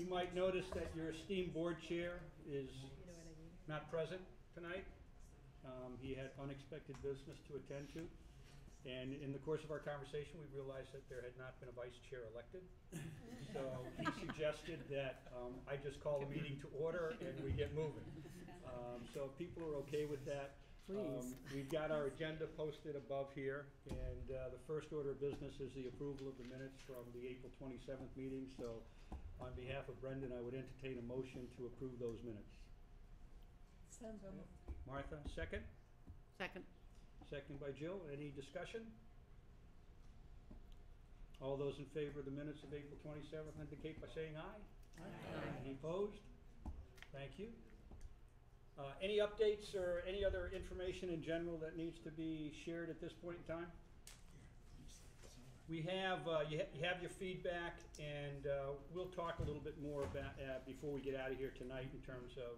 You might notice that your esteemed board chair is not present tonight. He had unexpected business to attend to. And in the course of our conversation, we realized that there had not been a vice chair elected. So he suggested that I just call the meeting to order and we get moving. So if people are okay with that, we've got our agenda posted above here. And the first order of business is the approval of the minutes from the April 27th meeting. So on behalf of Brendan, I would entertain a motion to approve those minutes. Sounds good. Martha, second? Second. Second by Jill. Any discussion? All those in favor of the minutes of April 27th indicate by saying aye. Aye. Any opposed? Thank you. Any updates or any other information in general that needs to be shared at this point in time? We have, you have your feedback, and we'll talk a little bit more about before we get out of here tonight in terms of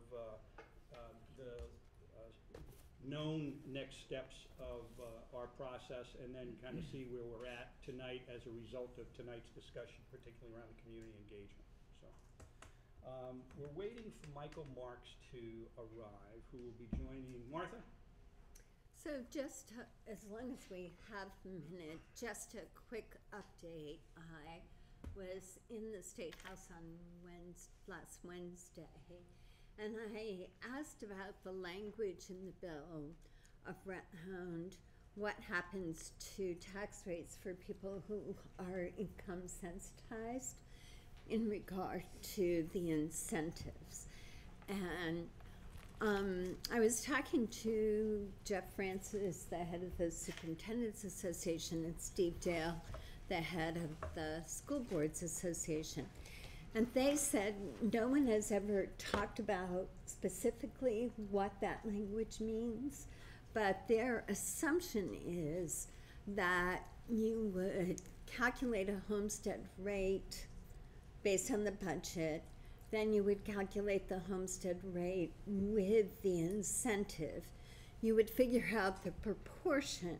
the known next steps of our process, and then kind of see where we're at tonight as a result of tonight's discussion, particularly around the community engagement. So we're waiting for Michael Marks to arrive, who will be joining Martha. So just as long as we have a minute, just a quick update. I was in the State House on last Wednesday, and I asked about the language in the bill around what happens to tax rates for people who are income sensitized in regard to the incentives. And I was talking to Jeff Francis, the head of the Superintendent's Association, and Steve Dale, the head of the School Boards Association. And they said no one has ever talked about specifically what that language means, but their assumption is that you would calculate a homestead rate based on the budget. Then you would calculate the homestead rate with the incentive. You would figure out the proportion,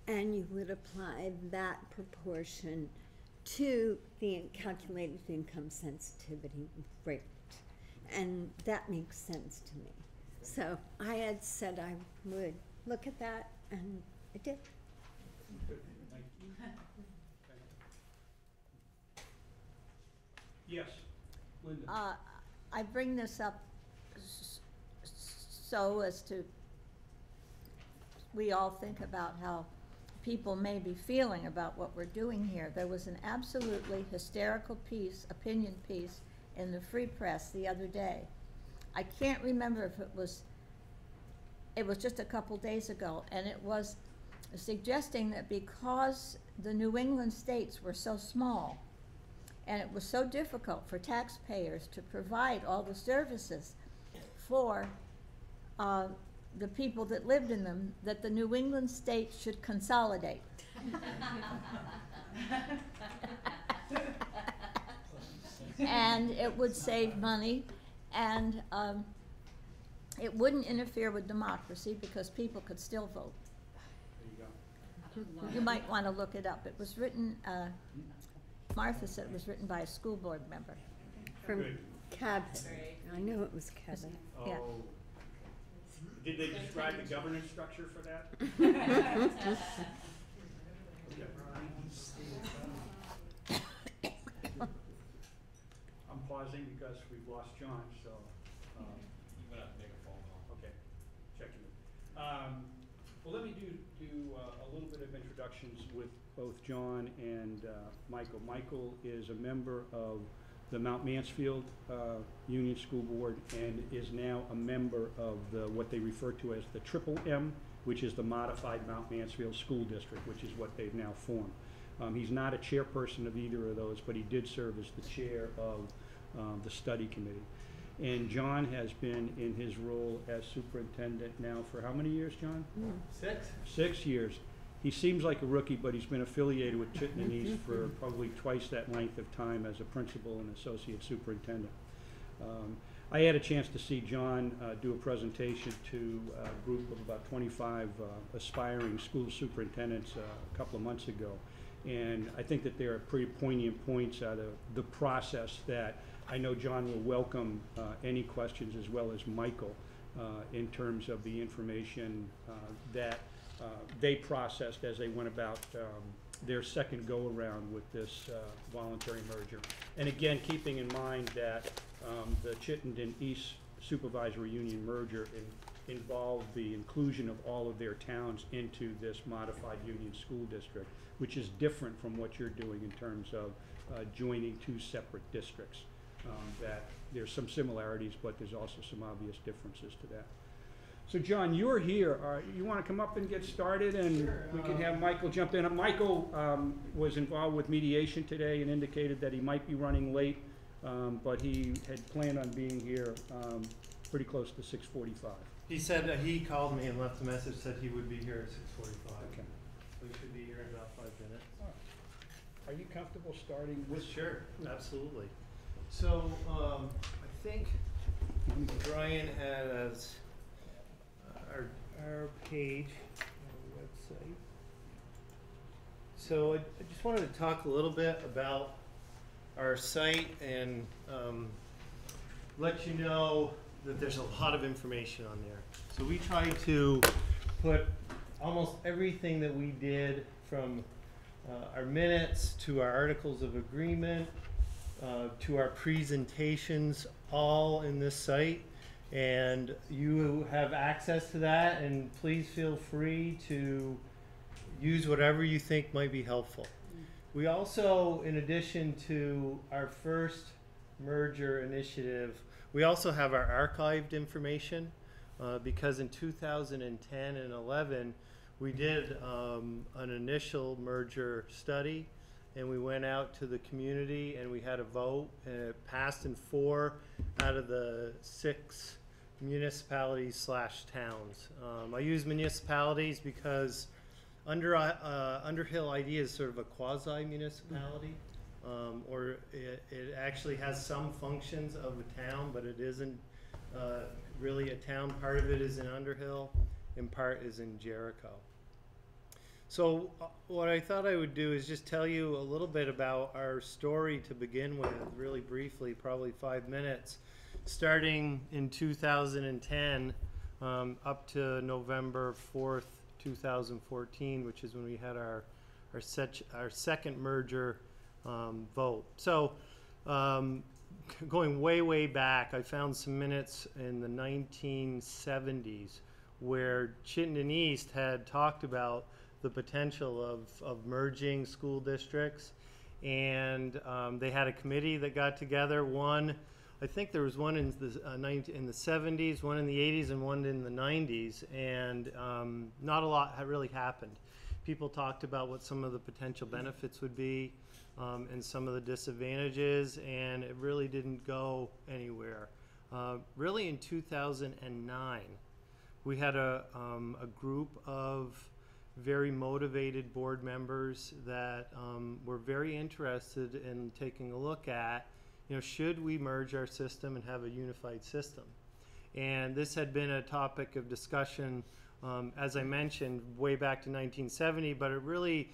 and you would apply that proportion to the calculated income sensitivity rate. And that makes sense to me. So I had said I would look at that, and I did. Good. Thank you. Yes, Linda. I bring this up so as to, we all think about how people may be feeling about what we're doing here. There was an absolutely hysterical opinion piece in the Free Press the other day. I can't remember if it was just a couple days ago, and it was suggesting that because the New England states were so small, and it was so difficult for taxpayers to provide all the services for the people that lived in them, that the New England states should consolidate. And it would save money, and it wouldn't interfere with democracy because people could still vote. There you go. You might want to look it up. It was written, Martha said it was written by a school board member. From Good. Cabot. I know it was Cabot. Yeah. Oh. Did they describe the governance structure for that? I'm pausing because we've lost John, so. You might have to make a phone call. Okay, checking it. Well, let me do a little bit of introductions with both John and Michael. Michael is a member of the Mount Mansfield Union School Board and is now a member of what they refer to as the Triple M, which is the Modified Mount Mansfield School District, which is what they've now formed. He's not a chairperson of either of those, but he did serve as the chair of the study committee. And John has been in his role as superintendent now for how many years, John? 6? 6 years. He seems like a rookie, but he's been affiliated with Chittenden East for probably twice that length of time as a principal and associate superintendent. I had a chance to see John do a presentation to a group of about 25 aspiring school superintendents a couple of months ago. And I think that there are pretty poignant points out of the process that I know John will welcome any questions, as well as Michael, in terms of the information that they processed as they went about their second go-around with this voluntary merger. And again, keeping in mind that the Chittenden East Supervisory Union merger involved the inclusion of all of their towns into this modified union school district, which is different from what you're doing in terms of joining two separate districts. That there's some similarities, but there's also some obvious differences to that. So John, you're here. You want to come up and get started, and Sure, we can have Michael jump in. Michael was involved with mediation today and indicated that he might be running late, but he had planned on being here pretty close to 6:45. He said he called me and left a message, said he would be here at 6:45. Okay. So he should be here in about 5 minutes. Are you comfortable starting with? Sure, absolutely. So I think Brian has our page on the website. So I just wanted to talk a little bit about our site and let you know that there's a lot of information on there. So we try to put almost everything that we did, from our minutes to our articles of agreement to our presentations, all in this site. And you have access to that, and please feel free to use whatever you think might be helpful. We also, in addition to our first merger initiative, we also have our archived information because in 2010 and 11 we did an initial merger study, and we went out to the community and we had a vote, and it passed in 4 out of the 6 municipalities / towns. I use municipalities because Underhill ID is sort of a quasi-municipality, or it actually has some functions of a town, but it isn't really a town. Part of it is in Underhill, and part is in Jericho. So what I thought I would do is just tell you a little bit about our story to begin with, really briefly, probably 5 minutes, starting in 2010 up to November 4th, 2014, which is when we had our second merger vote. So going way back, I found some minutes in the 1970s where Chittenden East had talked about the potential of merging school districts, and they had a committee that got together. I think there was one in the 70s, one in the 80s, and one in the 90s, and not a lot had really happened. People talked about what some of the potential benefits would be and some of the disadvantages, and it really didn't go anywhere. Really in 2009, we had a group of very motivated board members that were very interested in taking a look at, should we merge our system and have a unified system? And this had been a topic of discussion, as I mentioned, way back to 1970, but it really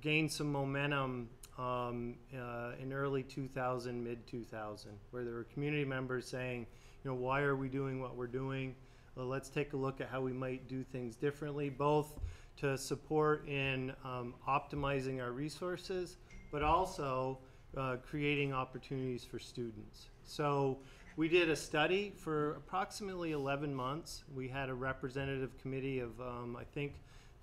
gained some momentum in early 2000, mid-2000, where there were community members saying, why are we doing what we're doing? Well, let's take a look at how we might do things differently, both to support in optimizing our resources, but also creating opportunities for students. So we did a study for approximately 11 months. We had a representative committee of, I think,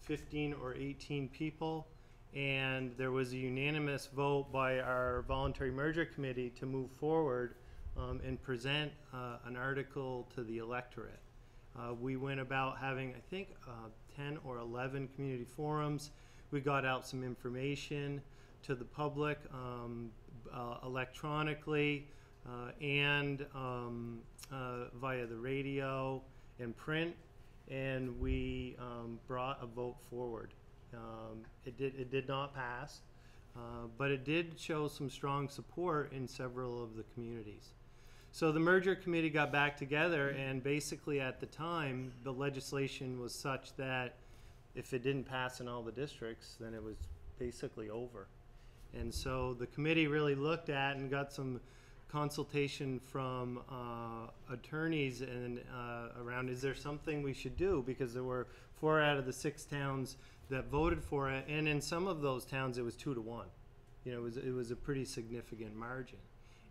15 or 18 people, and there was a unanimous vote by our voluntary merger committee to move forward and present an article to the electorate. We went about having, I think, 10 or 11 community forums. We got out some information to the public electronically and via the radio and print, and we brought a vote forward. It did not pass, but it did show some strong support in several of the communities. So the merger committee got back together, and basically at the time the legislation was such that if it didn't pass in all the districts, then it was basically over. And so the committee really looked at and got some consultation from attorneys and around, is there something we should do? Because there were 4 out of the 6 towns that voted for it, and in some of those towns it was 2 to 1. You know, it was a pretty significant margin.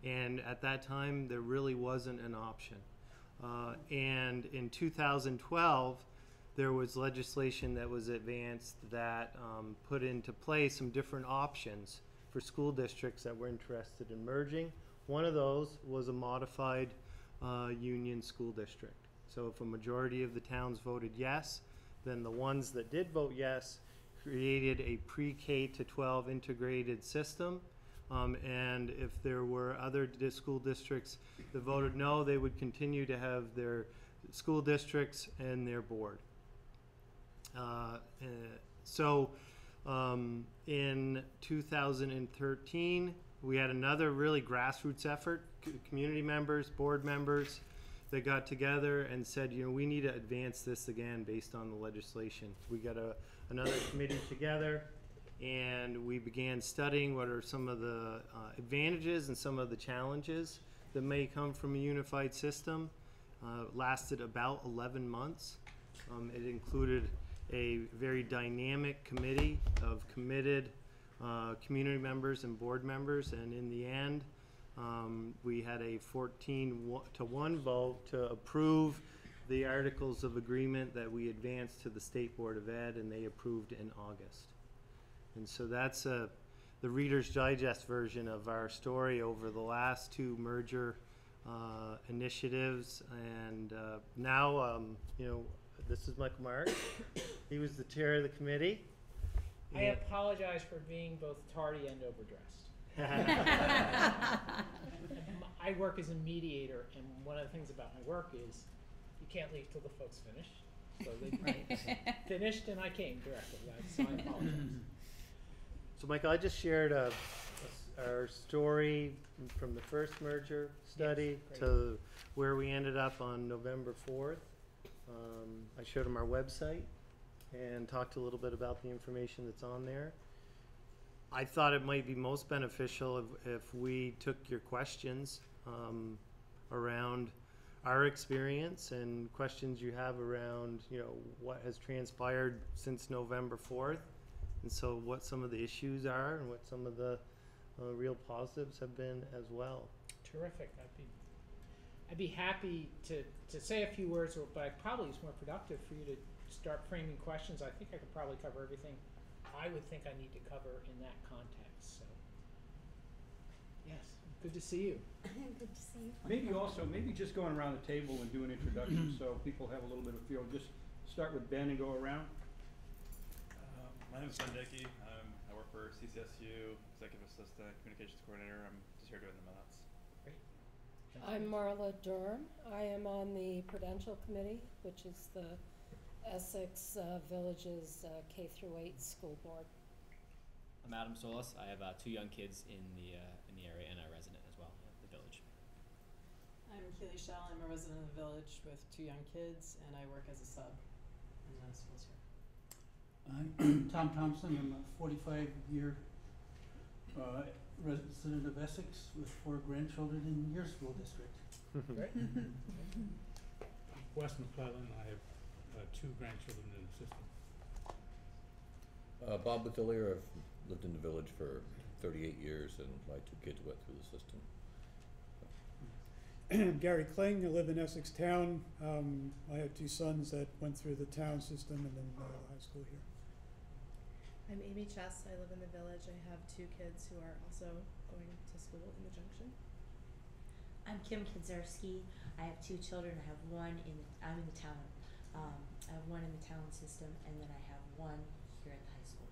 And at that time, there really wasn't an option. And in 2012, there was legislation that was advanced that put into place some different options for school districts that were interested in merging. One of those was a modified union school district. So if a majority of the towns voted yes, then the ones that did vote yes created a pre-K to 12 integrated system. And if there were other school districts that voted no, they would continue to have their school districts and their board. In 2013, we had another really grassroots effort, community members, board members, that got together and said, you know, we need to advance this again based on the legislation. We got another committee together, and we began studying what are some of the advantages and some of the challenges that may come from a unified system. It lasted about 11 months. It included a very dynamic committee of committed community members and board members, and in the end, we had a 14-to-1 vote to approve the articles of agreement that we advanced to the State Board of Ed, and they approved in August. And so that's the Reader's Digest version of our story over the last 2 merger initiatives. And now, you know, this is Michael Marks. He was the chair of the committee. I apologize for being both tardy and overdressed. I work as a mediator, and one of the things about my work is you can't leave till the folks finish. So they finished, and I came directly. So I apologize. So, Michael, I just shared our story from the first merger study to where we ended up on November 4th. I showed him our website and talked a little bit about the information that's on there. I thought it might be most beneficial if we took your questions around our experience and questions you have around, you know, what has transpired since November 4th, and so what some of the issues are and what some of the real positives have been as well. Terrific. I'd be happy to say a few words, but probably it's more productive for you to start framing questions. I think I could probably cover everything I would think I need to cover in that context. So, yes, good to see you. Good to see you. Maybe just going around the table and doing introductions so people have a little bit of feel. Just start with Ben and go around. My name is Ben Dickey. I work for CCSU, Executive Assistant, Communications Coordinator. I'm just here doing the minutes. Great. I'm Marla Durham. I am on the Prudential Committee, which is the Essex Villages K-8 school board. I'm Adam Solis. I have 2 young kids in the area and a resident as well at the village. I'm Keely Shell. I'm a resident of the village with 2 young kids, and I work as a sub in the schools here. I'm Tom Thompson. I'm a 45-year resident of Essex with 4 grandchildren in your school district. Great. Wes McClellan. I have 2 grandchildren in the system. Bob Bathillier. I've lived in the village for 38 years, and my 2 kids went through the system. Gary Kling. I live in Essex Town. I have 2 sons that went through the town system and then high school here. I'm Amy Chess. I live in the village. I have 2 kids who are also going to school in the Junction. I'm Kim Kinzerski. I have 2 children. I have I'm in the town. I have 1 in the town system, and then I have 1 here at the high school.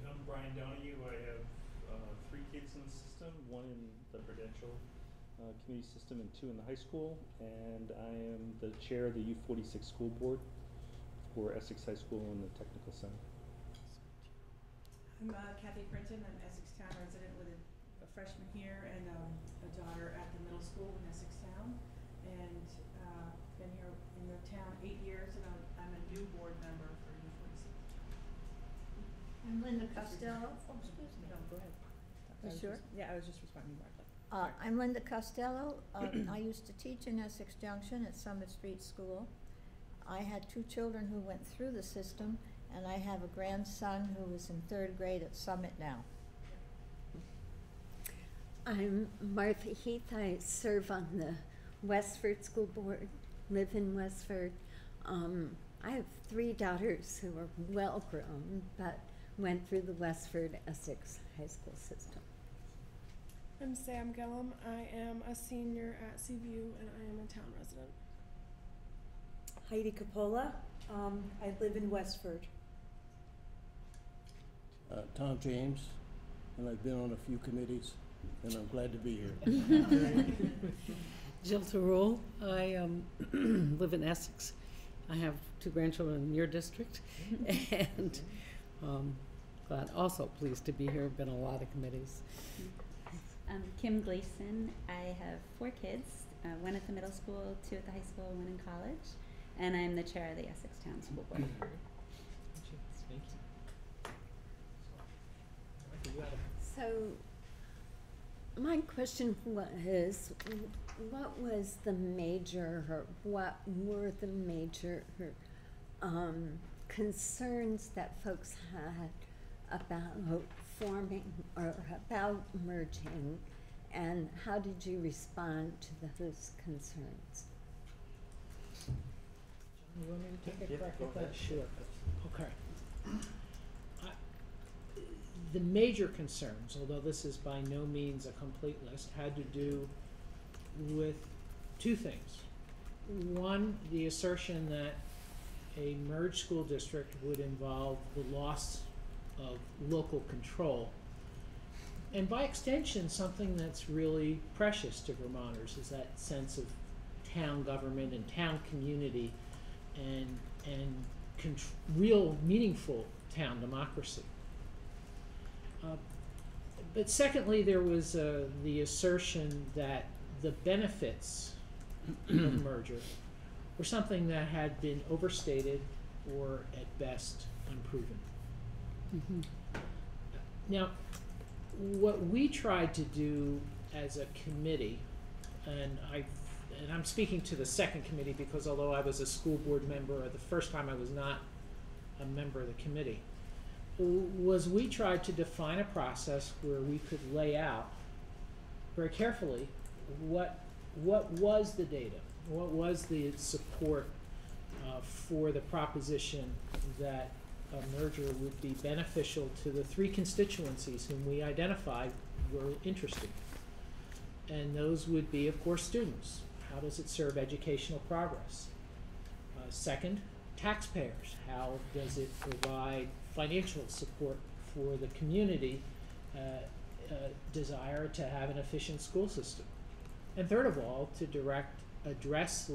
I'm Brian Donahue. I have 3 kids in the system, 1 in the Prudential community system and 2 in the high school, and I am the chair of the U46 school board for Essex High School and the Technical Center. I'm Kathy Printon. I'm Essex Town resident with a freshman here and a daughter at the middle school in Essex Town, and been here in the town 8 years, and I'm a new board member for U46. I'm Linda Costello. Oh, excuse me. No, go ahead. You I was sure? just- Yeah, I was just responding to Martha. I'm Linda Costello. I used to teach in Essex Junction at Summit Street School. I had 2 children who went through the system, and I have a grandson who is in 3rd grade at Summit now. I'm Martha Heath. I serve on the Westford School Board, live in Westford. I have 3 daughters who are well grown, but went through the Westford Essex High School system. I'm Sam Gillum. I am a senior at CVU and I am a town resident. Heidi Capola. I live in Westford. Tom James, and I've been on a few committees, and I'm glad to be here. Jill Terrell. I live in Essex. I have 2 grandchildren in your district, and glad, also pleased to be here. Been on a lot of committees. Kim Gleason. I have 4 kids, 1 at the middle school, 2 at the high school, 1 in college, and I'm the chair of the Essex Town School Board. Thank you. So, my question was, what was the major, or what were the major concerns that folks had about forming or about merging, and how did you respond to those concerns? You want me to take a Yeah, crack go at that? ahead. Sure. Okay. The major concerns, although this is by no means a complete list, had to do with 2 things. One, the assertion that a merged school district would involve the loss of local control. And by extension, something that's really precious to Vermonters is that sense of town government and town community and real meaningful town democracy. But secondly, there was the assertion that the benefits of merger were something that had been overstated or at best unproven. Now, what we tried to do as a committee, and I'm speaking to the second committee because although I was a school board member, the first time I was not a member of the committee, was we tried to define a process where we could lay out very carefully what was the data, what was the support for the proposition that a merger would be beneficial to the 3 constituencies whom we identified were interested. And those would be, of course, students. How does it serve educational progress? Second, taxpayers. How does it provide financial support for the community desire to have an efficient school system? And third of all, to address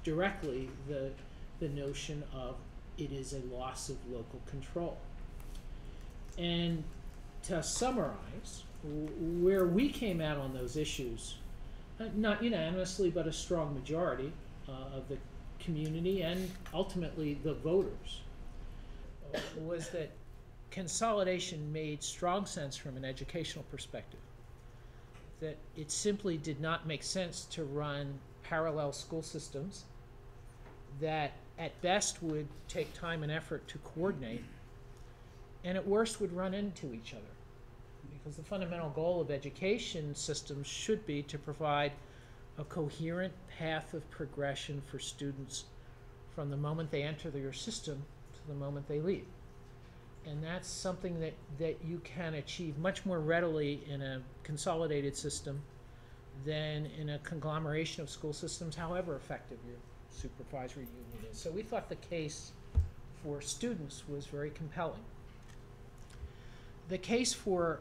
directly the notion of it is a loss of local control. And to summarize, where we came out on those issues, not unanimously, but a strong majority of the community and ultimately the voters, was that consolidation made strong sense from an educational perspective. That it simply did not make sense to run parallel school systems that at best would take time and effort to coordinate, and at worst would run into each other. Because the fundamental goal of education systems should be to provide a coherent path of progression for students from the moment they enter your system to the moment they leave. And that's something that you can achieve much more readily in a consolidated system than in a conglomeration of school systems, however effective your supervisory union is. So we thought the case for students was very compelling. The case for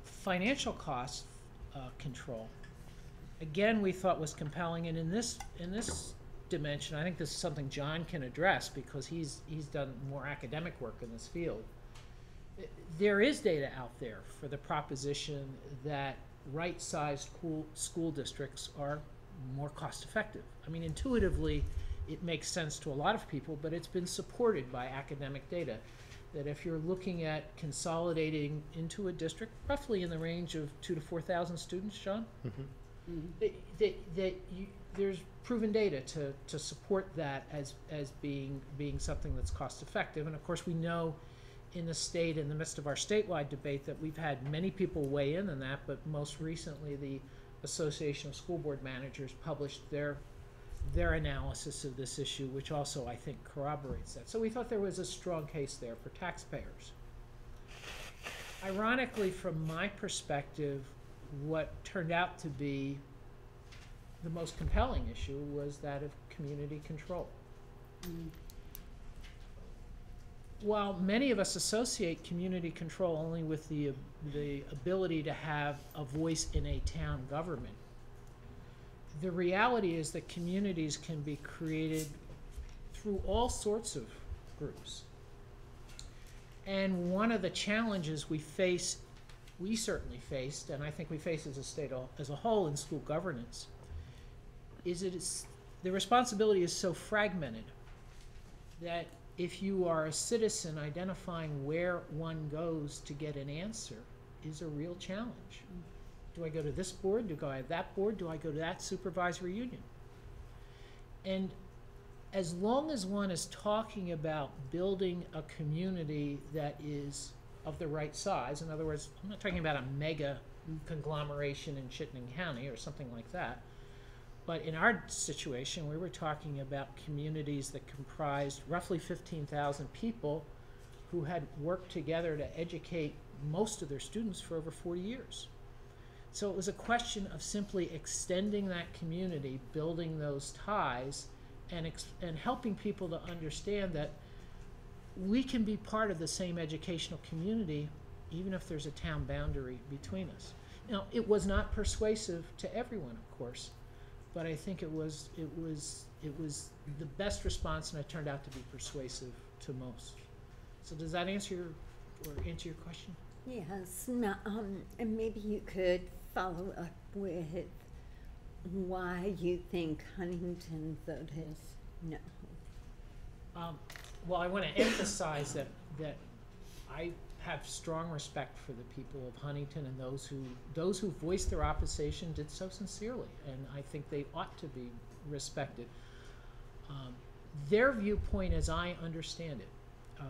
financial cost control, again, we thought was compelling, and in this dimension, I think this is something John can address because he's done more academic work in this field. There is data out there for the proposition that right-sized school districts are more cost-effective. I mean, intuitively, it makes sense to a lot of people, but it's been supported by academic data. that if you're looking at consolidating into a district, roughly in the range of 2,000 to 4,000 students, John, there's proven data to support that as being something that's cost effective. And of course, we know in the state, in the midst of our statewide debate, that we've had many people weigh in on that, but most recently the Association of School Board Managers published their analysis of this issue, which also, I think, corroborates that. So we thought there was a strong case there for taxpayers. Ironically, from my perspective, what turned out to be the most compelling issue was that of community control. While many of us associate community control only with the ability to have a voice in a town government, the reality is that communities can be created through all sorts of groups. And one of the challenges we certainly faced, and I think we face as a state as a whole in school governance, is the responsibility is so fragmented that if you are a citizen, identifying where one goes to get an answer is a real challenge. Do I go to this board? Do I go to that board? Do I go to that supervisory union? And as long as one is talking about building a community that is of the right size, in other words, I'm not talking about a mega conglomeration in Chittenden County or something like that, but in our situation, we were talking about communities that comprised roughly 15,000 people who had worked together to educate most of their students for over 40 years. So it was a question of simply extending that community, building those ties, and helping people to understand that we can be part of the same educational community even if there's a town boundary between us. Now, it was not persuasive to everyone, of course, but I think it was the best response, and it turned out to be persuasive to most. So does that answer your question? Yes, and maybe you could follow up with why you think Huntington voted no. Well, I want to emphasize that I have strong respect for the people of Huntington, and those who voiced their opposition did so sincerely, and I think they ought to be respected. Their viewpoint, as I understand it,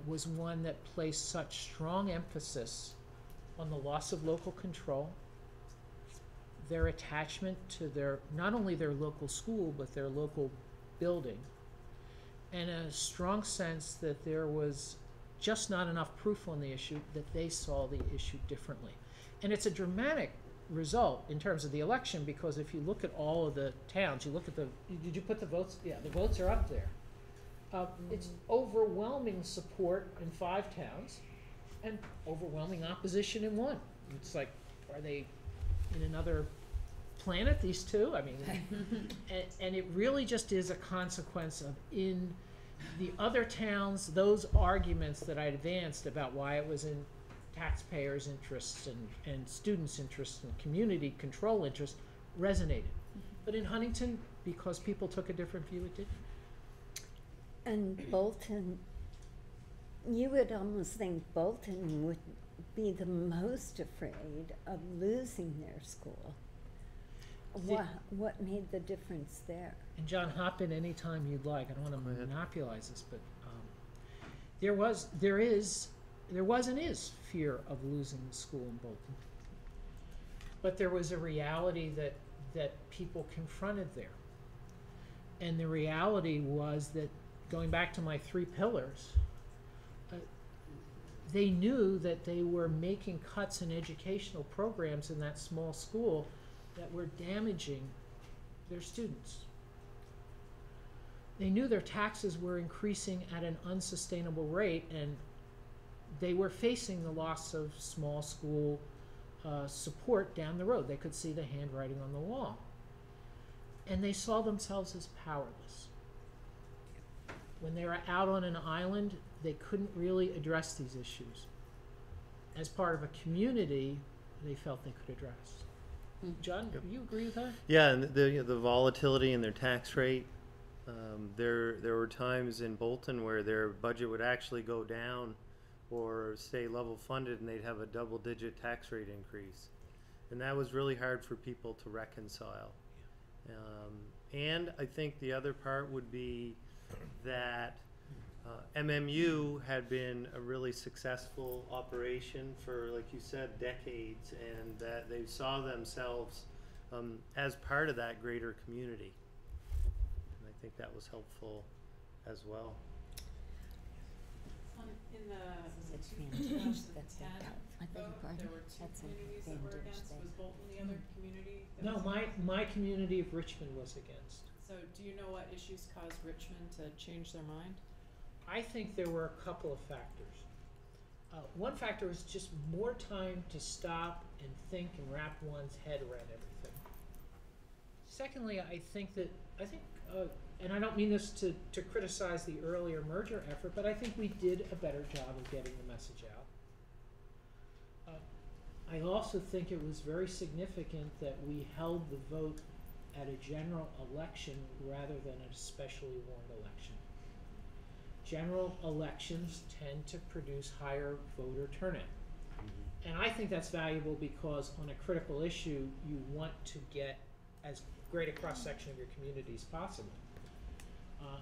was one that placed such strong emphasis on the loss of local control, their attachment to not only their local school, but their local building, and a strong sense that there was just not enough proof on the issue, that they saw the issue differently. And it's a dramatic result in terms of the election, because if you look at all of the towns, did you put the votes? Yeah, the votes are up there. It's overwhelming support in 5 towns and overwhelming opposition in 1. It's like, are they in another planet, these two? I mean, and it really just is a consequence of, in the other towns, those arguments that I advanced about why it was in taxpayers' interests and students' interests and community control interests resonated. But in Huntington, because people took a different view, it didn't. And Bolton, you would almost think Bolton would be the most afraid of losing their school. What made the difference there? And John, hop in any time you'd like. I don't want to monopolize this, but there was and is fear of losing the school in Bolton. But there was a reality that people confronted there. And the reality was that, going back to my 3 pillars, they knew that they were making cuts in educational programs in that small school that were damaging their students. They knew their taxes were increasing at an unsustainable rate, and they were facing the loss of small school support down the road. They could see the handwriting on the wall. And they saw themselves as powerless. When they were out on an island, they couldn't really address these issues. As part of a community, they felt they could address. John, do you agree with that? Yeah, and the volatility in their tax rate. There were times in Bolton where their budget would actually go down or stay level funded, and they'd have a double-digit tax rate increase. And that was really hard for people to reconcile. And I think the other part would be that MMU had been a really successful operation for, like you said, decades, and that they saw themselves as part of that greater community. And I think that was helpful as well. In the That's 2010 I beg your vote, pardon? there were two That's a communities that were bandage against. thing. Was Bolton the other community? that No, was my community of Richmond was against. So do you know what issues caused Richmond to change their mind? I think there were a couple of factors. One factor was just more time to stop and think and wrap one's head around everything. Secondly, I think, and I don't mean this to criticize the earlier merger effort, but I think we did a better job of getting the message out. I also think it was very significant that we held the vote at a general election rather than a specially warned election. General elections tend to produce higher voter turnout. And I think that's valuable because on a critical issue, you want to get as great a cross-section of your community as possible.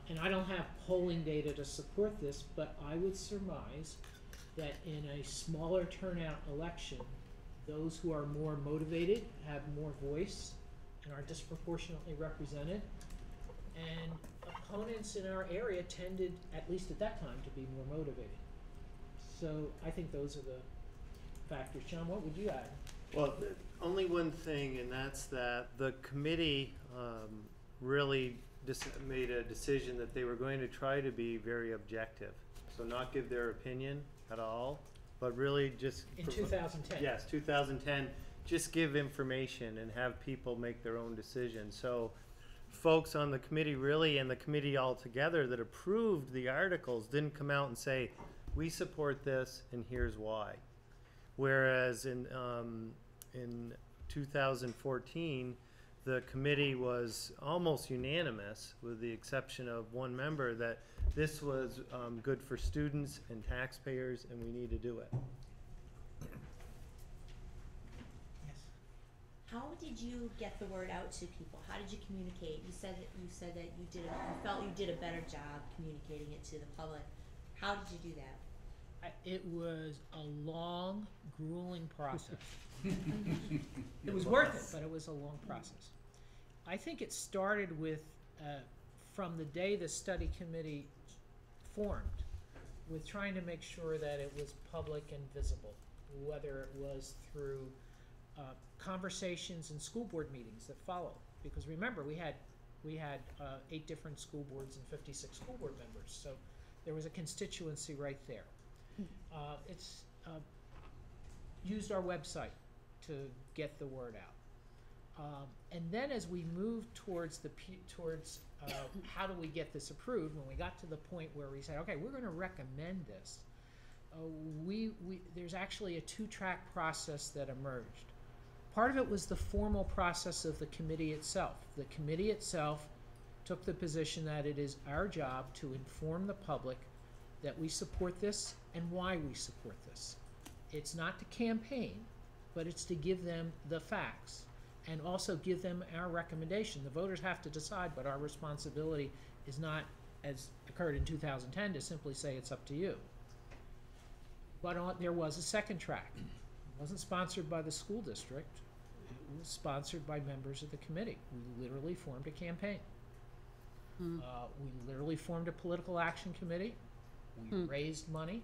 And I don't have polling data to support this, but I would surmise that in a smaller turnout election, those who are more motivated have more voice and are disproportionately represented. And opponents in our area tended, at least at that time, to be more motivated. So I think those are the factors. John, what would you add? Well, only one thing, and that's that the committee really made a decision that they were going to try to be very objective. So not give their opinion at all, but really just... In 2010. Yes, 2010. Just give information and have people make their own decision. So folks on the committee really, and the committee altogether that approved the articles, didn't come out and say, we support this and here's why. Whereas in 2014, the committee was almost unanimous, with the exception of one member, that this was good for students and taxpayers, and we need to do it. How did you get the word out to people? How did you communicate? You said that you felt you did a better job communicating it to the public. How did you do that? It was a long, grueling process. It was worth it, but it was a long process. I think it started with, from the day the study committee formed, with trying to make sure that it was public and visible, whether it was through conversations and school board meetings that followed. Because remember, we had 8 different school boards and 56 school board members, so there was a constituency right there. It's used our website to get the word out. And then as we moved towards how do we get this approved, when we got to the point where we said, okay, we're going to recommend this, there's actually a 2-track process that emerged. Part of it was the formal process of the committee itself. The committee itself took the position that it is our job to inform the public that we support this and why we support this. It's not to campaign, but it's to give them the facts and also give them our recommendation. The voters have to decide, but our responsibility is not, as occurred in 2010, to simply say it's up to you. But there was a second track. It wasn't sponsored by the school district. It was sponsored by members of the committee. We literally formed a campaign. We literally formed a political action committee. We raised money.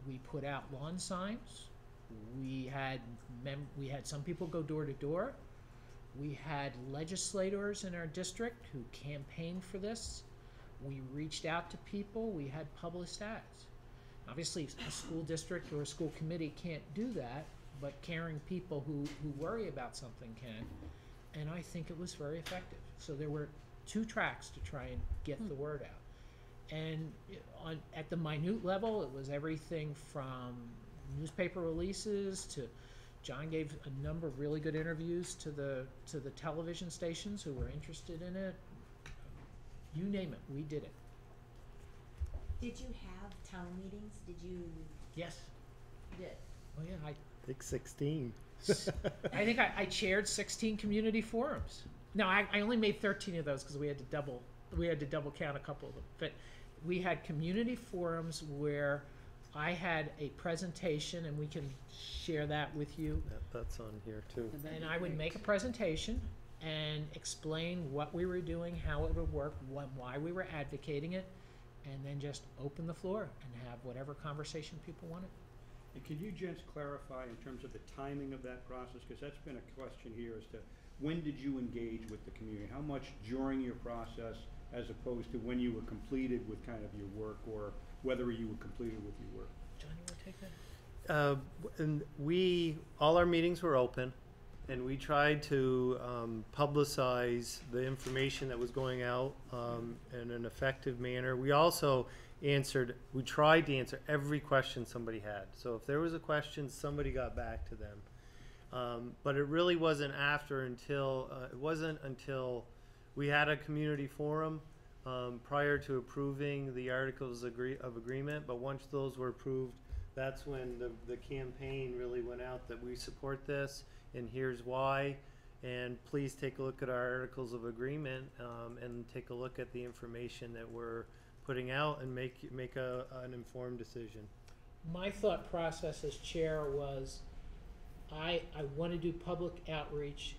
We put out lawn signs. We had some people go door to door. We had legislators in our district who campaigned for this. We reached out to people. We had published ads. Obviously, a school district or a school committee can't do that, but caring people who worry about something can. And I think it was very effective. So there were 2 tracks to try and get the word out. And at the minute level, it was everything from newspaper releases to John gave a number of really good interviews to the television stations who were interested in it. You name it, we did it. Did you have town meetings? Did you? Yes. You did. Oh yeah, I Like 16. I think I chaired 16 community forums. No, I only made 13 of those because we had to double count a couple of them. But we had community forums where I had a presentation, and we can share that with you. That's on here too. And I would make a presentation and explain what we were doing, how it would work, why we were advocating it, and then just open the floor and have whatever conversation people wanted. And could you just clarify in terms of the timing of that process? Because that's been a question here as to when did you engage with the community? How much during your process as opposed to when you were completed with kind of your work, or whether you were completed with your work? John, you want to take that? And all our meetings were open, and we tried to publicize the information that was going out in an effective manner. We also tried to answer every question somebody had. So if there was a question, somebody got back to them. But it really wasn't until we had a community forum prior to approving the articles of agreement. But once those were approved, that's when the campaign really went out that we support this, and here's why. And please take a look at our articles of agreement and take a look at the information that we're putting out and make an informed decision. My thought process as chair was I want to do public outreach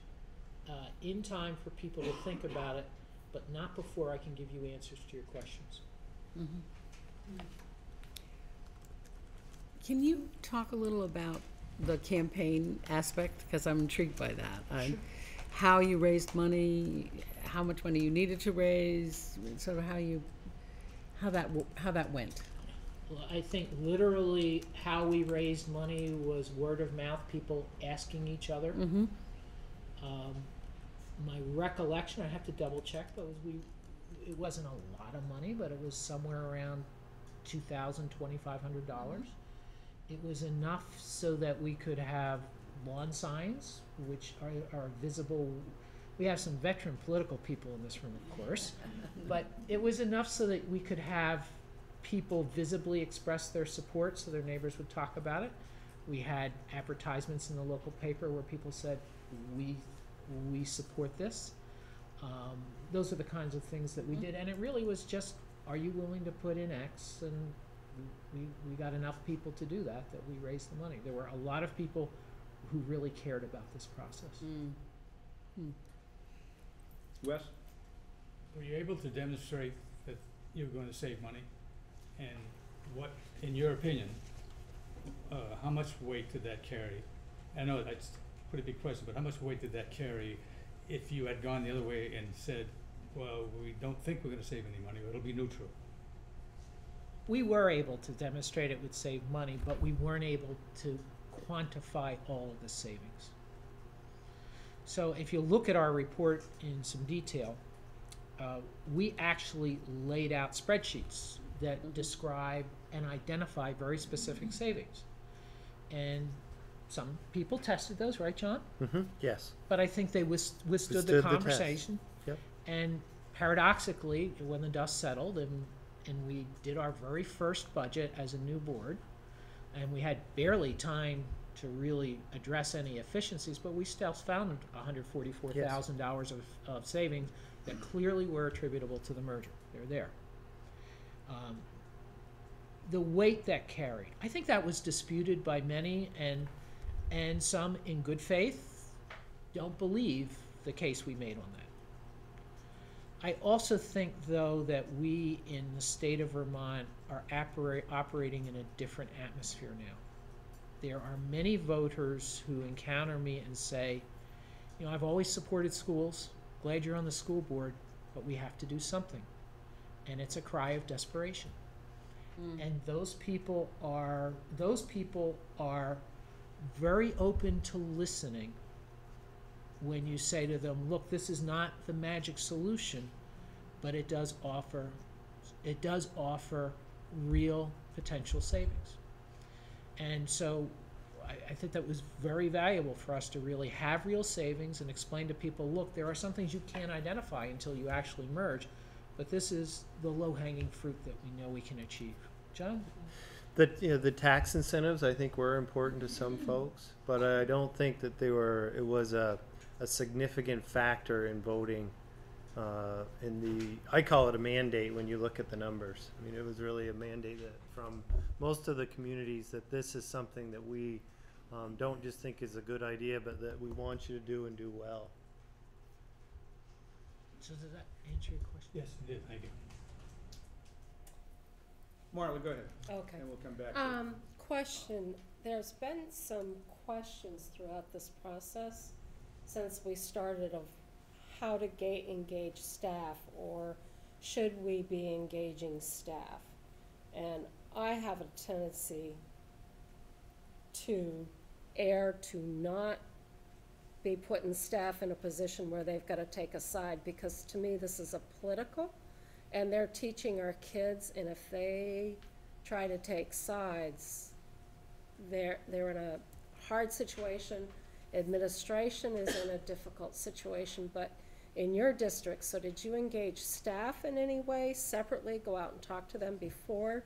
in time for people to think about it, but not before I can give you answers to your questions. Can you talk a little about the campaign aspect? Because I'm intrigued by that. Sure. How you raised money, how much money you needed to raise, sort of how that went. Well, I think literally how we raised money was word of mouth, people asking each other. Mm-hmm. My recollection, I have to double check, but it wasn't a lot of money, but it was somewhere around $2,000, $2,500. It was enough so that we could have lawn signs, which are visible. We have some veteran political people in this room, of course, but it was enough so that we could have people visibly express their support so their neighbors would talk about it. We had advertisements in the local paper where people said, we support this. Those are the kinds of things that we did, and it really was just, are you willing to put in X? And we got enough people to do that we raised the money. There were a lot of people who really cared about this process. Wes? Were you able to demonstrate that you were going to save money? And what, in your opinion, how much weight did that carry? I know that's a pretty big question, but how much weight did that carry if you had gone the other way and said, well, we don't think we're going to save any money, it'll be neutral? We were able to demonstrate it would save money, but we weren't able to quantify all of the savings. So if you look at our report in some detail, we actually laid out spreadsheets that describe and identify very specific savings. And some people tested those, right, John? Mm-hmm. Yes. But I think they withstood the conversation. Yep. And paradoxically, when the dust settled and we did our very first budget as a new board, and we had barely time to really address any efficiencies, but we still found $144,000 of savings that clearly were attributable to the merger. They're there. The weight that carried, I think that was disputed by many, and some in good faith don't believe the case we made on that. I also think, though, that we in the state of Vermont are operating in a different atmosphere now. There are many voters who encounter me and say, you know, I've always supported schools, glad you're on the school board, but we have to do something. And it's a cry of desperation. And those people are very open to listening when you say to them, look, this is not the magic solution, but it does offer real potential savings. And so I think that was very valuable for us to really have real savings and explain to people, look, there are some things you can't identify until you actually merge, but this is the low-hanging fruit that we know we can achieve. John? The tax incentives, I think, were important to some folks, but I don't think that it was a significant factor in voting I call it a mandate when you look at the numbers. I mean, it was really a mandate that from most of the communities that this is something that we don't just think is a good idea, but that we want you to do and do well. So does that answer your question? Yes, it did, thank you. Marla, go ahead. Okay. And we'll come back to Question, there's been some questions throughout this process since we started of how to engage staff, or should we be engaging staff? And I have a tendency to err to not be putting staff in a position where they've got to take a side, because to me this is a political, and they're teaching our kids, and if they try to take sides, they're in a hard situation. Administration is in a difficult situation, but in your district, so did you engage staff in any way separately, go out and talk to them before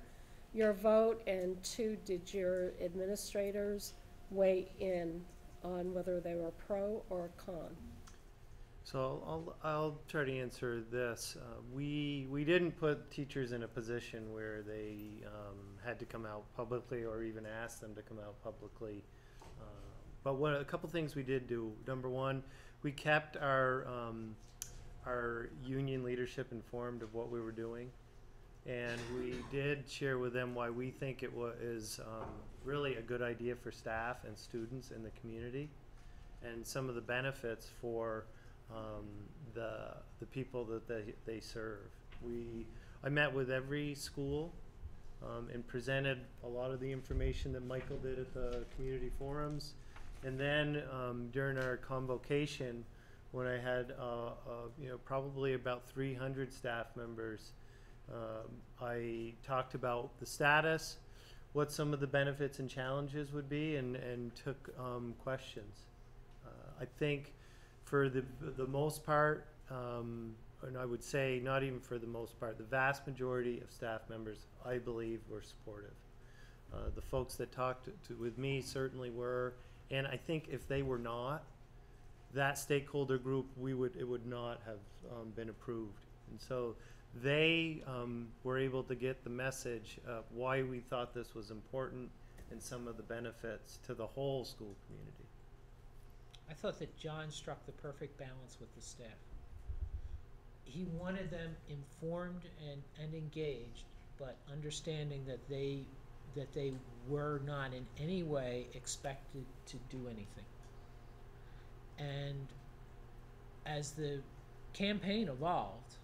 your vote? And two, did your administrators weigh in on whether they were pro or con? So I'll try to answer this. We didn't put teachers in a position where they had to come out publicly or even ask them to come out publicly. But a couple things we did do. Number one, we kept our union leadership informed of what we were doing, and we did share with them why we think it is really a good idea for staff and students in the community, and some of the benefits for the people that they serve. I met with every school and presented a lot of the information that Michael did at the community forums, and then during our convocation, when I had probably about 300 staff members, I talked about the status, what some of the benefits and challenges would be, and took questions. I think for the most part, and I would say not even for the most part, the vast majority of staff members, I believe, were supportive. The folks that talked with me certainly were, and I think if they were not, that stakeholder group, it would not have been approved. And so they were able to get the message of why we thought this was important and some of the benefits to the whole school community. I thought that John struck the perfect balance with the staff. He wanted them informed and engaged, but understanding that they were not in any way expected to do anything. And as the campaign evolved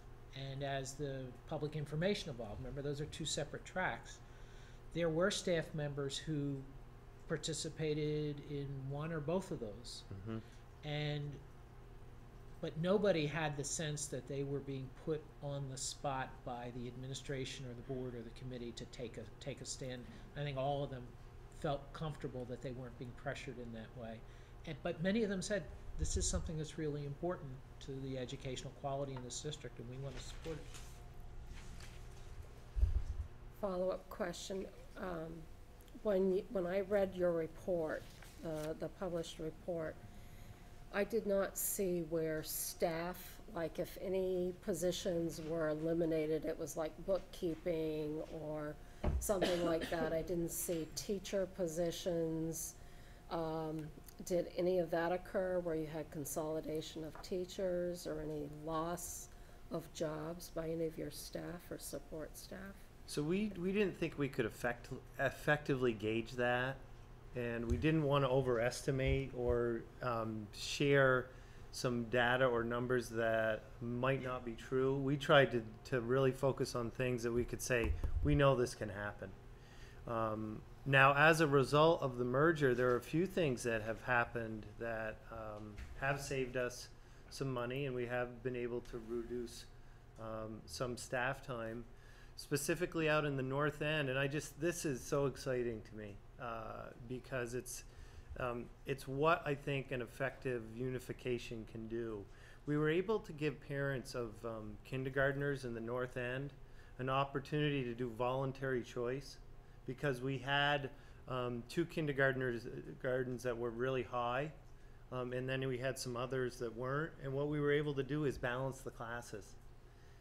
and as the public information evolved, remember those are two separate tracks, there were staff members who participated in one or both of those. Mm-hmm. But nobody had the sense that they were being put on the spot by the administration or the board or the committee to take a stand. I think all of them felt comfortable that they weren't being pressured in that way. But many of them said, this is something that's really important to the educational quality in this district, and we want to support it. Follow-up question. When I read your report, the published report, I did not see where staff, like if any positions were eliminated, it was like bookkeeping or something like that. I didn't see teacher positions. Did any of that occur where you had consolidation of teachers or any loss of jobs by any of your staff or support staff? So we didn't think we could effectively gauge that, and we didn't want to overestimate or share some data or numbers that might not be true. We tried to really focus on things that we could say, we know this can happen. Now, as a result of the merger, there are a few things that have happened that have saved us some money, and we have been able to reduce some staff time, specifically out in the north end. And this is so exciting to me because it's what I think an effective unification can do. we were able to give parents of kindergartners in the North End an opportunity to do voluntary choice, because we had 2 gardens that were really high, and then we had some others that weren't, and what we were able to do is balance the classes.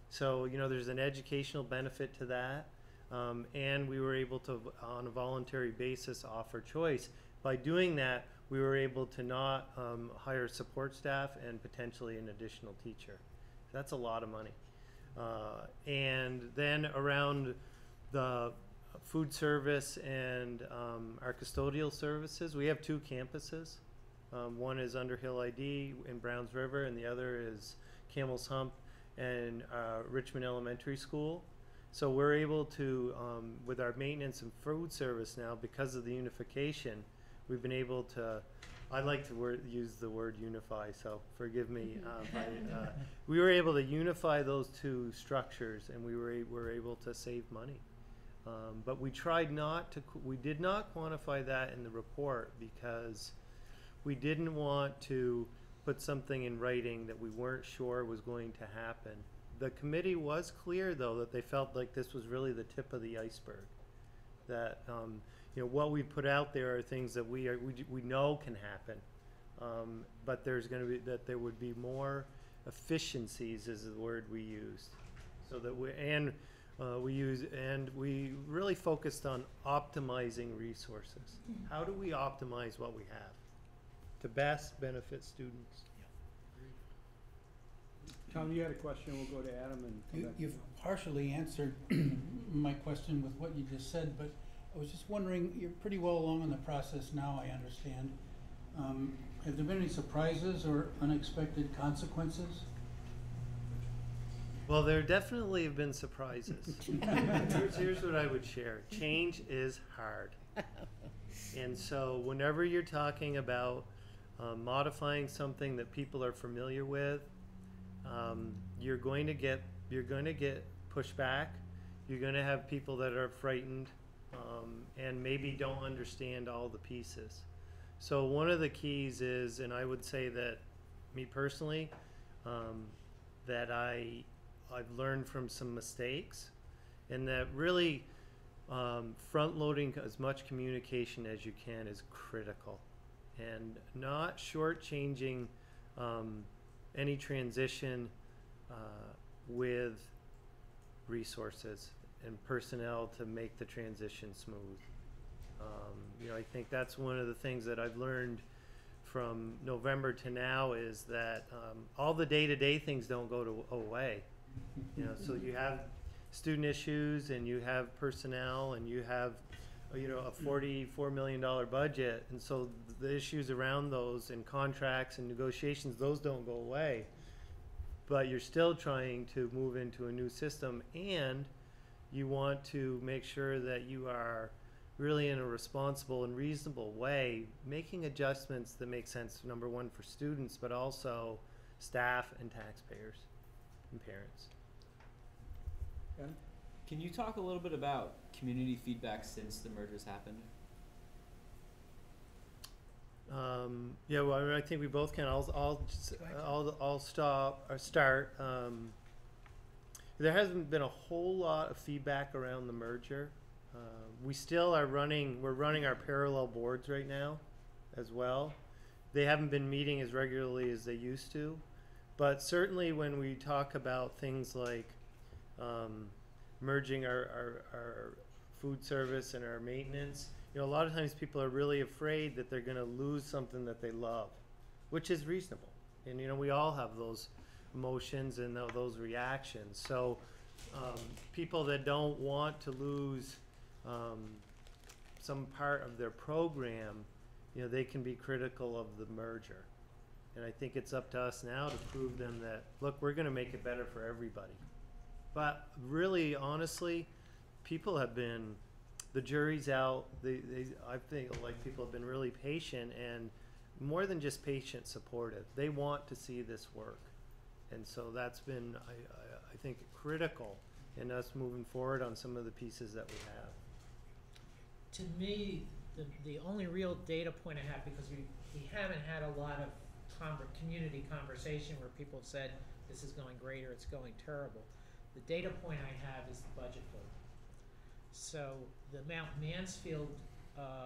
So, you know, there's an educational benefit to that, and we were able to, on a voluntary basis, offer choice. By doing that, we were able to not hire support staff and potentially an additional teacher. That's a lot of money. And then around the food service and our custodial services, we have 2 campuses. One is Underhill ID in Browns River, and the other is Camel's Hump and Richmond Elementary School. So we're able to, with our maintenance and food service now, because of the unification, we've been able to, I like to use the word unify, so forgive me. We were able to unify those 2 structures, and we were able to save money. But we tried not to, we did not quantify that in the report, because we didn't want to put something in writing that we weren't sure was going to happen. The committee was clear, though, that they felt like this was really the tip of the iceberg. That you know, what we put out there are things that we know can happen, but there's going to be, that there would be more efficiencies, is the word we used. So that we really focused on optimizing resources. How do we optimize what we have to best benefit students? Tom, you had a question. We'll go to Adam and come back. You've partially answered my question with what you just said, but I was just wondering, you're pretty well along in the process now, I understand. Have there been any surprises or unexpected consequences? Well, there definitely have been surprises. Here's what I would share. Change is hard. And so whenever you're talking about modifying something that people are familiar with, you're going to get pushback. You're going to have people that are frightened and maybe don't understand all the pieces. So one of the keys is, and I would say that me personally, that I've learned from some mistakes, and that really front-loading as much communication as you can is critical, and not shortchanging any transition with resources and personnel to make the transition smooth. You know, I think that's one of the things that I've learned from November to now, is that all the day-to-day things don't go away. You know, so you have student issues, and you have personnel, and you have, you know, a $44 million budget, and so the issues around those and contracts and negotiations, those don't go away. But you're still trying to move into a new system, and you want to make sure that you are really in a responsible and reasonable way, making adjustments that make sense, number one, for students, but also staff and taxpayers and parents. Adam? Can you talk a little bit about community feedback since the mergers happened? Yeah, well, I mean, I think we both can. I'll start. There hasn't been a whole lot of feedback around the merger. We still are we're running our parallel boards right now as well. They haven't been meeting as regularly as they used to, but certainly when we talk about things like merging our food service and our maintenance, you know, a lot of times people are really afraid that they're going to lose something that they love, which is reasonable. And, you know, we all have those emotions and those reactions. So people that don't want to lose some part of their program, you know, they can be critical of the merger. And I think it's up to us now to prove them that, look, we're going to make it better for everybody. But really, honestly, people have been, the jury's out. I think, like, people have been really patient, and more than just patient, supportive. They want to see this work. And so that's been, I think, critical in us moving forward on some of the pieces that we have. To me, the only real data point I have, because we haven't had a lot of community conversation where people said this is going great or it's going terrible. The data point I have is the budget vote. So the Mount Mansfield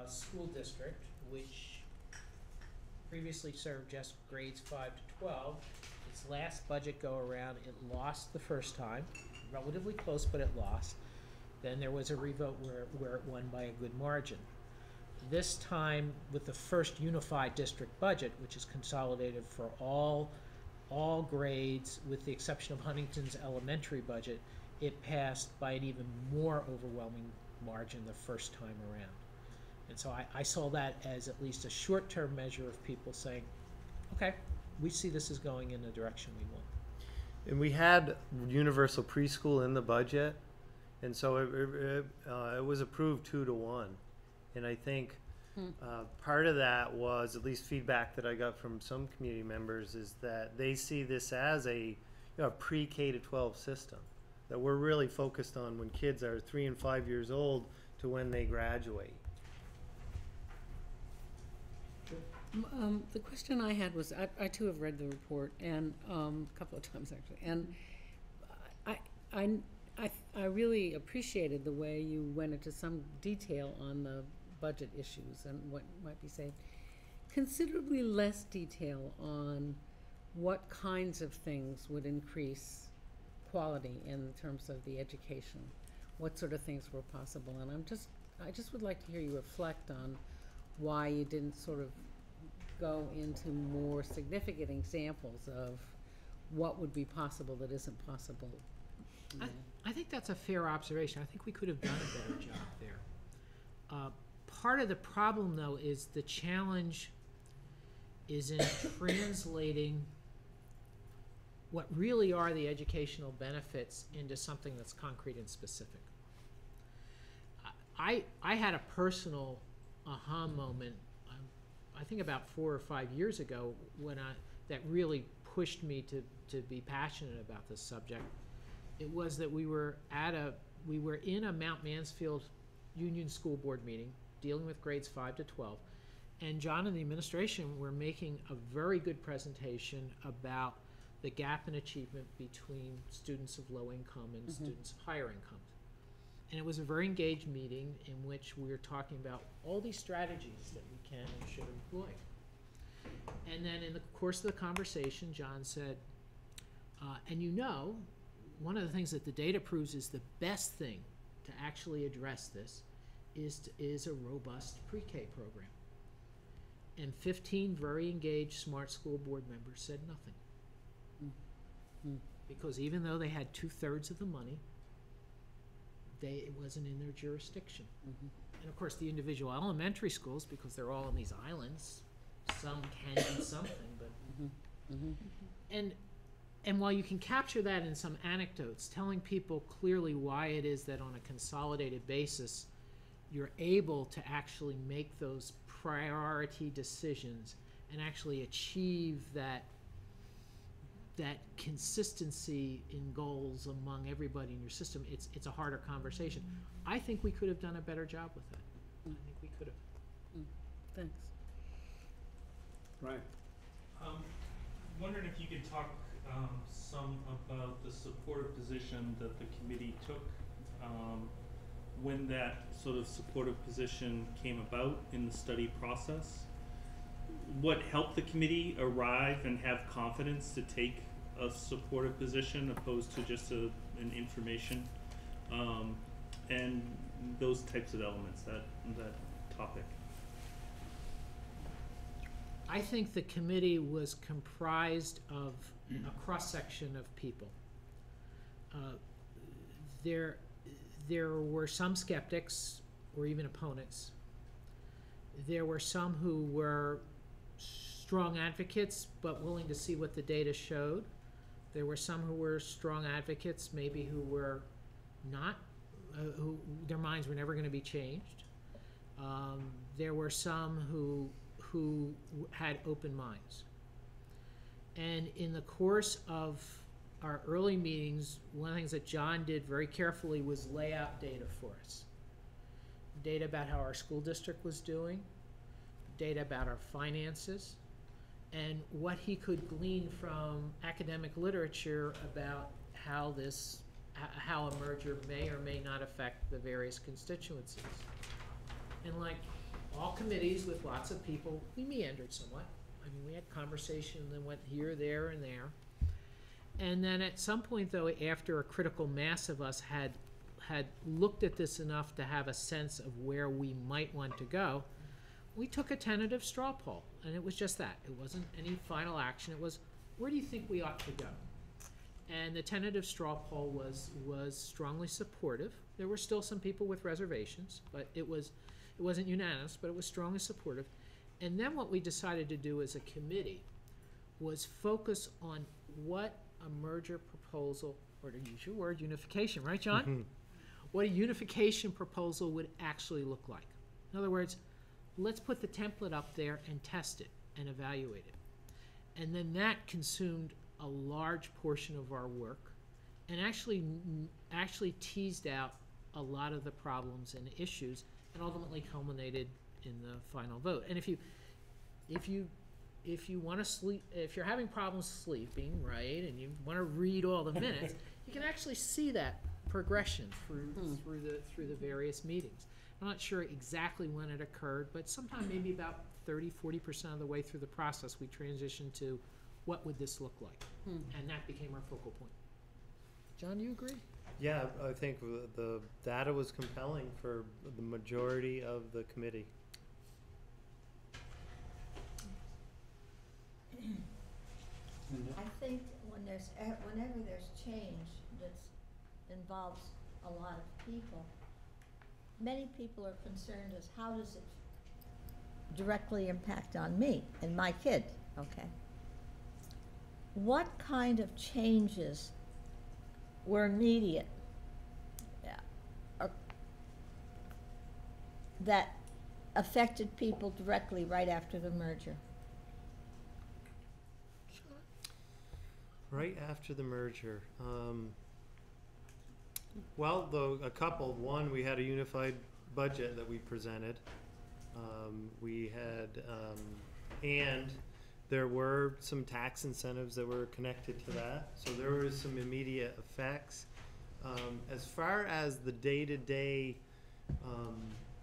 School District, which previously served just grades 5 to 12, its last budget go around, it lost the first time, relatively close, but it lost. Then there was a revote where it won by a good margin. This time, with the first unified district budget, which is consolidated for all grades, with the exception of Huntington's elementary budget, it passed by an even more overwhelming margin the first time around. And so I saw that as at least a short-term measure of people saying, okay, we see this as going in the direction we want. And we had universal preschool in the budget, and so it was approved 2-1. And I think part of that was, at least feedback that I got from some community members, is that they see this as a pre-K to 12 system, that we're really focused on when kids are 3 and 5 years old to when they graduate. The question I had was, I too have read the report, and a couple of times actually, and I really appreciated the way you went into some detail on the budget issues and what might be saved. Considerably less detail on what kinds of things would increase quality in terms of the education, what sort of things were possible, and I just would like to hear you reflect on why you didn't sort of go into more significant examples of what would be possible that isn't possible. I think that's a fair observation. I think we could have done a better job there. Part of the problem, though, is the challenge is in translating what really are the educational benefits into something that's concrete and specific. I had a personal aha moment, I think about 4 or 5 years ago, when that really pushed me to be passionate about this subject. It was that we were in a Mount Mansfield Union School Board meeting dealing with grades 5 to 12, and John and the administration were making a very good presentation about the gap in achievement between students of low income and students of higher income. And it was a very engaged meeting in which we were talking about all these strategies that we can and should employ. And then in the course of the conversation, John said, and you know, one of the things that the data proves is the best thing to actually address this is a robust pre-K program. And 15 very engaged smart school board members said nothing. Because even though they had 2/3 of the money, it wasn't in their jurisdiction. And of course the individual elementary schools, because they're all on these islands, some can do something, but and while you can capture that in some anecdotes, telling people clearly why it is that on a consolidated basis you're able to actually make those priority decisions and actually achieve that consistency in goals among everybody in your system, it's a harder conversation. I think we could have done a better job with that. I think we could have. Thanks. Right. Wondering if you could talk some about the supportive position that the committee took when that sort of supportive position came about in the study process. What helped the committee arrive and have confidence to take a supportive position opposed to just an information and those types of elements, that topic? I think the committee was comprised of a cross-section of people. There were some skeptics or even opponents. There were some who were strong advocates but willing to see what the data showed. There were some who were strong advocates, maybe who were not, who their minds were never going to be changed. There were some who had open minds. And in the course of our early meetings, one of the things that John did very carefully was lay out data for us. Data about how our school district was doing, data about our finances, and what he could glean from academic literature about how how a merger may or may not affect the various constituencies. And like all committees with lots of people, we meandered somewhat. I mean, we had conversation and then went here, there, and there. And then at some point, though, after a critical mass of us had looked at this enough to have a sense of where we might want to go, we took a tentative straw poll, and it was just that. It wasn't any final action. It was, where do you think we ought to go? And the tentative straw poll was strongly supportive. There were still some people with reservations, but it wasn't unanimous, but it was strongly supportive. And then what we decided to do as a committee was focus on what a merger proposal, or to use your word, unification, right, John? Mm-hmm. What a unification proposal would actually look like. In other words, let's put the template up there and test it and evaluate it. And then that consumed a large portion of our work and actually teased out a lot of the problems and issues and ultimately culminated in the final vote. And if you want to sleep, if you're having problems sleeping, right, and you want to read all the minutes, you can actually see that progression through the various meetings. I'm not sure exactly when it occurred, but sometime maybe about 30-40% of the way through the process, we transitioned to what would this look like, and that became our focal point. John, do you agree? Yeah, I think the data was compelling for the majority of the committee. I think whenever there's change that involves a lot of people, many people are concerned as how does it directly impact on me and my kid, okay? What kind of changes were immediate that affected people directly right after the merger? Right after the merger, well, a couple. One, we had a unified budget that we presented. We had, and there were some tax incentives that were connected to that. So there were some immediate effects. As far as the day-to-day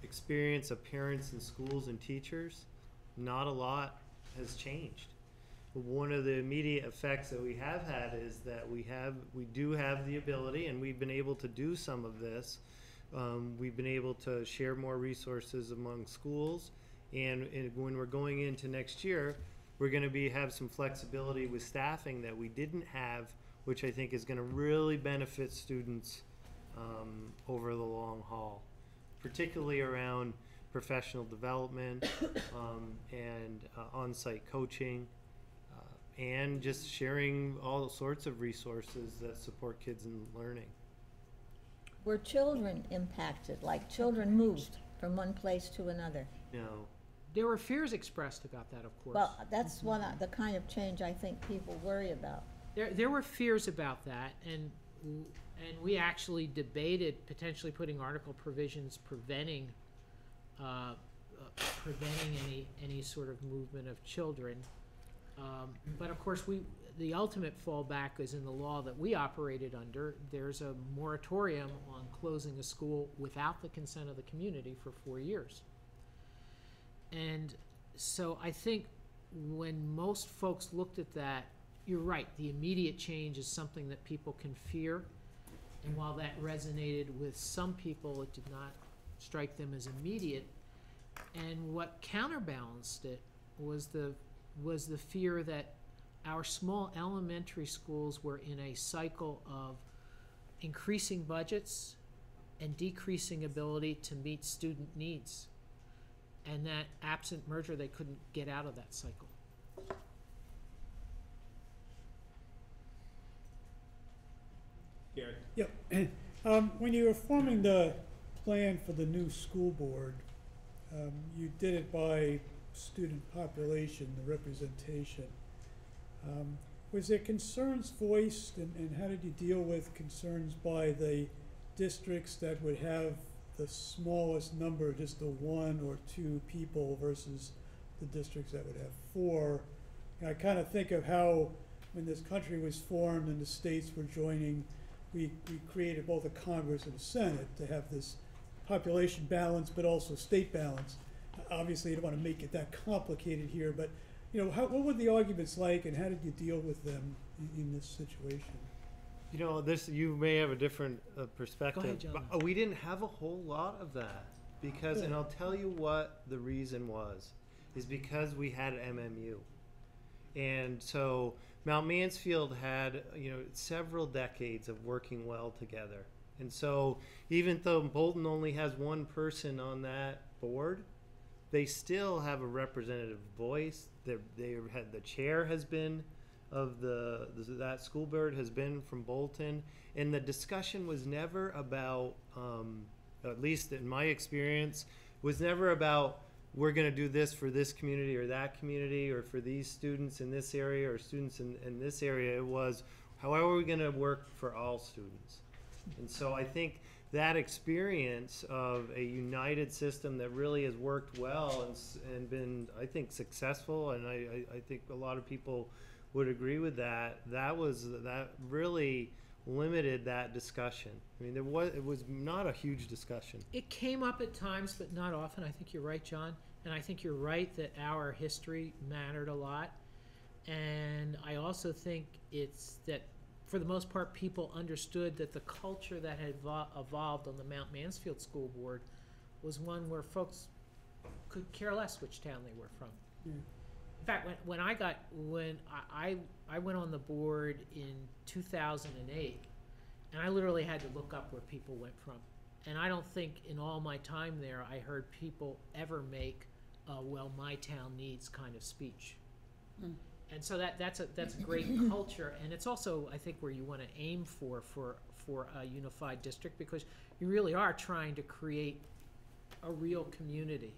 experience of parents and schools and teachers, not a lot has changed. One of the immediate effects that we have had is that we do have the ability, and we've been able to do some of this. We've been able to share more resources among schools, and when we're going into next year, we're going to have some flexibility with staffing that we didn't have, which I think is going to really benefit students over the long haul, particularly around professional development and on-site coaching. And just sharing all sorts of resources that support kids in learning. Were children impacted, like children moved from one place to another? No. There were fears expressed about that, of course. Well, that's the kind of change I think people worry about. There were fears about that, and we actually debated potentially putting article provisions preventing any sort of movement of children. But of course, the ultimate fallback is in the law that we operated under. There's a moratorium on closing a school without the consent of the community for 4 years. And so I think when most folks looked at that, you're right, the immediate change is something that people can fear. And while that resonated with some people, it did not strike them as immediate. And what counterbalanced it was the fear that our small elementary schools were in a cycle of increasing budgets and decreasing ability to meet student needs, and that absent merger they couldn't get out of that cycle. Gary? Yep. When you were forming the plan for the new school board, you did it by student population, the representation. Was there concerns voiced, and how did you deal with concerns by the districts that would have the smallest number, just the 1 or 2 people, versus the districts that would have 4? I kind of think of how when this country was formed and the states were joining, we created both a Congress and a Senate to have this population balance, but also state balance. Obviously, you don't want to make it that complicated here, but what were the arguments like, and how did you deal with them in this situation? You may have a different perspective. Go ahead, John. But we didn't have a whole lot of that because, and I'll tell you what the reason is because we had MMU. And so Mount Mansfield had, several decades of working well together. And so even though Bolton only has one person on that board, they still have a representative voice. The chair has been of that school board has been from Bolton, and the discussion was never about, at least in my experience, was never about we're going to do this for this community or that community or for these students in this area or students in this area. It was how are we going to work for all students? And so I think that experience of a united system that really has worked well and been, I think, successful, and I think a lot of people would agree with that, that really limited that discussion. I mean, it was not a huge discussion. It came up at times, but not often. I think you're right, John. And I think you're right that our history mattered a lot. And I also think it's that, for the most part, people understood that the culture that had evolved on the Mount Mansfield School Board was one where folks could care less which town they were from. Yeah. In fact, when I went on the board in 2008, and I literally had to look up where people went from. And I don't think in all my time there I heard people ever make a, well, my town needs kind of speech. Mm. And so that's a great culture, and it's also, I think, where you want to aim for a unified district, because you really are trying to create a real community.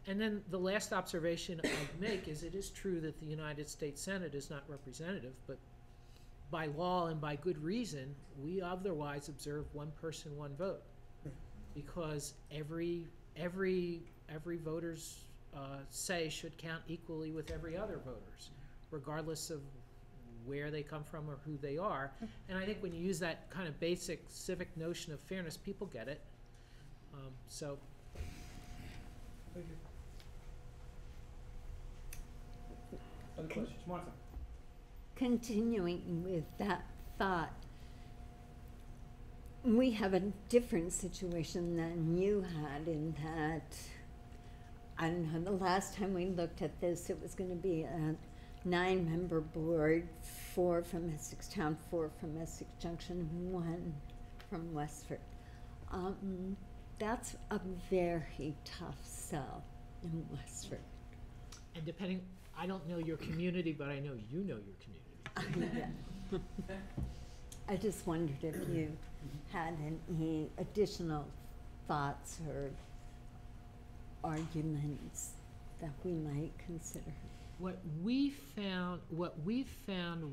And then the last observation I'd make is it is true that the United States Senate is not representative, but by law and by good reason, we otherwise observe one person, one vote, because every voter's say should count equally with every other voter's, regardless of where they come from or who they are. And I think when you use that kind of basic civic notion of fairness, people get it. So. Thank you. Other questions? Martha? Continuing with that thought, we have a different situation than you had in that, I don't know, the last time we looked at this, it was going to be a 9-member board, 4 from Essex Town, 4 from Essex Junction, 1 from Westford. That's a very tough sell in Westford. And depending, I don't know your community, but I know you know your community. I just wondered if you had any additional thoughts or arguments that we might consider. What we found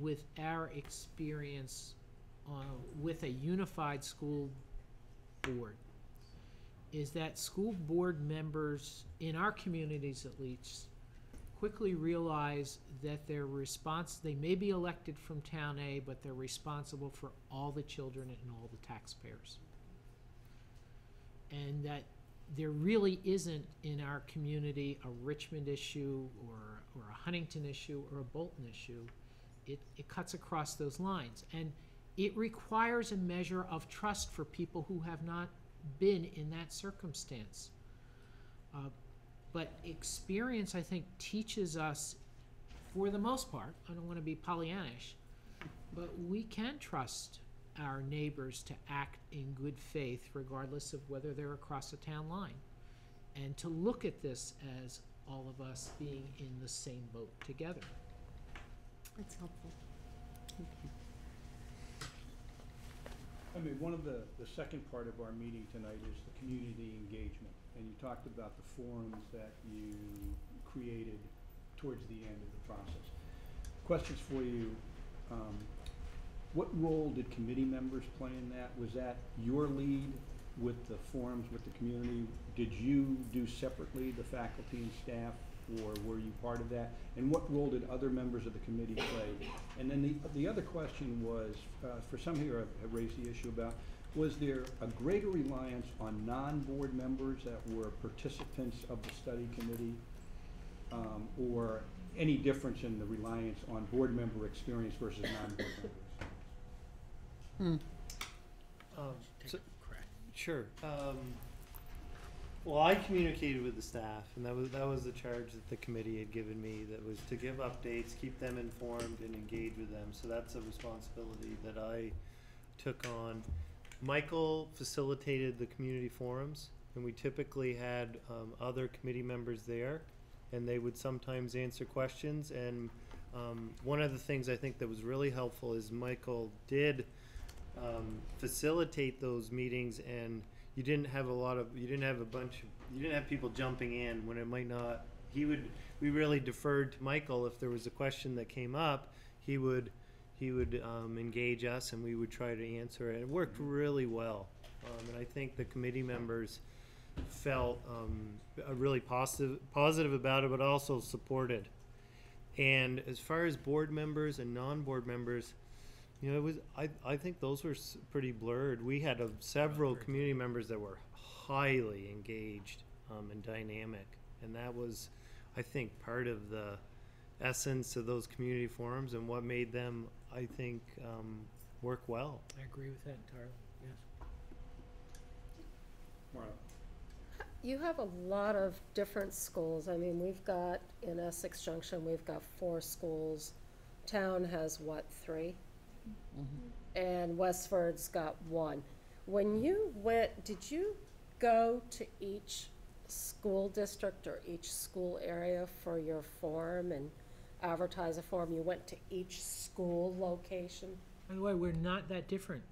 with our experience with a unified school board is that school board members, in our communities at least, quickly realize that they may be elected from Town A, but they're responsible for all the children and all the taxpayers. And that there really isn't in our community a Richmond issue or a Huntington issue or a Bolton issue. It cuts across those lines. And it requires a measure of trust for people who have not been in that circumstance. But experience, I think, teaches us, for the most part, I don't want to be Pollyannish, but we can trust our neighbors to act in good faith regardless of whether they're across a town line, and to look at this as all of us being in the same boat together. That's helpful. Thank you. I mean, one of the second part of our meeting tonight is the community engagement. And you talked about the forums that you created towards the end of the process. Questions for you. What role did committee members play in that? Was that your lead with the forums with the community? Did you do separately, the faculty and staff, or were you part of that? And what role did other members of the committee play? And then the other question was, for some here have raised the issue about, was there a greater reliance on non-board members that were participants of the study committee, or any difference in the reliance on board member experience versus non-board members? Sure. Well, I communicated with the staff, and that was the charge that the committee had given me. That was to give updates, keep them informed, and engage with them. So that's a responsibility that I took on. Michael facilitated the community forums, and we typically had other committee members there, and they would sometimes answer questions. And one of the things I think that was really helpful is Michael did facilitate those meetings, and you didn't have people jumping in when it might not. We really deferred to Michael. If there was a question that came up, he would engage us, and we would try to answer it. It worked really well, and I think the committee members felt really positive about it, but also supported. And as far as board members and non-board members, you know, I think those were pretty blurred. We had several community members that were highly engaged and dynamic, and that was, I think, part of the essence of those community forums and what made them, I think, work well. I agree with that entirely, yes. Marla? You have a lot of different schools. I mean, we've got, in Essex Junction, we've got 4 schools. Town has, what, 3? And Westford's got 1. When you went, did you go to each school district or each school area for your forum and advertise a forum? You went to each school location? By the way, we're not that different.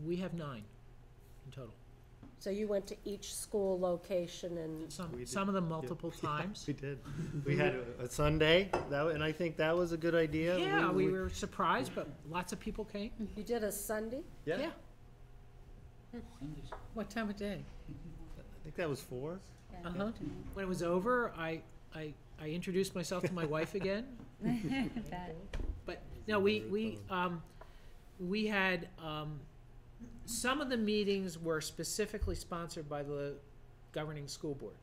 We have 9 in total. So you went to each school location and... Some of them multiple times. We did. We had a Sunday, and I think that was a good idea. Yeah, we were surprised, but lots of people came. You did a Sunday? Yeah. What time of day? I think that was 4. Uh-huh. When it was over, I introduced myself to my wife again. But no, we had some of the meetings were specifically sponsored by the governing school board.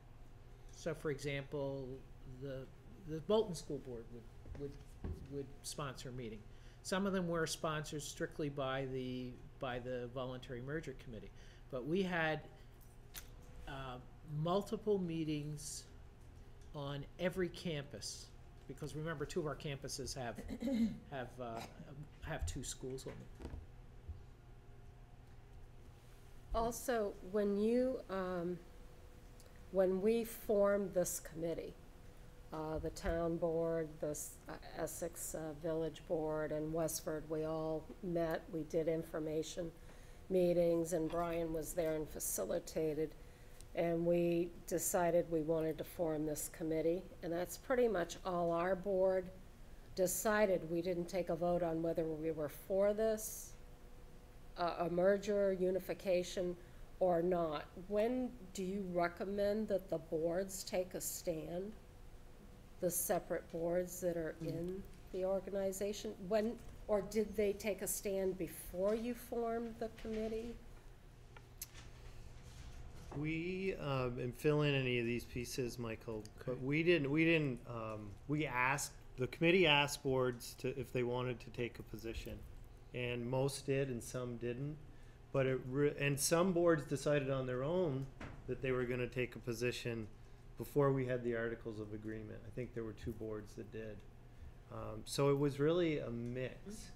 So, for example, the Bolton School Board would sponsor a meeting. Some of them were sponsored strictly by the voluntary merger committee. But we had multiple meetings on every campus, because remember, 2 of our campuses have 2 schools on them. Also, when we formed this committee, the town board, the Essex Village Board, and Westford, we all met. We did information meetings, and Brian was there and facilitated. And we decided we wanted to form this committee, and that's pretty much all our board decided. We didn't take a vote on whether we were for this, a merger, unification, or not. When do you recommend that the boards take a stand? The separate boards that are in the organization? When, or did they take a stand before you formed the committee? We and fill in any of these pieces, Michael. But we didn't. We asked, the committee asked boards if they wanted to take a position, and most did, and some didn't. But and some boards decided on their own that they were going to take a position before we had the Articles of Agreement. I think there were 2 boards that did. So it was really a mix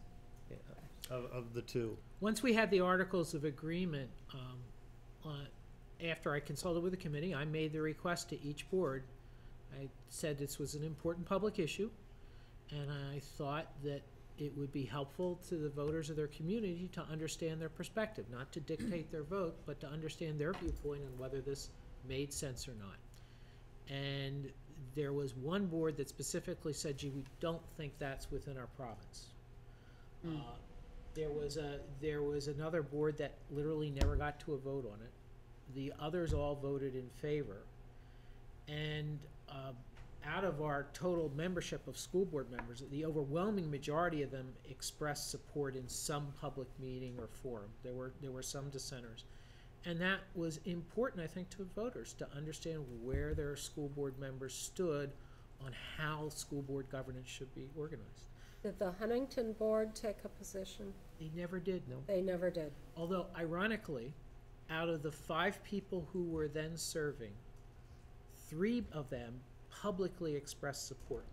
of the 2. Once we had the Articles of Agreement, after I consulted with the committee, I made the request to each board. I said this was an important public issue, and I thought that it would be helpful to the voters of their community to understand their perspective, not to dictate their vote, but to understand their viewpoint on whether this made sense or not. And there was one board that specifically said, gee, we don't think that's within our province. There was another board that literally never got to a vote on it. The others all voted in favor. And out of our total membership of school board members, the overwhelming majority of them expressed support in some public meeting or forum. There were some dissenters. And that was important, I think, to voters to understand where their school board members stood on how school board governance should be organized. Did the Huntington board take a position? They never did, no. They never did. Although, ironically, out of the 5 people who were then serving, 3 of them publicly expressed support.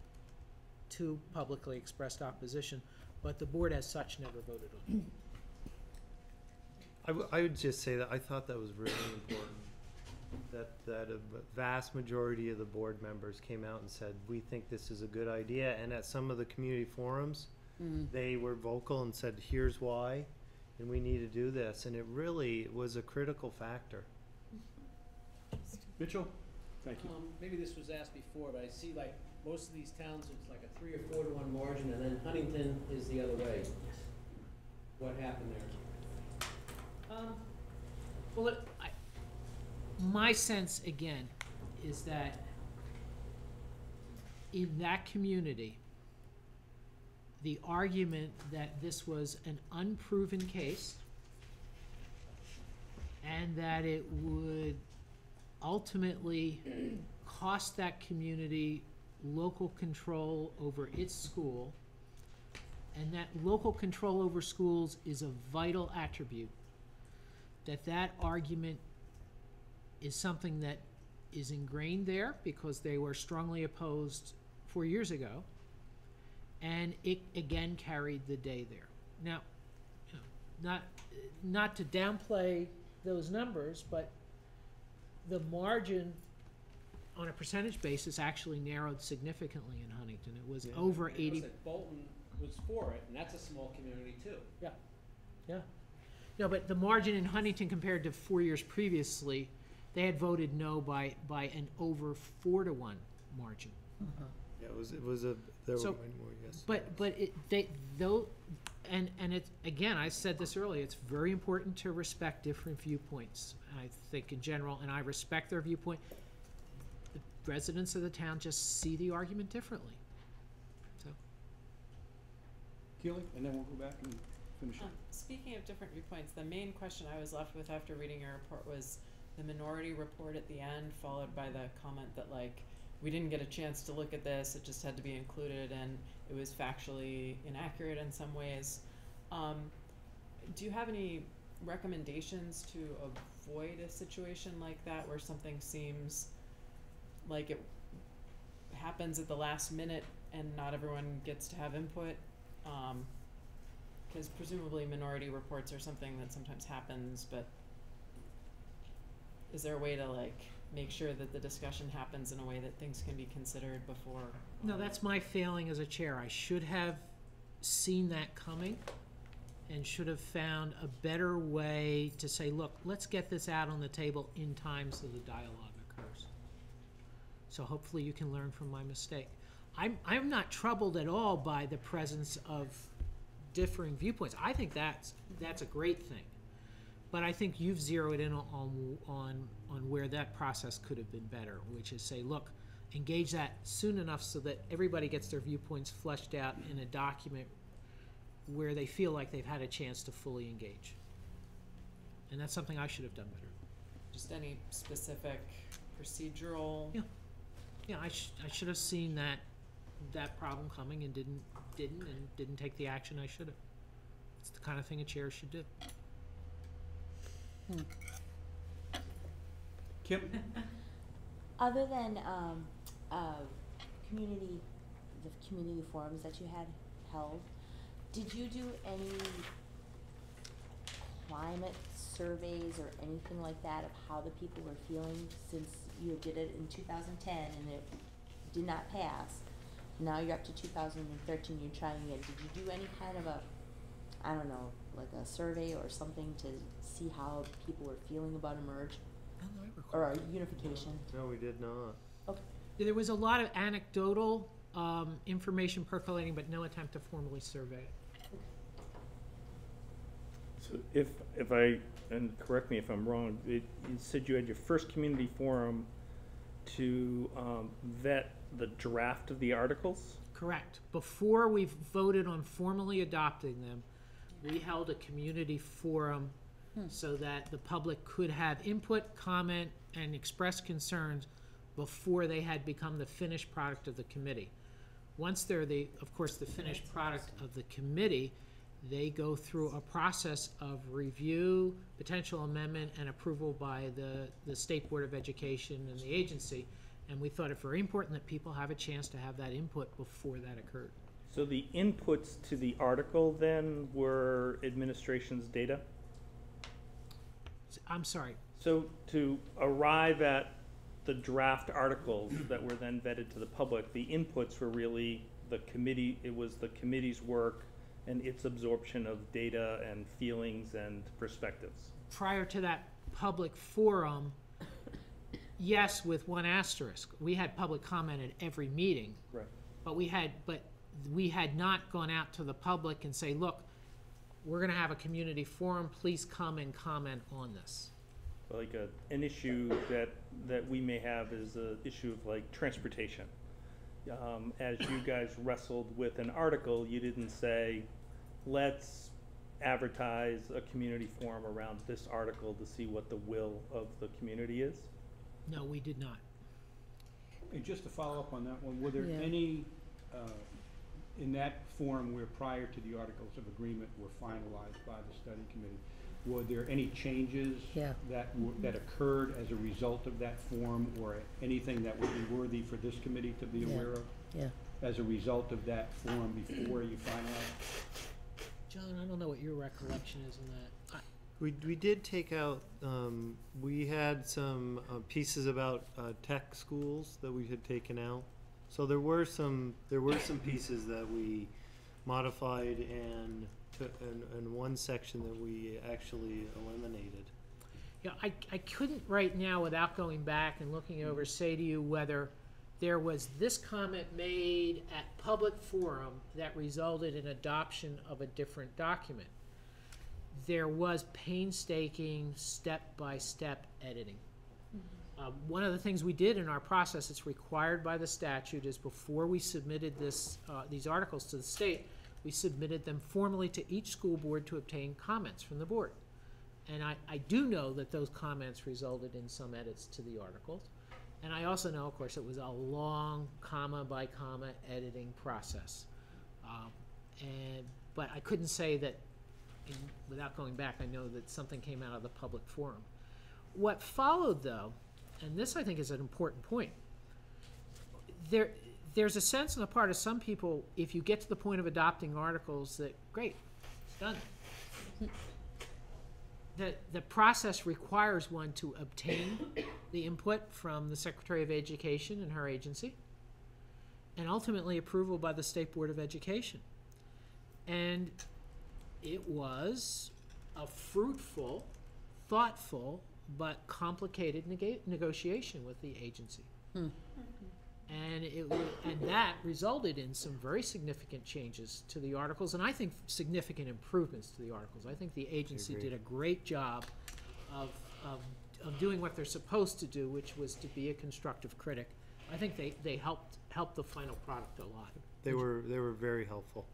2 publicly expressed opposition, but the board as such never voted on it. I would just say that I thought that was really important, that a vast majority of the board members came out and said, we think this is a good idea, and at some of the community forums, they were vocal and said, here's why, and we need to do this, and it really was a critical factor. Mitchell? Thank you. Maybe this was asked before, but I see like most of these towns, it's like a 3 or 4 to 1 margin, and then Huntington is the other way. What happened there? Well, my sense, again, is that in that community, the argument that this was an unproven case and that it would ultimately cost that community local control over its school, and that local control over schools is a vital attribute, that argument is something that is ingrained there because they were strongly opposed 4 years ago, and it again carried the day there. Now, you know, not to downplay those numbers, but the margin on a percentage basis actually narrowed significantly in Huntington. It was over 80. Bolton was for it, and that's a small community too. Yeah. No, but the margin in Huntington compared to 4 years previously, they had voted no by an over 4 to 1 margin. Yeah, it was there So, were many more, yes. And it's, again, I said this earlier, it's very important to respect different viewpoints, I think, in general, and I respect their viewpoint. The residents of the town just see the argument differently. So, Keely, and then we'll go back and finish up. Speaking of different viewpoints, the main question I was left with after reading your report was the minority report at the end, followed by the comment that, like, we didn't get a chance to look at this, it just had to be included, and it was factually inaccurate in some ways. Do you have any recommendations to avoid a situation like that, where something seems like it happens at the last minute and not everyone gets to have input? Because presumably minority reports are something that sometimes happens, but is there a way to, like, make sure that the discussion happens in a way that things can be considered before? no, that's my failing as a chair. I should have seen that coming and should have found a better way to say, look, let's get this out on the table in time so the dialogue occurs. So hopefully you can learn from my mistake. I'm not troubled at all by the presence of differing viewpoints. I think that's a great thing. But I think you've zeroed in on where that process could have been better, which is say, look, engage that soon enough so that everybody gets their viewpoints fleshed out in a document where they feel like they've had a chance to fully engage. And that's something I should have done better. Just any specific procedural? Yeah, I should have seen that problem coming and didn't take the action I should have. It's the kind of thing a chair should do. Kim? Other than the community forums that you had held, did you do any climate surveys or anything like that of how the people were feeling, since you did it in 2010 and it did not pass? Now you're up to 2013, you're trying again. Did you do any kind of like a survey or something to see how people were feeling about eMERGE? Or unification? No, we did not. Okay. There was a lot of anecdotal information percolating, but no attempt to formally survey it. So if I, and correct me if I'm wrong, you said you had your first community forum to vet the draft of the articles? Correct. Before we voted on formally adopting them, we held a community forum so that the public could have input, comment, and express concerns before they had become the finished product of the committee. Once they're of course, the finished product of the committee, they go through a process of review, potential amendment, and approval by the State Board of Education and the agency. And we thought it very important that people have a chance to have that input before that occurred. So the inputs to the article then were administration's data? I'm sorry. So to arrive at the draft articles that were then vetted to the public, the inputs were really the committee, it was the committee's work and its absorption of data and feelings and perspectives. Prior to that public forum, yes, with one asterisk, we had public comment at every meeting. Right. But we had not gone out to the public and say, look, we're going to have a community forum, please come and comment on this. Like an issue that we may have is an issue of like transportation. As you guys wrestled with an article, you didn't say, let's advertise a community forum around this article to see what the will of the community is? No, we did not. And just to follow up on that one, were there Yeah. any, in that forum where prior to the articles of agreement were finalized by the study committee, were there any changes Yeah. that occurred as a result of that forum, or anything that would be worthy for this committee to be Yeah. aware of Yeah. as a result of that forum before you finalized? John, I don't know what your recollection is in that. We did take out, we had some pieces about tech schools that we had taken out. So there were some pieces that we modified and one section that we actually eliminated. Yeah, I couldn't right now, without going back and looking over, say to you whether there was this comment made at public forum that resulted in adoption of a different document. There was painstaking step-by-step editing. One of the things we did in our process, it's required by the statute, is before we submitted these articles to the state, we submitted them formally to each school board to obtain comments from the board. And I do know that those comments resulted in some edits to the articles. And I also know, of course, it was a long comma-by-comma editing process. But I couldn't say that, without going back, I know that something came out of the public forum. What followed, though, and this I think is an important point, there's a sense on the part of some people, if you get to the point of adopting articles, that great, it's done. The process requires one to obtain the input from the Secretary of Education and her agency, and ultimately approval by the State Board of Education. And it was a fruitful, thoughtful, but complicated negotiation with the agency. And that resulted in some very significant changes to the articles, and I think significant improvements to the articles. I think the agency did a great job of doing what they're supposed to do, which was to be a constructive critic. I think they helped the final product a lot. They were very helpful.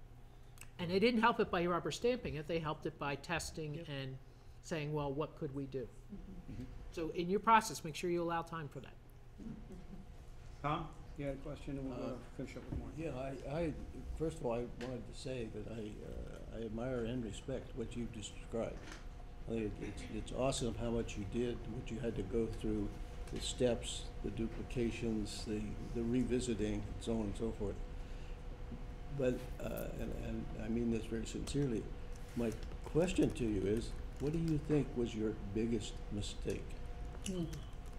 And they didn't help it by rubber stamping it, they helped it by testing and saying, well, what could we do? So in your process, make sure you allow time for that. Tom, you had a question, and we'll finish up with more. Yeah, I first of all, I wanted to say that I admire and respect what you've described. I think it's awesome how much you did, what you had to go through, the steps, the duplications, the revisiting, so on and so forth. But, and I mean this very sincerely, my question to you is, what do you think was your biggest mistake?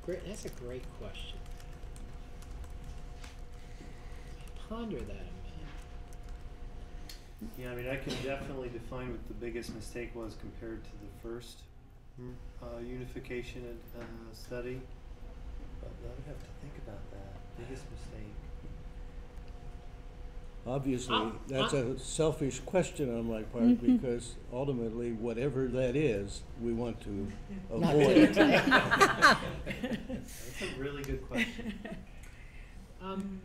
Great, that's a great question. Ponder that a minute. Yeah, I mean, I can definitely define what the biggest mistake was compared to the first unification study. But I would have to think about that. Biggest mistake. Obviously, that's a selfish question on my part, because ultimately, whatever that is, we want to avoid. That's a really good question.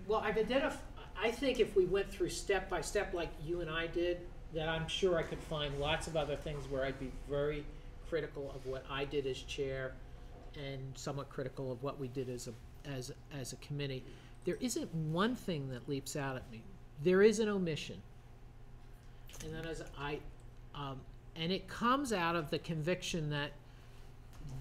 Well, I think if we went through step by step like you and I did, that I'm sure I could find lots of other things where I'd be very critical of what I did as chair and somewhat critical of what we did as a committee. There isn't one thing that leaps out at me. There is an omission. And then and it comes out of the conviction that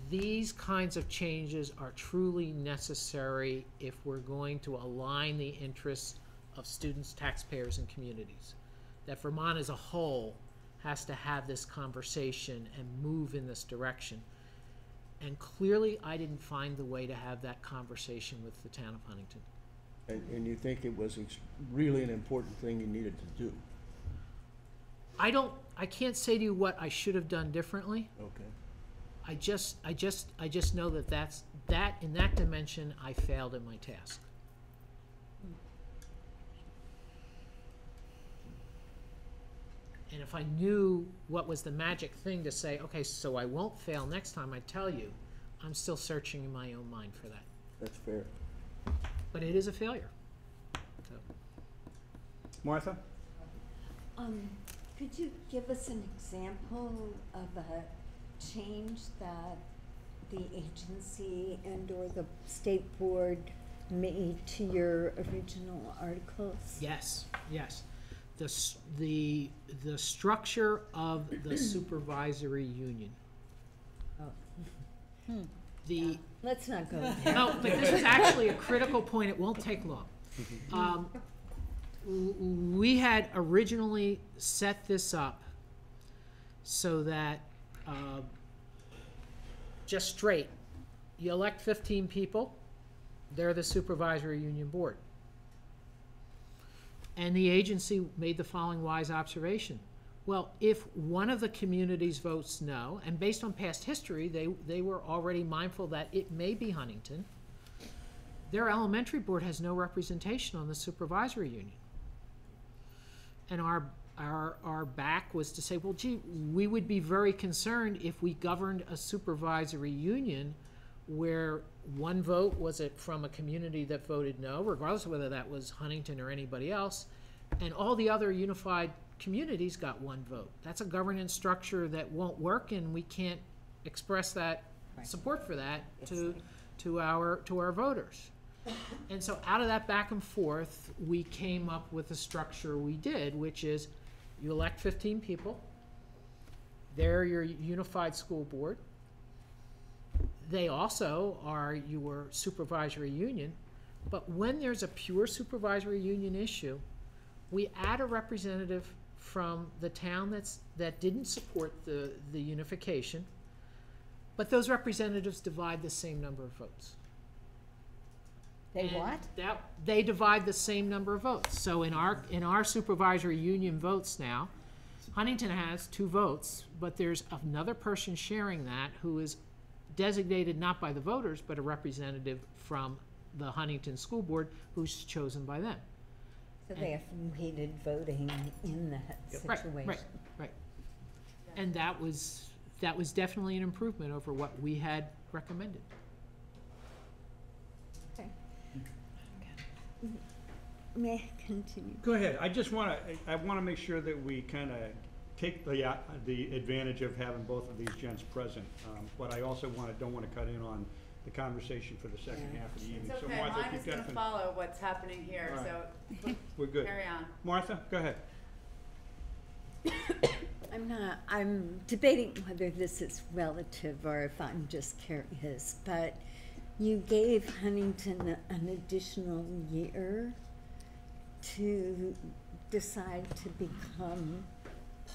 these kinds of changes are truly necessary if we're going to align the interests of students, taxpayers, and communities. That Vermont as a whole has to have this conversation and move in this direction. And clearly, I didn't find the way to have that conversation with the town of Huntington. And you think it was really an important thing you needed to do? I can't say to you what I should have done differently. Okay. I just know that in that dimension, I failed in my task. And if I knew what was the magic thing to say, okay, so I won't fail next time, I'd tell you, I'm still searching in my own mind for that. That's fair. But it is a failure. So. Martha? Could you give us an example of a change that the agency and/or the state board made to your original articles? Yes. The structure of the supervisory union. Oh. Let's not go there. No, but this is actually a critical point. It won't take long. We had originally set this up so that just straight, you elect 15 people, they're the supervisory union board. And the agency made the following wise observation. Well, if one of the communities votes no, and based on past history, they were already mindful that it may be Huntington, their elementary board has no representation on the supervisory union. And our back was to say, well, gee, we would be very concerned if we governed a supervisory union where one vote was from a community that voted no, regardless of whether that was Huntington or anybody else, and all the other unified communities got one vote. That's a governance structure that won't work, and we can't express that support for that to our voters. And so out of that back and forth, we came up with the structure we did, which is you elect 15 people. They're your unified school board. They also are your supervisory union. But when there's a pure supervisory union issue, we add a representative from the town that didn't support the unification, but those representatives divide the same number of votes. They what? They divide the same number of votes. So in our supervisory union votes now, Huntington has 2 votes, but there's another person sharing that who is designated not by the voters, but a representative from the Huntington School Board who's chosen by them. So they have weighted voting in that situation. Right. And that was definitely an improvement over what we had recommended. Okay. May I continue? Go ahead. I want to make sure that we kind of take the advantage of having both of these gents present. But I also don't want to cut in on the conversation for the second half of the evening. It's okay. So Martha, I'm just going to follow what's happening here. Right. So we're good. Carry on. Martha, go ahead. I'm debating whether this is relative or if I'm just curious, but you gave Huntington an additional year to decide to become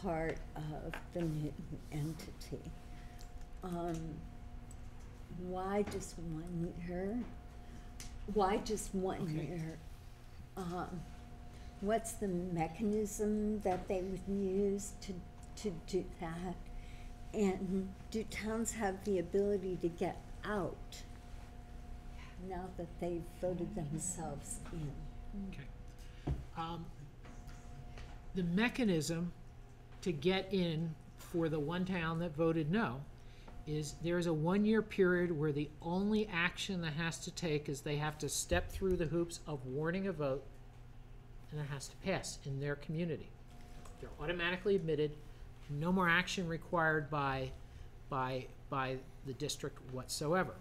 part of the new entity. Why just 1 year? Why just 1 year? What's the mechanism that they would use to do that? And do towns have the ability to get out now that they've voted themselves in? Okay. The mechanism to get in for the one town that voted no is there is a 1-year period where the only action that has to take is they have to step through the hoops of warning a vote, and it has to pass in their community. They're automatically admitted, no more action required by the district whatsoever.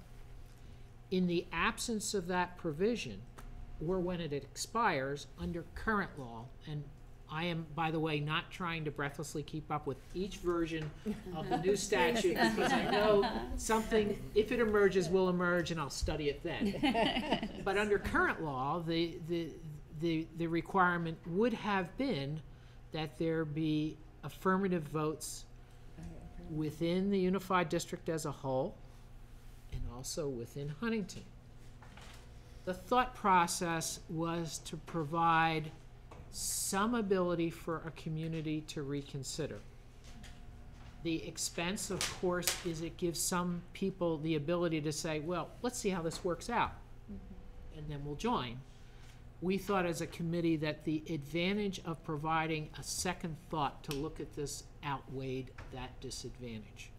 In the absence of that provision, or when it expires, under current law, and I am, by the way, not trying to breathlessly keep up with each version of the new statute, because I know something, if it emerges, will emerge, and I'll study it then. But under current law, the requirement would have been that there be affirmative votes within the unified district as a whole, and also within Huntington. The thought process was to provide some ability for a community to reconsider. The expense, of course, is it gives some people the ability to say, well, let's see how this works out, and then we'll join. We thought as a committee that the advantage of providing a second thought to look at this outweighed that disadvantage.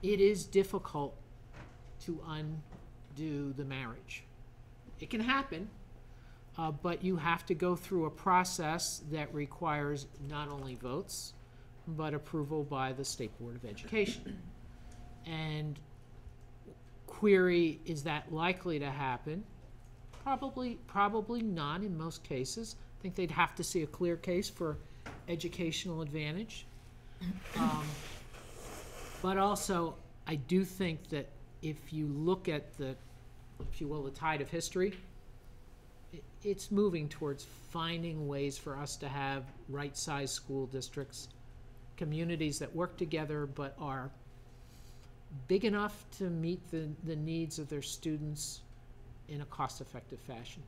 It is difficult to undo the marriage. It can happen, but you have to go through a process that requires not only votes, but approval by the State Board of Education. And query, is that likely to happen? Probably not in most cases. I think they'd have to see a clear case for educational advantage. But also, I do think that if you look at the, if you will, the tide of history, it's moving towards finding ways for us to have right-sized school districts, communities that work together but are big enough to meet the needs of their students in a cost-effective fashion.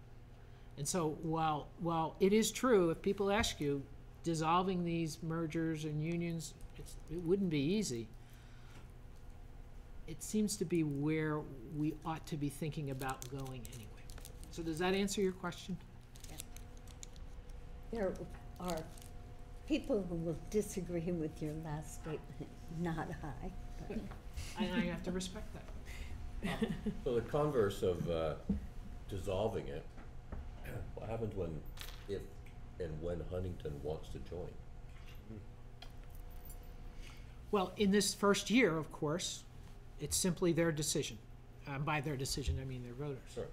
And so while it is true, if people ask you, dissolving these mergers and unions, it wouldn't be easy. It seems to be where we ought to be thinking about going anyway. So does that answer your question? There are people who will disagree with your last statement, not I. But. I have to respect that. So the converse of dissolving it, what happens when, if and when Huntington wants to join? Well, in this first year, of course, it's simply their decision. By their decision, I mean their voters. Sure.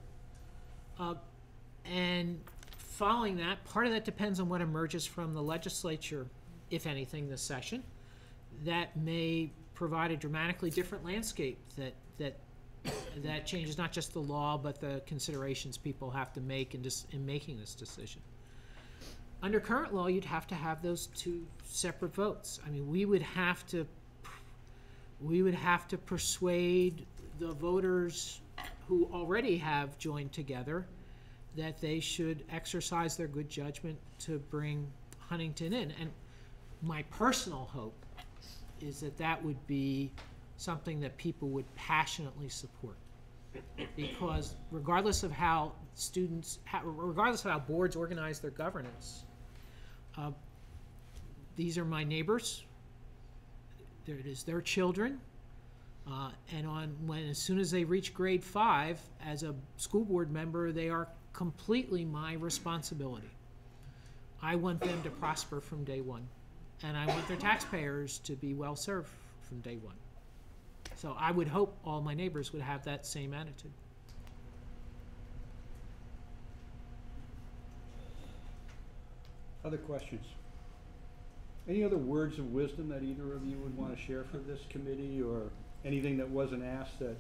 And following that, part of that depends on what emerges from the legislature, if anything, this session. That may provide a dramatically different landscape that changes not just the law, but the considerations people have to make in making this decision. Under current law, you'd have to have those two separate votes. I mean, we would have to persuade the voters who already have joined together that they should exercise their good judgment to bring Huntington in. And my personal hope is that that would be something that people would passionately support. Because regardless of how regardless of how boards organize their governance, these are my neighbors. It is their children. And as soon as they reach grade 5, as a school board member, they are completely my responsibility. I want them to prosper from day one, and I want their taxpayers to be well served from day one. So I would hope all my neighbors would have that same attitude. Other questions? Any other words of wisdom that either of you would want to share for this committee, or anything that wasn't asked that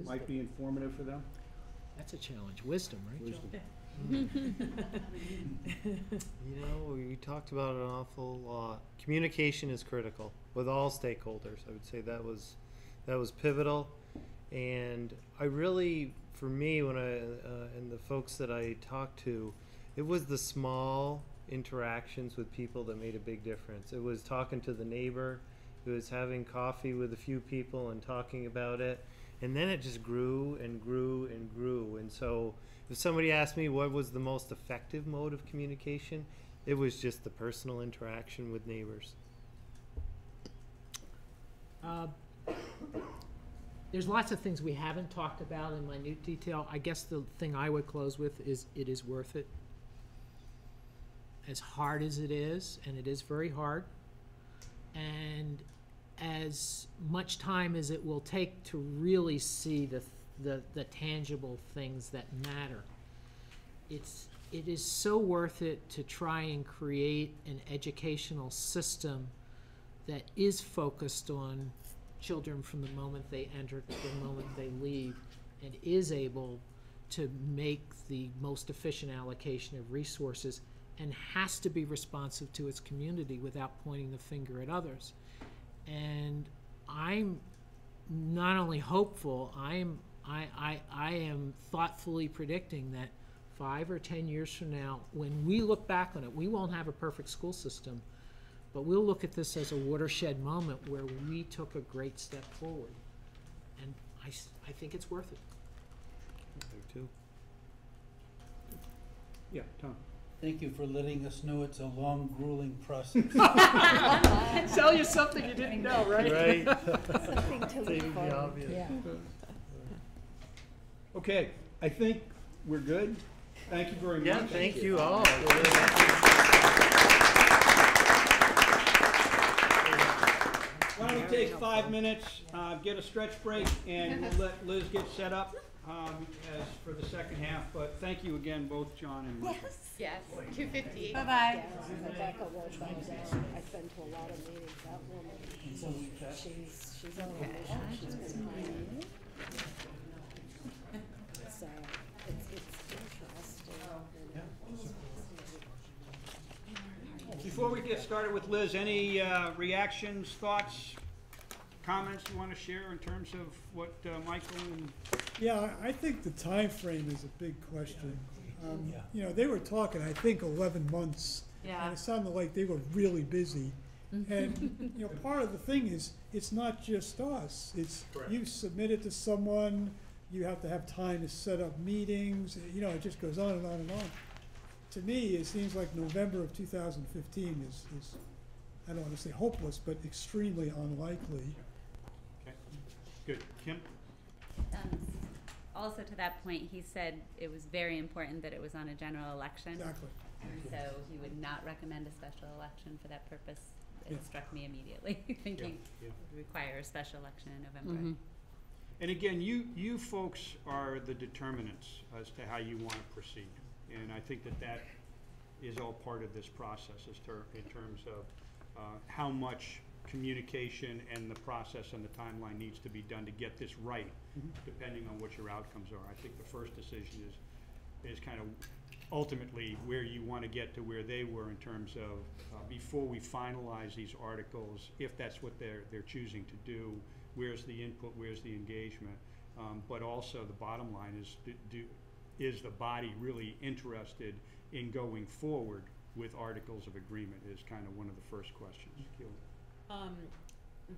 might be informative for them? That's a challenge. Wisdom, right? Wisdom. You know, we talked about it an awful lot. Communication is critical with all stakeholders. I would say that was pivotal, and I really, for me, when I and the folks that I talked to, it was the small interactions with people that made a big difference. It was talking to the neighbor, it was having coffee with a few people and talking about it, and then it just grew and grew and grew. And so if somebody asked me what was the most effective mode of communication, it was just the personal interaction with neighbors. There's lots of things we haven't talked about in minute detail. I guess the thing I would close with is it is worth it. As hard as it is, and it is very hard, and as much time as it will take to really see the tangible things that matter, it is so worth it to try and create an educational system that is focused on children from the moment they enter to the moment they leave, and is able to make the most efficient allocation of resources, and has to be responsive to its community without pointing the finger at others. And I'm not only hopeful, I am thoughtfully predicting that 5 or 10 years from now, when we look back on it, we won't have a perfect school system, but we'll look at this as a watershed moment where we took a great step forward. And I think it's worth it. I do too. Yeah, Tom. Thank you for letting us know it's a long, grueling process. Tell you something you didn't know, right? Right. Something to look Stating the forward obvious. to. Yeah. Okay, I think we're good. Thank you very much. Yeah, thank you all. Why don't we take 5 minutes, get a stretch break, and we'll let Liz get set up as for the second half. But thank you again, both John and Michael. Yes, 2:58. Bye-bye. Rebecca was my dad. I've been to a lot of meetings. That woman, she's on a mission. She's been hired. So it's interesting. Before we get started with Liz, any reactions, thoughts, comments you want to share in terms of what Michael and... Yeah, I think the time frame is a big question. You know, they were talking, I think, 11 months. Yeah. And it sounded like they were really busy. And, you know, part of the thing is, it's not just us. It's, you submit it to someone, you have to have time to set up meetings, you know, it just goes on and on and on. To me, it seems like November of 2015 is I don't want to say hopeless, but extremely unlikely. Okay, good. Kim? Also to that point, he said it was very important that it was on a general election. Exactly. So he would not recommend a special election for that purpose. It Yeah. struck me immediately, thinking Yeah. it would require a special election in November. And again, you folks are the determinants as to how you want to proceed. And I think that is all part of this process in terms of how much communication and the process and the timeline needs to be done to get this right, depending on what your outcomes are. I think the first decision is kind of ultimately where you want to get to where they were in terms of before we finalize these articles, if that's what they're choosing to do, where's the input, where's the engagement, but also the bottom line is the body really interested in going forward with articles of agreement is kind of one of the first questions.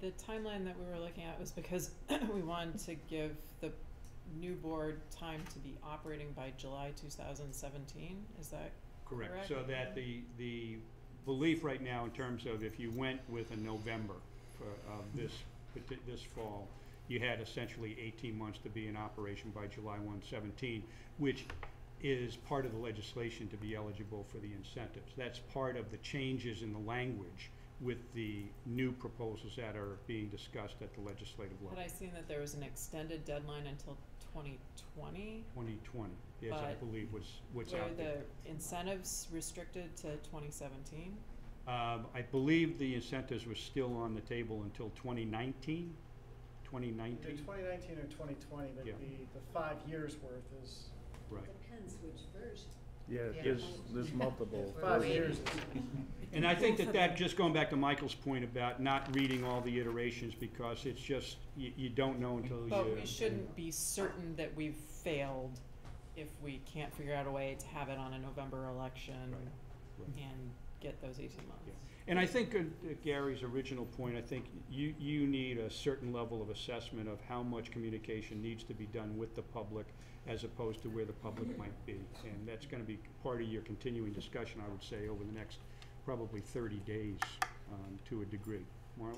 The timeline that we were looking at was because we wanted to give the new board time to be operating by July 2017. Is that correct? So that the belief right now in terms of if you went with a November for this fall, you had essentially 18 months to be in operation by July 1, 17, which is part of the legislation to be eligible for the incentives. That's part of the changes in the language with the new proposals that are being discussed at the legislative level. Had I seen that there was an extended deadline until 2020? 2020, yes, I believe what's out there. Were the incentives restricted to 2017? I believe the incentives were still on the table until 2019. 2019? 2019 or 2020, but Yeah. the 5 years worth is. Right. Depends which version. Yeah, there's multiple. 5 years. And I think that just going back to Michael's point about not reading all the iterations because it's just, you don't know until you. But we shouldn't be certain that we've failed if we can't figure out a way to have it on a November election and get those 18 months. Yeah. And I think Gary's original point, I think you need a certain level of assessment of how much communication needs to be done with the public as opposed to where the public might be. And that's going to be part of your continuing discussion, I would say, over the next probably 30 days to a degree. Marla?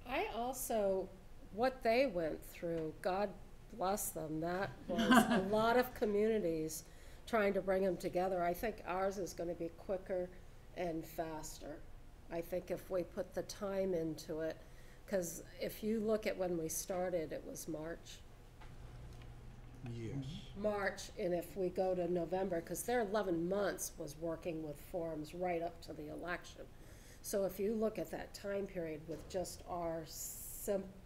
I also, what they went through, God bless them, that was a lot of communities trying to bring them together. I think ours is gonna be quicker and faster. I think if we put the time into it, because if you look at when we started, it was March. Yes. March, and if we go to November, because their 11 months was working with forums right up to the election. So if you look at that time period with just our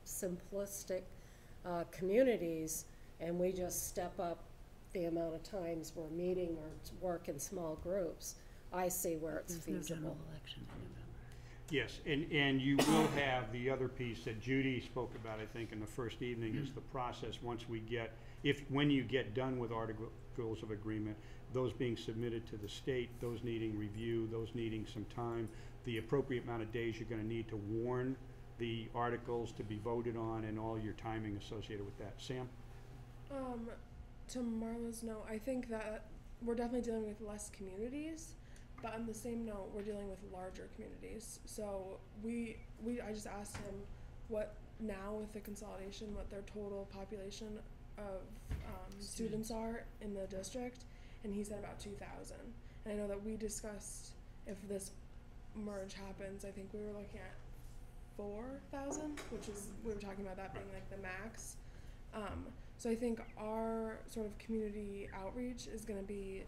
simplistic communities, and we just step up the amount of times we're meeting or work in small groups, I see where it's feasible. Yes, and you will have the other piece that Judy spoke about, I think, in the first evening, is the process once we get, when you get done with articles of agreement, those being submitted to the state, those needing review, those needing some time, the appropriate amount of days you're gonna need to warn the articles to be voted on, and all your timing associated with that. Sam? To Marla's note, I think that we're definitely dealing with less communities, but on the same note, we're dealing with larger communities. So I just asked him what now with the consolidation, what their total population of students are in the district, and he said about 2,000. And I know that we discussed if this merge happens, I think we were looking at 4,000, which is, we were talking about that being like the max. So I think our sort of community outreach is going to be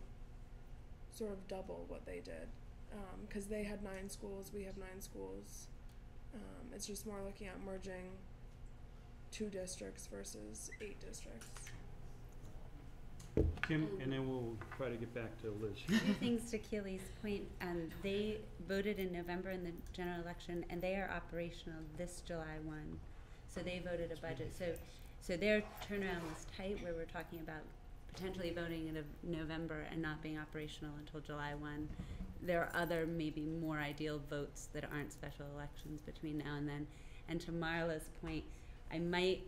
sort of double what they did, because they had 9 schools, we have 9 schools. It's just more looking at merging 2 districts versus 8 districts. Kim, and then we'll try to get back to Liz. Two things to Keely's point. They voted in November in the general election, and they are operational this July 1. So they voted a budget. So their turnaround was tight, where we're talking about potentially voting in November and not being operational until July 1. There are other maybe more ideal votes that aren't special elections between now and then. And to Marla's point, I might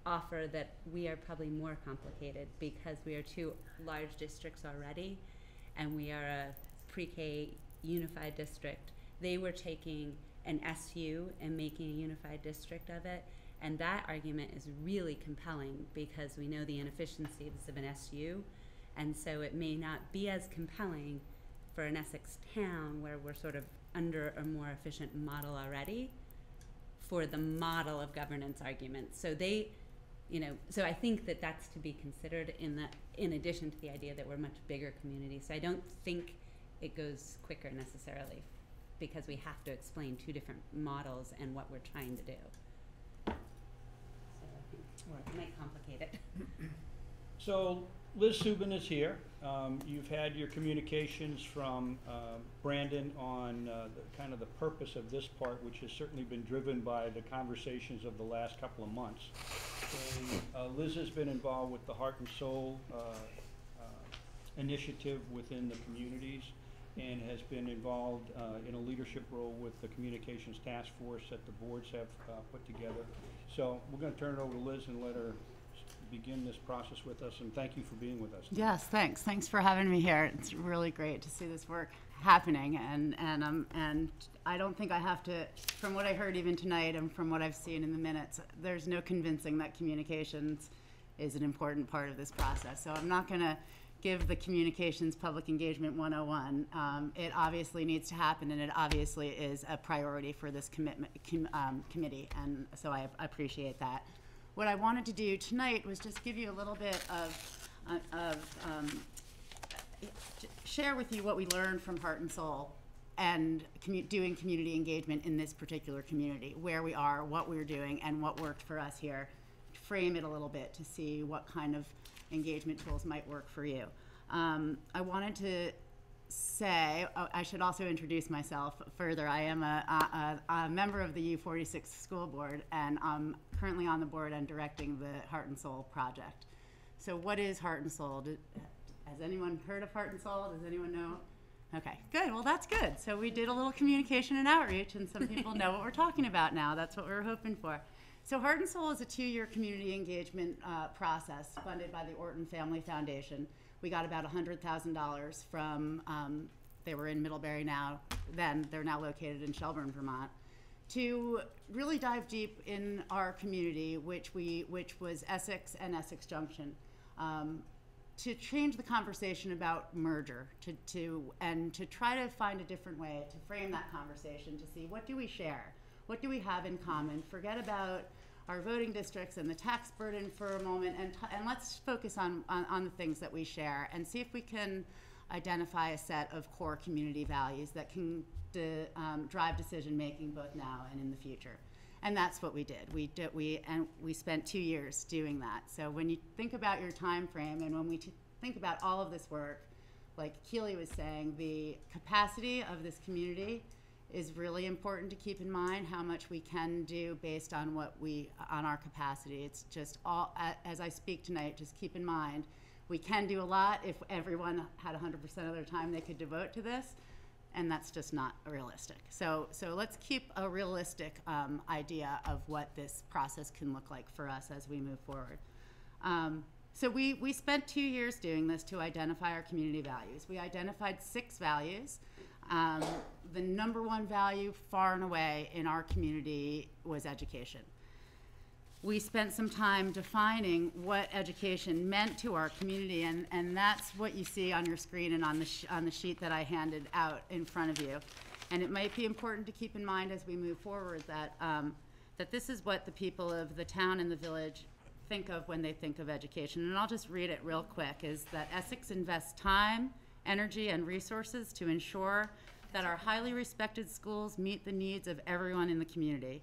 offer that we are probably more complicated because we are 2 large districts already, and we are a pre-K unified district. They were taking an SU and making a unified district of it, and that argument is really compelling because we know the inefficiencies of an SU, and so it may not be as compelling for an Essex town where we're sort of under a more efficient model already for the model of governance argument. So so I think that that's to be considered in addition to the idea that we're much bigger communities. So I don't think it goes quicker necessarily because we have to explain 2 different models and what we're trying to do. So I think it might complicate it. So Liz Subin is here. You've had your communications from Brandon on kind of the purpose of this part, which has certainly been driven by the conversations of the last couple of months. And Liz has been involved with the Heart and Soul initiative within the communities, and has been involved in a leadership role with the communications task force that the boards have put together. So we're going to turn it over to Liz and let her begin this process with us, and thank you for being with us. Yes, thanks. Thanks for having me here. It's really great to see this work happening, and I don't think I have to, from what I heard even tonight and from what I've seen in the minutes, there's no convincing that communications is an important part of this process. So I'm not going to give the communications public engagement 101. It obviously needs to happen, and it obviously is a priority for this committee, and so I appreciate that. What I wanted to do tonight was just give you a little bit of share with you what we learned from Heart and Soul and doing community engagement in this particular community, where we are, what we're doing, and what worked for us here. Frame it a little bit to see what kind of engagement tools might work for you. I wanted to say, I should also introduce myself further. I am a member of the U46 school board, and I'm currently on the board and directing the Heart and Soul project. So what is Heart and Soul? Has anyone heard of Heart and Soul? Does anyone know? Okay, good. Well, that's good. So we did a little communication and outreach, and some people know what we're talking about now. That's what we were hoping for. So Heart and Soul is a 2-year community engagement process funded by the Orton Family Foundation. We got about $100,000 from, they were in Middlebury now, then they're now located in Shelburne, Vermont, to really dive deep in our community, which was Essex and Essex Junction, to change the conversation about merger, to try to find a different way to frame that conversation, to see what do we share, what do we have in common, forget about our voting districts and the tax burden for a moment, and let's focus on the things that we share and see if we can identify a set of core community values that can drive decision making both now and in the future. And that's what we did. We spent 2 years doing that. So when you think about your time frame and when we think about all of this work, like Keely was saying, the capacity of this community is really important to keep in mind, how much we can do based on on our capacity. It's just all, as I speak tonight, just keep in mind, we can do a lot if everyone had 100% of their time they could devote to this, and that's just not realistic. So let's keep a realistic idea of what this process can look like for us as we move forward. So we spent 2 years doing this to identify our community values. We identified 6 values. The number one value far and away in our community was education. We spent some time defining what education meant to our community, and that's what you see on your screen and on the sheet that I handed out in front of you. And it might be important to keep in mind as we move forward that, that this is what the people of the town and the village think of when they think of education. And I'll just read it real quick, is that Essex invests time, energy, and resources to ensure that our highly respected schools meet the needs of everyone in the community.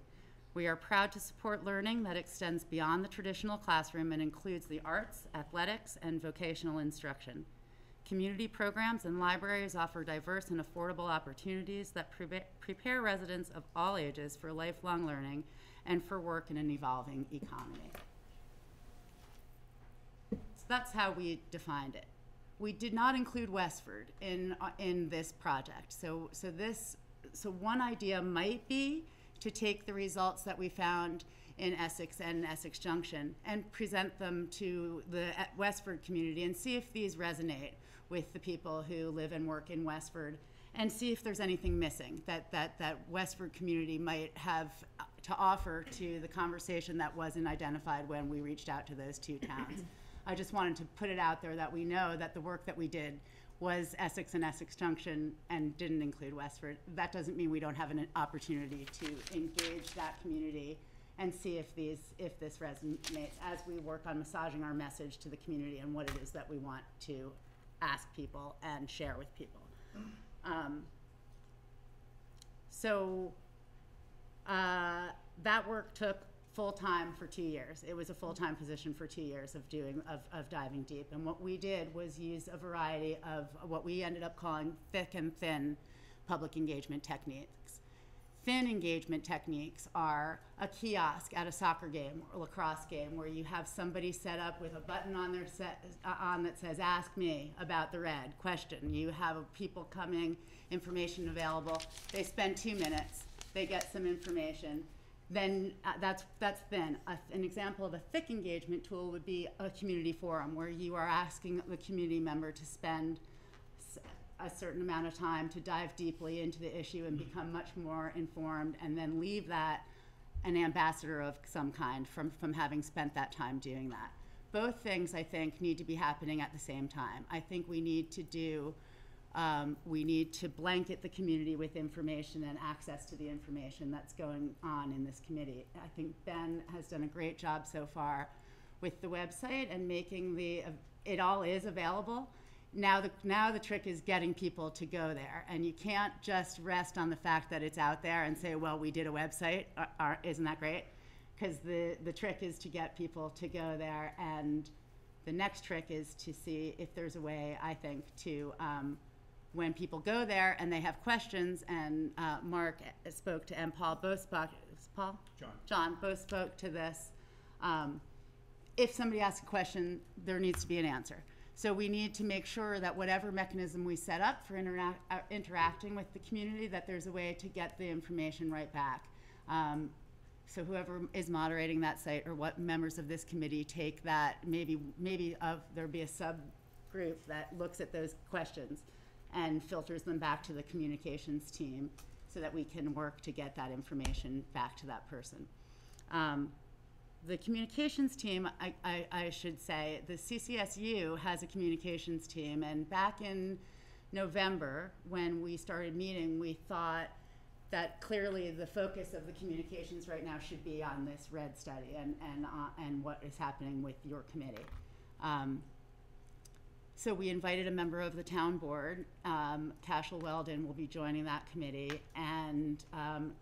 We are proud to support learning that extends beyond the traditional classroom and includes the arts, athletics, and vocational instruction. Community programs and libraries offer diverse and affordable opportunities that prepare residents of all ages for lifelong learning and for work in an evolving economy. So that's how we defined it. We did not include Westford in this project. So one idea might be to take the results that we found in Essex and Essex Junction and present them to the Westford community and see if these resonate with the people who live and work in Westford, and see if there's anything missing that Westford community might have to offer to the conversation that wasn't identified when we reached out to those 2 towns. I just wanted to put it out there that we know that the work that we did was Essex and Essex Junction and didn't include Westford. That doesn't mean we don't have an opportunity to engage that community and see if this resonates as we work on massaging our message to the community and what it is that we want to ask people and share with people. That work took full-time for 2 years. It was a full-time position for 2 years of diving deep. And what we did was use a variety of what we ended up calling thick and thin public engagement techniques. Thin engagement techniques are a kiosk at a soccer game or lacrosse game where you have somebody set up with a button on their that says, "Ask me about the red question." You have people coming, information available. They spend 2 minutes. They get some information. Then that's thin. An example of a thick engagement tool would be a community forum where you are asking the community member to spend a certain amount of time to dive deeply into the issue and become much more informed, and then leave that an ambassador of some kind from having spent that time doing that. Both things, I think, need to be happening at the same time. I think we need to blanket the community with information and access to the information that's going on in this committee. I think Ben has done a great job so far with the website and making it all is available. Now the trick is getting people to go there, and you can't just rest on the fact that it's out there and say, well, we did a website, isn't that great? Because the trick is to get people to go there, and the next trick is to see if there's a way, I think, to when people go there and they have questions, and Mark spoke to, and Paul both spoke, John both spoke to this. If somebody asks a question, there needs to be an answer. So we need to make sure that whatever mechanism we set up for interacting with the community, that there's a way to get the information right back. So whoever is moderating that site, or what members of this committee take that, maybe there'll be a subgroup that looks at those questions and filters them back to the communications team so that we can work to get that information back to that person. The communications team, I should say, the CCSU has a communications team, and back in November, when we started meeting, we thought that clearly the focus of the communications right now should be on this RED study and what is happening with your committee. So we invited a member of the town board. Cashel Weldon will be joining that committee, and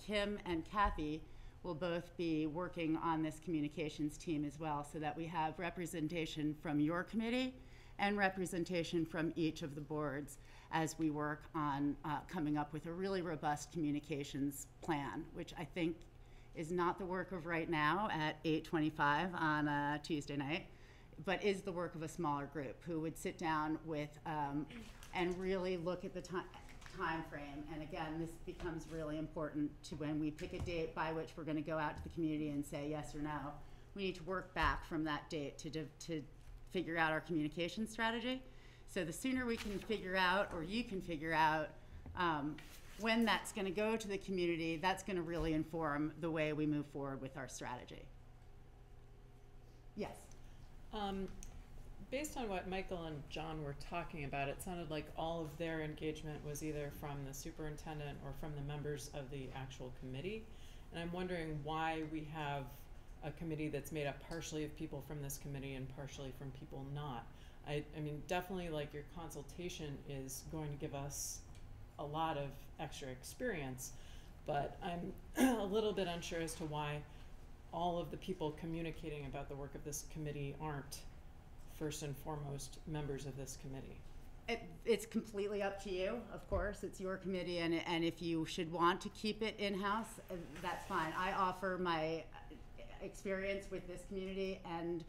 Kim and Kathy will both be working on this communications team as well, so that we have representation from your committee and representation from each of the boards as we work on coming up with a really robust communications plan, which I think is not the work of right now at 8:25 on a Tuesday night, but is the work of a smaller group who would sit down with and really look at the time frame. And again, this becomes really important to when we pick a date by which we're going to go out to the community and say yes or no. We need to work back from that date to figure out our communication strategy. So the sooner we can figure out, or you can figure out, when that's going to go to the community, that's going to really inform the way we move forward with our strategy. Yes? Based on what Michael and John were talking about, it sounded like all of their engagement was either from the superintendent or from the members of the actual committee. And I'm wondering why we have a committee that's made up partially of people from this committee and partially from people not. I mean, definitely, like, your consultation is going to give us a lot of extra experience, but I'm a little bit unsure as to why all of the people communicating about the work of this committee aren't first and foremost members of this committee. It's completely up to you, of course. It's your committee, and if you should want to keep it in-house, that's fine. I offer my experience with this community, and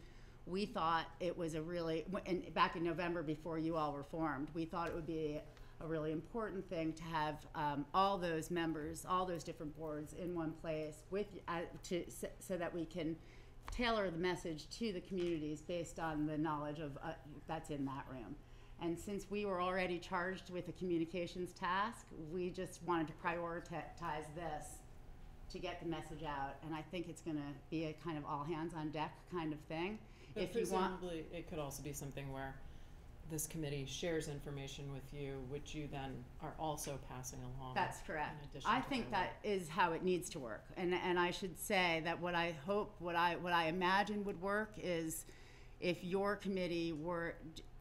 we thought it was a really, and back in November before you all were formed, we thought it would be a really important thing to have all those members, all those different boards in one place with, so that we can tailor the message to the communities based on the knowledge of that's in that room. And since we were already charged with a communications task, we just wanted to prioritize this to get the message out. And I think it's going to be a kind of all hands on deck kind of thing. But if you want, presumably, it could also be something where this committee shares information with you, which you then are also passing along. That's correct. in addition I to think their that is how it needs to work. And I should say that what I hope, what I imagine would work is if your committee were,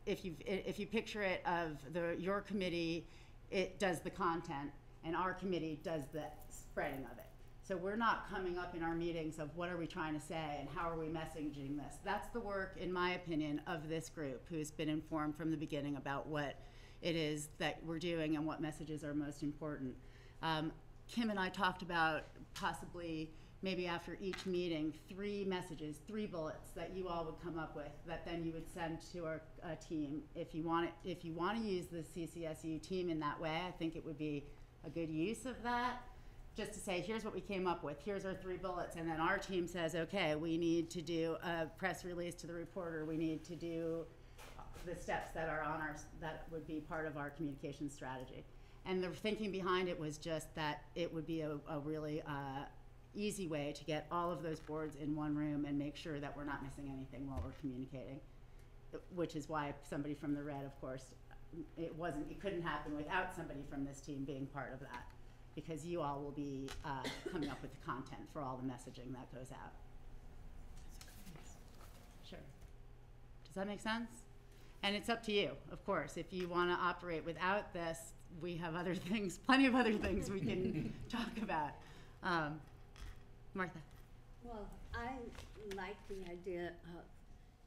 if you picture it of your committee, it does the content, and our committee does the spreading of it. So we're not coming up in our meetings of what are we trying to say and how are we messaging this. That's the work, in my opinion, of this group who's been informed from the beginning about what it is that we're doing and what messages are most important. Kim and I talked about possibly maybe after each meeting, 3 messages, 3 bullets that you all would come up with that then you would send to our team. If you want to use the CCSU team in that way, I think it would be a good use of that. Just to say, here's what we came up with, here's our 3 bullets, and then our team says, okay, we need to do a press release to the reporter, we need to do the steps that are on that would be part of our communication strategy. And the thinking behind it was just that it would be a really easy way to get all of those boards in one room and make sure that we're not missing anything while we're communicating, which is why somebody from the Red, of course, it couldn't happen without somebody from this team being part of that, because you all will be coming up with the content for all the messaging that goes out. Sure. Does that make sense? And it's up to you, of course. If you want to operate without this, we have other things, plenty of other things we can talk about. Martha. Well, I like the idea of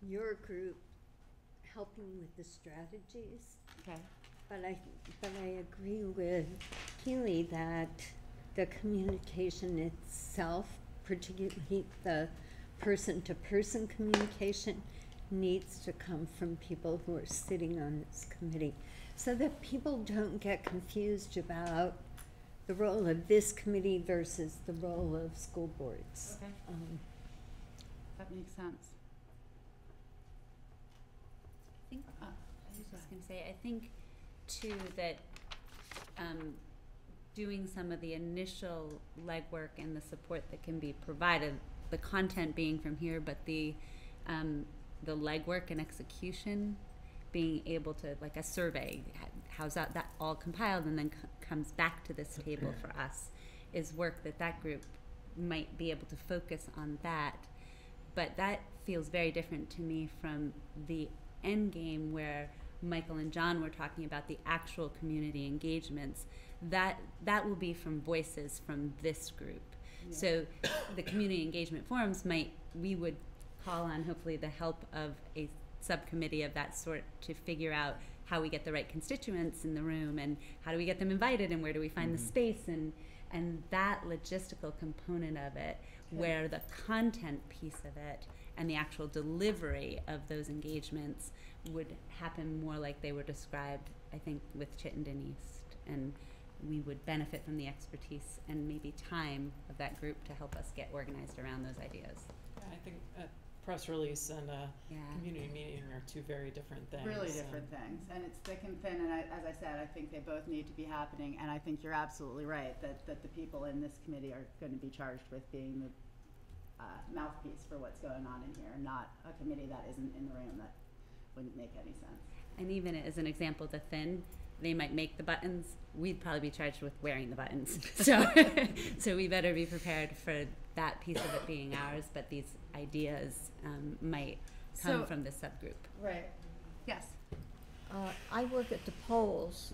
your group helping with the strategies. Okay. But I agree with Keely that the communication itself, particularly the person-to-person communication, needs to come from people who are sitting on this committee, so that people don't get confused about the role of this committee versus the role of school boards. Okay. That makes sense. I was just going to say, I think too that doing some of the initial legwork and the support that can be provided, the content being from here, but the legwork and execution, being able to, like a survey, how's that all compiled and then comes back to this table for us, is work that group might be able to focus on that. But that feels very different to me from the end game where Michael and John were talking about the actual community engagements. That will be from voices from this group. Yeah. So the community engagement forums we would call on hopefully the help of a subcommittee of that sort to figure out how we get the right constituents in the room and how do we get them invited and where do we find the space and that logistical component of it, where the content piece of it and the actual delivery of those engagements would happen more like they were described, I think, with Chittenden East. And we would benefit from the expertise and maybe time of that group to help us get organized around those ideas. Yeah, I think a press release and a community meeting are two very different things. Really different things. And it's thick and thin, and as I said, I think they both need to be happening, and I think you're absolutely right that the people in this committee are going to be charged with being the mouthpiece for what's going on in here, not a committee that isn't in the room. That wouldn't make any sense. And even as an example, the thin, they might make the buttons. We'd probably be charged with wearing the buttons. So we better be prepared for that piece of it being ours, but these ideas might come from this subgroup. Right. Yes. I work at the polls.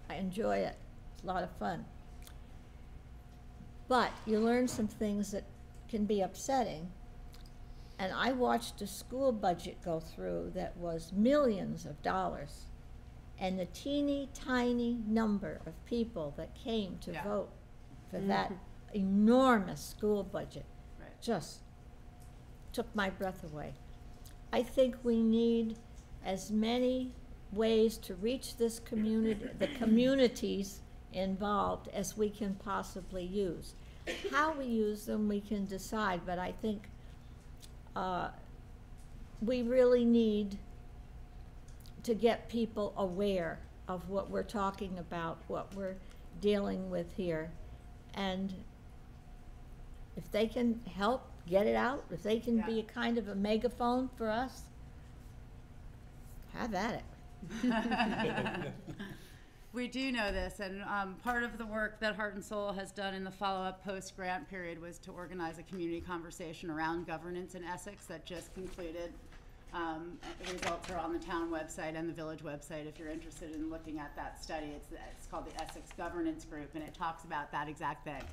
I enjoy it. It's a lot of fun. But you learn some things that can be upsetting. And I watched a school budget go through that was millions of dollars. And the teeny tiny number of people that came to vote for that enormous school budget just took my breath away. I think we need as many ways to reach this community, the communities involved, as we can possibly use. How we use them, we can decide, but I think we really need to get people aware of what we're talking about, what we're dealing with here. And if they can help get it out, if they can be a kind of a megaphone for us, have at it. We do know this, and part of the work that Heart and Soul has done in the follow-up post-grant period was to organize a community conversation around governance in Essex that just concluded. The results are on the town website and the village website if you're interested in looking at that study. It's called the Essex Governance Group, and it talks about that exact thing,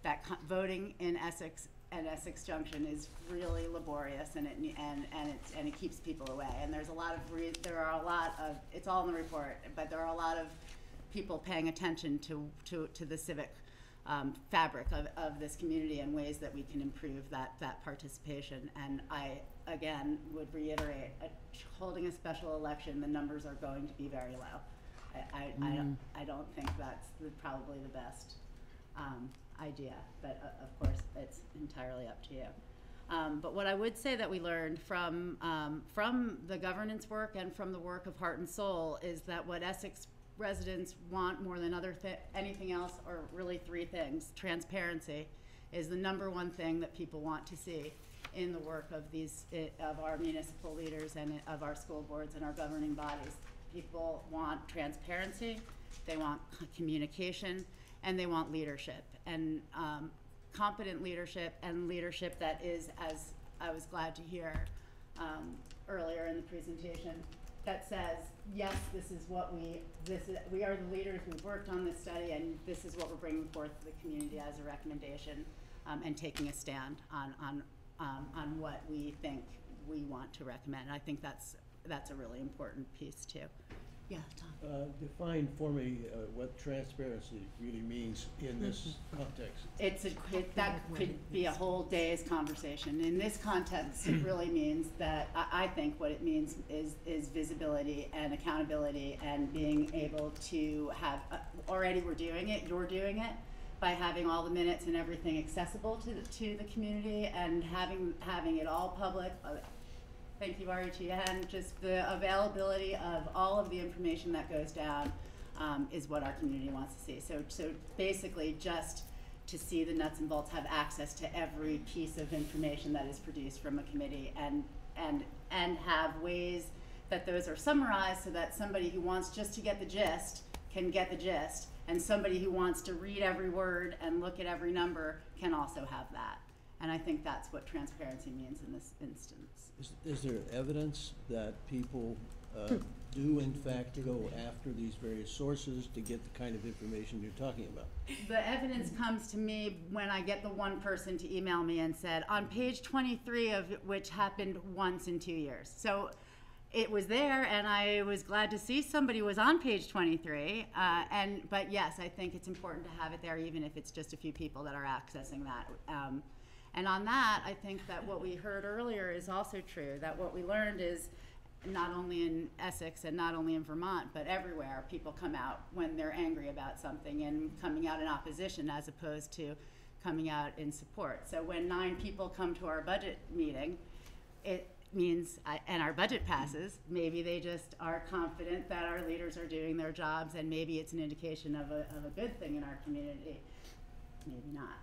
that voting in Essex and Essex Junction is really laborious, and it keeps people away. And there's a lot of it's all in the report, but there are a lot of people paying attention to the civic fabric of this community and ways that we can improve that participation. And I again would reiterate, holding a special election, the numbers are going to be very low. I don't think that's probably the best idea, but of course it's entirely up to you. But what I would say that we learned from the governance work and from the work of Heart and Soul is that what Essex residents want more than anything else are really three things. Transparency is the number one thing that people want to see in the work of our municipal leaders and of our school boards and our governing bodies. People want transparency, they want communication, and they want leadership. And competent leadership and leadership that is, as I was glad to hear earlier in the presentation, that says, yes, we are the leaders, we've worked on this study, and this is what we're bringing forth to the community as a recommendation, and taking a stand on what we think we want to recommend. I think that's a really important piece too. Yeah, Tom. Define for me what transparency really means in this context. That could be a whole day's conversation. In this context, it really means that I think what it means is visibility and accountability and being able to have, already we're doing it, you're doing it, by having all the minutes and everything accessible to the community and having it all public. Thank you, RETN. Just the availability of all of the information that goes down is what our community wants to see. So basically just to see the nuts and bolts, have access to every piece of information that is produced from a committee, and have ways that those are summarized so that somebody who wants just to get the gist can get the gist, and somebody who wants to read every word and look at every number can also have that. And I think that's what transparency means in this instance. Is there evidence that people do in fact go after these various sources to get the kind of information you're talking about? The evidence comes to me when I get the one person to email me and said, on page 23 of it, which happened once in 2 years. So it was there, and I was glad to see somebody was on page 23. But yes, I think it's important to have it there, even if it's just a few people that are accessing that. And on that, I think that what we heard earlier is also true, that what we learned is not only in Essex and not only in Vermont, but everywhere, people come out when they're angry about something and coming out in opposition as opposed to coming out in support. So when 9 people come to our budget meeting, it means, and our budget passes, maybe they just are confident that our leaders are doing their jobs, and maybe it's an indication of a good thing in our community. Maybe not,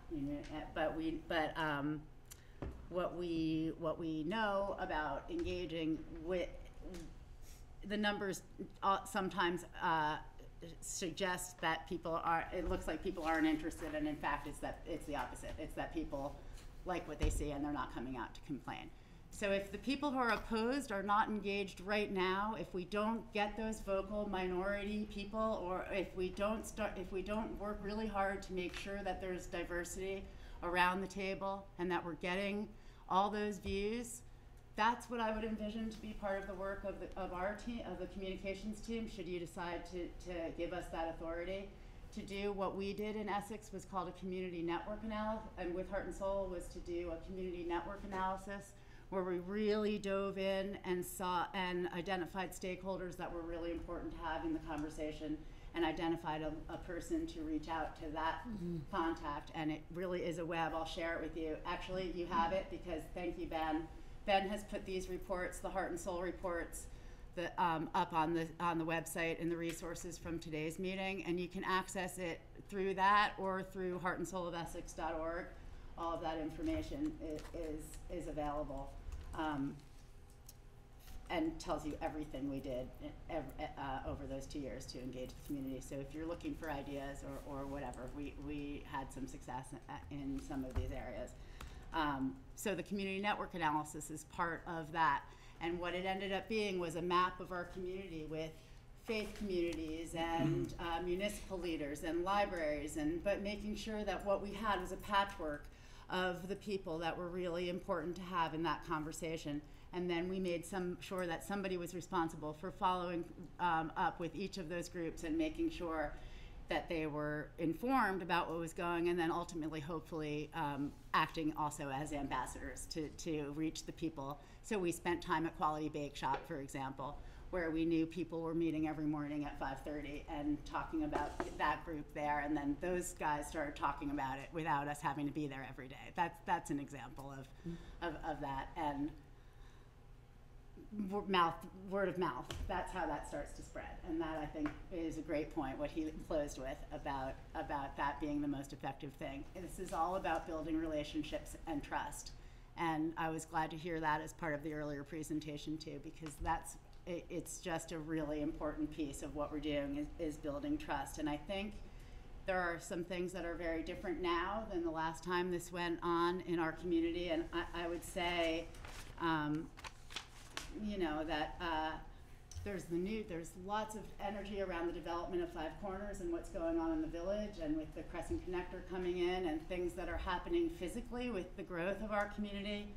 what we know about engaging with the numbers sometimes suggest that people are, it looks like people aren't interested, and in fact it's the opposite. It's that people like what they see and they're not coming out to complain. So if the people who are opposed are not engaged right now, if we don't get those vocal minority people, or if we don't work really hard to make sure that there's diversity around the table and that we're getting all those views, that's what I would envision to be part of the work of our team, of the communications team, should you decide to give us that authority. To do what we did in Essex was called a community network analysis, and with Heart and Soul was to do a community network analysis, where we really dove in and saw and identified stakeholders that were really important to have in the conversation, and identified a person to reach out to that contact. And it really is a web. I'll share it with you. Actually, you have it, because thank you, Ben. Ben has put these reports, the Heart and Soul reports, up on the website in the resources from today's meeting, and you can access it through that or through heartandsoulofessex.org. All of that information is available, and tells you everything we did over those 2 years to engage the community. So if you're looking for ideas or whatever, we had some success in some of these areas. So the community network analysis is part of that. And what it ended up being was a map of our community with faith communities and municipal leaders and libraries, but making sure that what we had was a patchwork of the people that were really important to have in that conversation. And then we made sure that somebody was responsible for following up with each of those groups and making sure that they were informed about what was going, and then ultimately, hopefully, acting also as ambassadors to reach the people. So we spent time at Quality Bake Shop, for example, where we knew people were meeting every morning at 5:30 and talking about that group there, and then those guys started talking about it without us having to be there every day. That's an example of that. And word of mouth, that's how that starts to spread. And that, I think, is a great point, what he closed with about that being the most effective thing. This is all about building relationships and trust. And I was glad to hear that as part of the earlier presentation too, because it's just a really important piece of what we're doing is building trust. And I think there are some things that are very different now than the last time this went on in our community. And I would say, that there's lots of energy around the development of Five Corners and what's going on in the village, and with the Crescent Connector coming in and things that are happening physically with the growth of our community.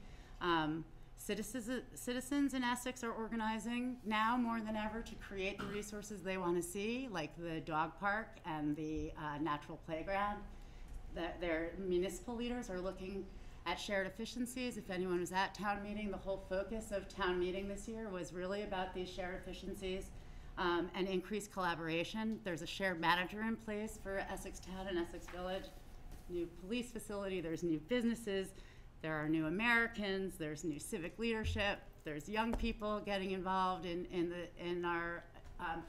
Citizens in Essex are organizing now more than ever to create the resources they want to see, like the dog park and the natural playground. Their municipal leaders are looking at shared efficiencies. If anyone was at town meeting, the whole focus of town meeting this year was really about these shared efficiencies and increased collaboration. There's a shared manager in place for Essex Town and Essex Village, new police facility, there's new businesses, there are new Americans, there's new civic leadership, there's young people getting involved in our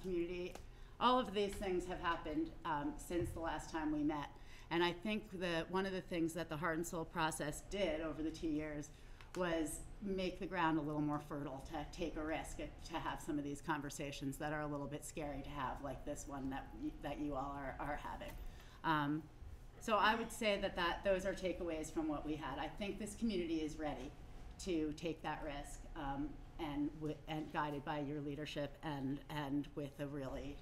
community all of these things have happened since the last time we met. And I think that one of the things that the Heart and Soul process did over the 2 years was make the ground a little more fertile to take a risk, to have some of these conversations that are a little bit scary to have, like this one that you all are having. So I would say that those are takeaways from what we had. I think this community is ready to take that risk, and guided by your leadership and with a really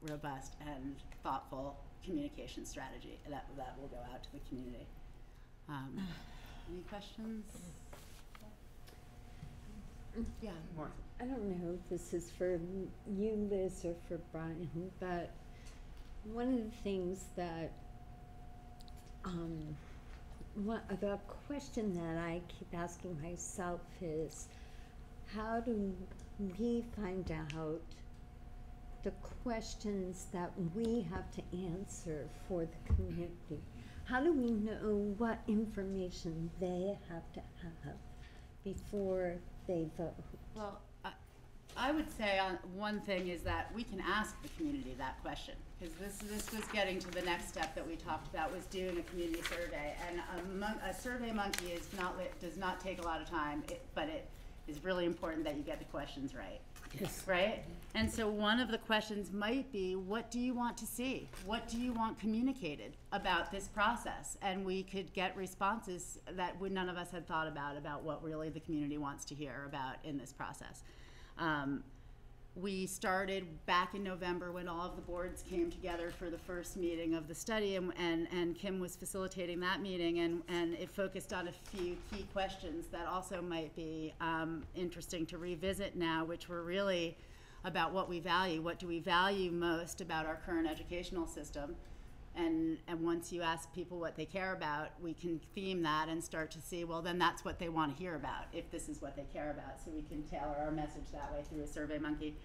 robust and thoughtful communication strategy that will go out to the community. Any questions? Yeah, more. I don't know if this is for you, Liz, or for Brian, but one of the things that, the question that I keep asking myself is, how do we find out the questions that we have to answer for the community? How do we know what information they have to have before they vote? Well, I would say one thing is that we can ask the community that question, because this was getting to the next step that we talked about, was doing a community survey. And a survey monkey does not take a lot of time, but it is really important that you get the questions right. Yes. Right? And so one of the questions might be, what do you want to see? What do you want communicated about this process? And we could get responses that none of us had thought about what really the community wants to hear about in this process. We started back in November when all of the boards came together for the first meeting of the study, and Kim was facilitating that meeting, and it focused on a few key questions that also might be interesting to revisit now, which were really about what we value. What do we value most about our current educational system? And once you ask people what they care about, we can theme that and start to see, well, then that's what they want to hear about, if this is what they care about. So we can tailor our message that way through a Survey Monkey.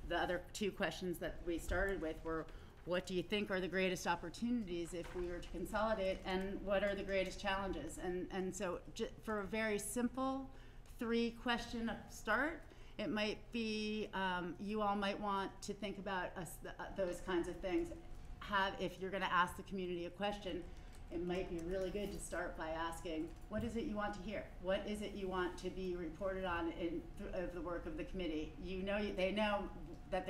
The other two questions that we started with were, what do you think are the greatest opportunities if we were to consolidate, and what are the greatest challenges? And so for a very simple 3-question start, it might be, you all might want to think about those kinds of things. If you're going to ask the community a question, it might be really good to start by asking, what is it you want to hear? What is it you want to be reported on of the work of the committee? They know that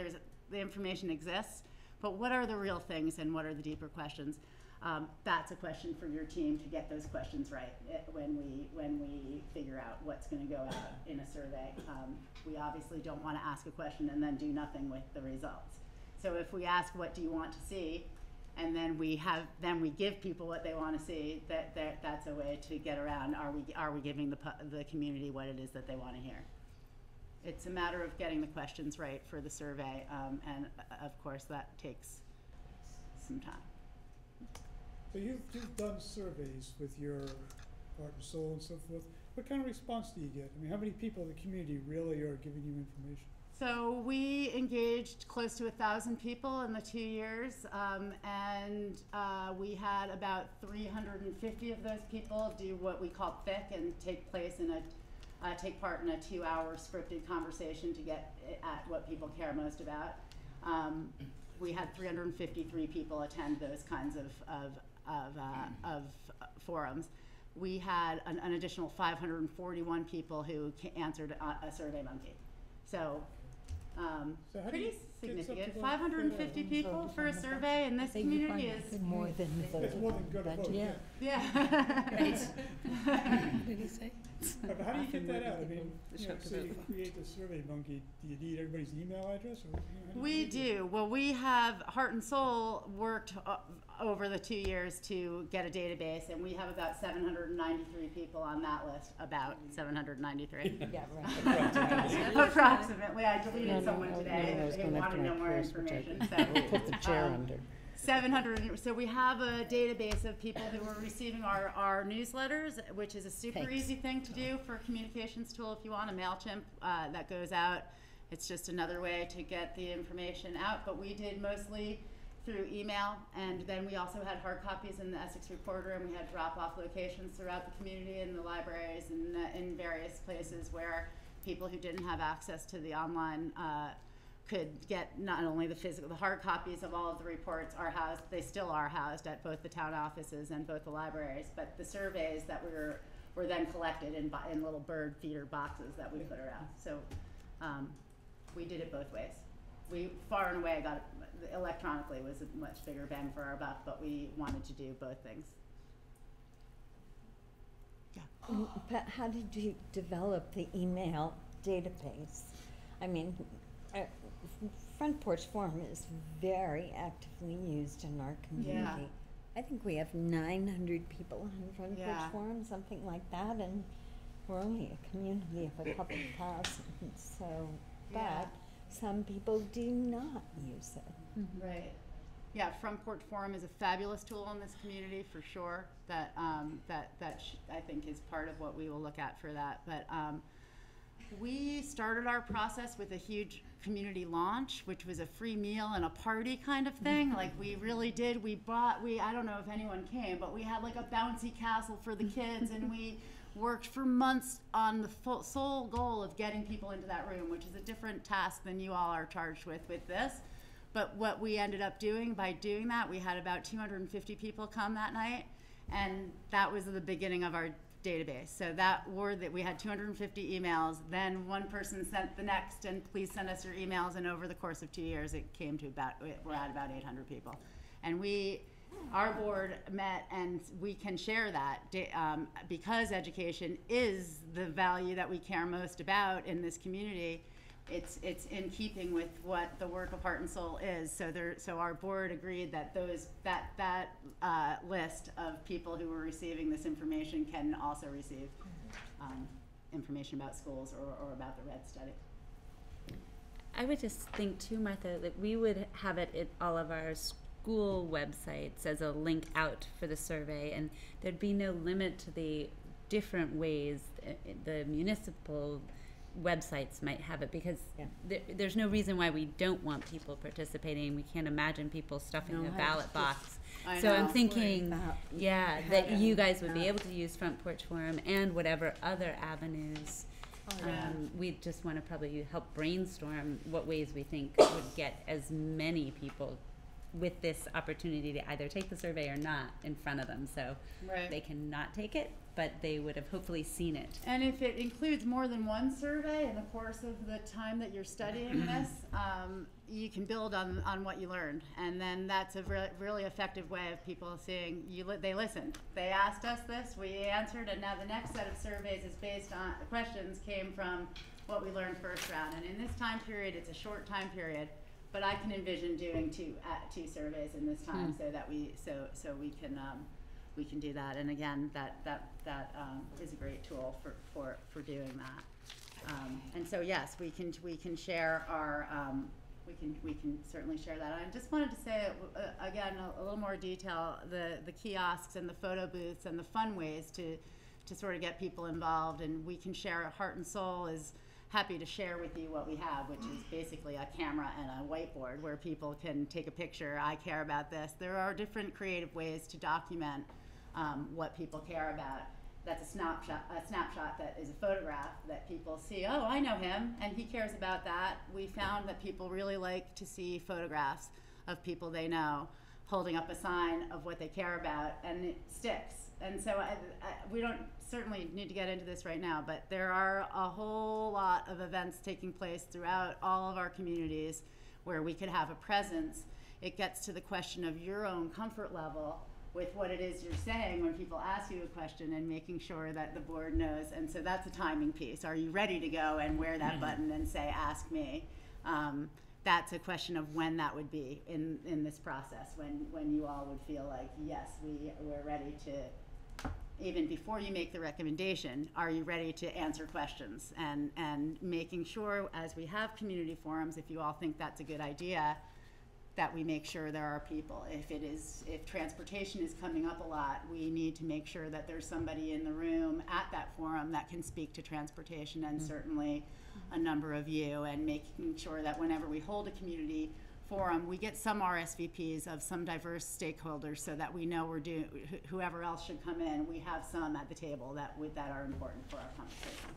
the information exists, but what are the real things and what are the deeper questions? That's a question for your team to get those questions right when we figure out what's going to go out in a survey. We obviously don't want to ask a question and then do nothing with the results. So if we ask, what do you want to see, and then we give people what they want to see, that's a way to get around, are we giving the community what it is that they want to hear? It's a matter of getting the questions right for the survey, and of course that takes some time. So you've done surveys with your Heart and Soul and so forth. What kind of response do you get? I mean, how many people in the community really are giving you information? So we engaged close to 1,000 people in the 2 years, and we had about 350 of those people do what we call thick and take part in a 2-hour scripted conversation to get at what people care most about. We had 353 people attend those kinds of forums. We had an additional 541 people who answered a Survey Monkey. So pretty significant. 550 people for a survey in this community is more than the It's more than good a vote. yeah. What did he say? But how do you get that out? I mean, The you know, shock say of you create the Survey Monkey, do you need everybody's email address? Or, how do We you do. Well, we have Heart and Soul worked over the 2 years to get a database, and we have about 793 people on that list. About 793. Yeah, right. Approximately. I deleted someone I today. was They going wanted after no my more purse, which I information. So, put the chair under. 700. So we have a database of people who are receiving our newsletters, which is a super Thanks. easy thing to do for a communications tool if you want. A MailChimp that goes out. It's just another way to get the information out. But we did mostly through email, and then we also had hard copies in the Essex Reporter, and we had drop-off locations throughout the community in the libraries and in various places where people who didn't have access to the online could get not only the hard copies of all of the reports are housed, they still are housed at both the town offices and both the libraries, but the surveys that were then collected in little bird feeder boxes that we put around. So we did it both ways. We far and away got electronically was a much bigger bang for our buck, but we wanted to do both things. But how did you develop the email database? I mean, Front Porch Forum is very actively used in our community. Yeah. I think we have 900 people on Front Yeah. Porch Forum, something like that, and we're only a community of a couple of thousand. So, but Yeah. some people do not use it. Right. Yeah, Front Porch Forum is a fabulous tool in this community for sure. That I think is part of what we will look at for that. But we started our process with a huge community launch, which was a free meal and a party kind of thing. Like we really did. I don't know if anyone came, but we had like a bouncy castle for the kids, and we worked for months on the sole goal of getting people into that room, which is a different task than you all are charged with this. But what we ended up doing by doing that, we had about 250 people come that night, and that was the beginning of our database. So that we had 250 emails, then one person sent the next, and please send us your emails, and over the course of 2 years it came to we're at about 800 people. And our board met, and we can share that because education is the value that we care most about in this community. It's in keeping with what the work of Heart and Soul is. So our board agreed that that list of people who were receiving this information can also receive information about schools or about the RED study. I would just think too, Martha, that we would have it at all of our school websites as a link out for the survey, and there'd be no limit to the different ways the municipal websites might have it, because there's no reason why we don't want people participating. We can't imagine people stuffing a ballot box. So I'm thinking, that you guys would be able to use Front Porch Forum and whatever other avenues. We just want to probably help brainstorm what ways we think would get as many people with this opportunity to either take the survey or not in front of them, so they can not take it, but they would have hopefully seen it. And if it includes more than one survey in the course of the time that you're studying this, you can build on what you learned, and then that's a really effective way of people seeing they listened. They asked us this, we answered, and now the next set of surveys is based on the questions came from what we learned first round. And in this time period, it's a short time period, but I can envision doing two surveys in this time so that we can do that. And again, that is a great tool for doing that. And so yes, we can share our we can certainly share that. I just wanted to say again a little more detail, the kiosks and the photo booths and the fun ways to sort of get people involved. And we can share. Heart and Soul is happy to share with you what we have, which is basically a camera and a whiteboard where people can take a picture. I care about this. There are different creative ways to document what people care about. That's a snapshot that is a photograph that people see, oh, I know him, and he cares about that. We found that people really like to see photographs of people they know holding up a sign of what they care about, and it sticks. And so we don't certainly need to get into this right now, but there are a whole lot of events taking place throughout all of our communities where we could have a presence. It gets to the question of your own comfort level with what it is you're saying when people ask you a question, and making sure that the board knows. And so that's a timing piece. Are you ready to go and wear that button and say, ask me? That's a question of when that would be in this process, when you all would feel like, yes, we're ready to, even before you make the recommendation, are you ready to answer questions? And making sure, as we have community forums, if you all think that's a good idea, that we make sure there are people. If transportation is coming up a lot, we need to make sure that there's somebody in the room at that forum that can speak to transportation, and certainly a number of you, and making sure that whenever we hold a community forum, we get some RSVPs of some diverse stakeholders, so that we know we're doing, whoever else should come in, we have some at the table that are important for our conversation.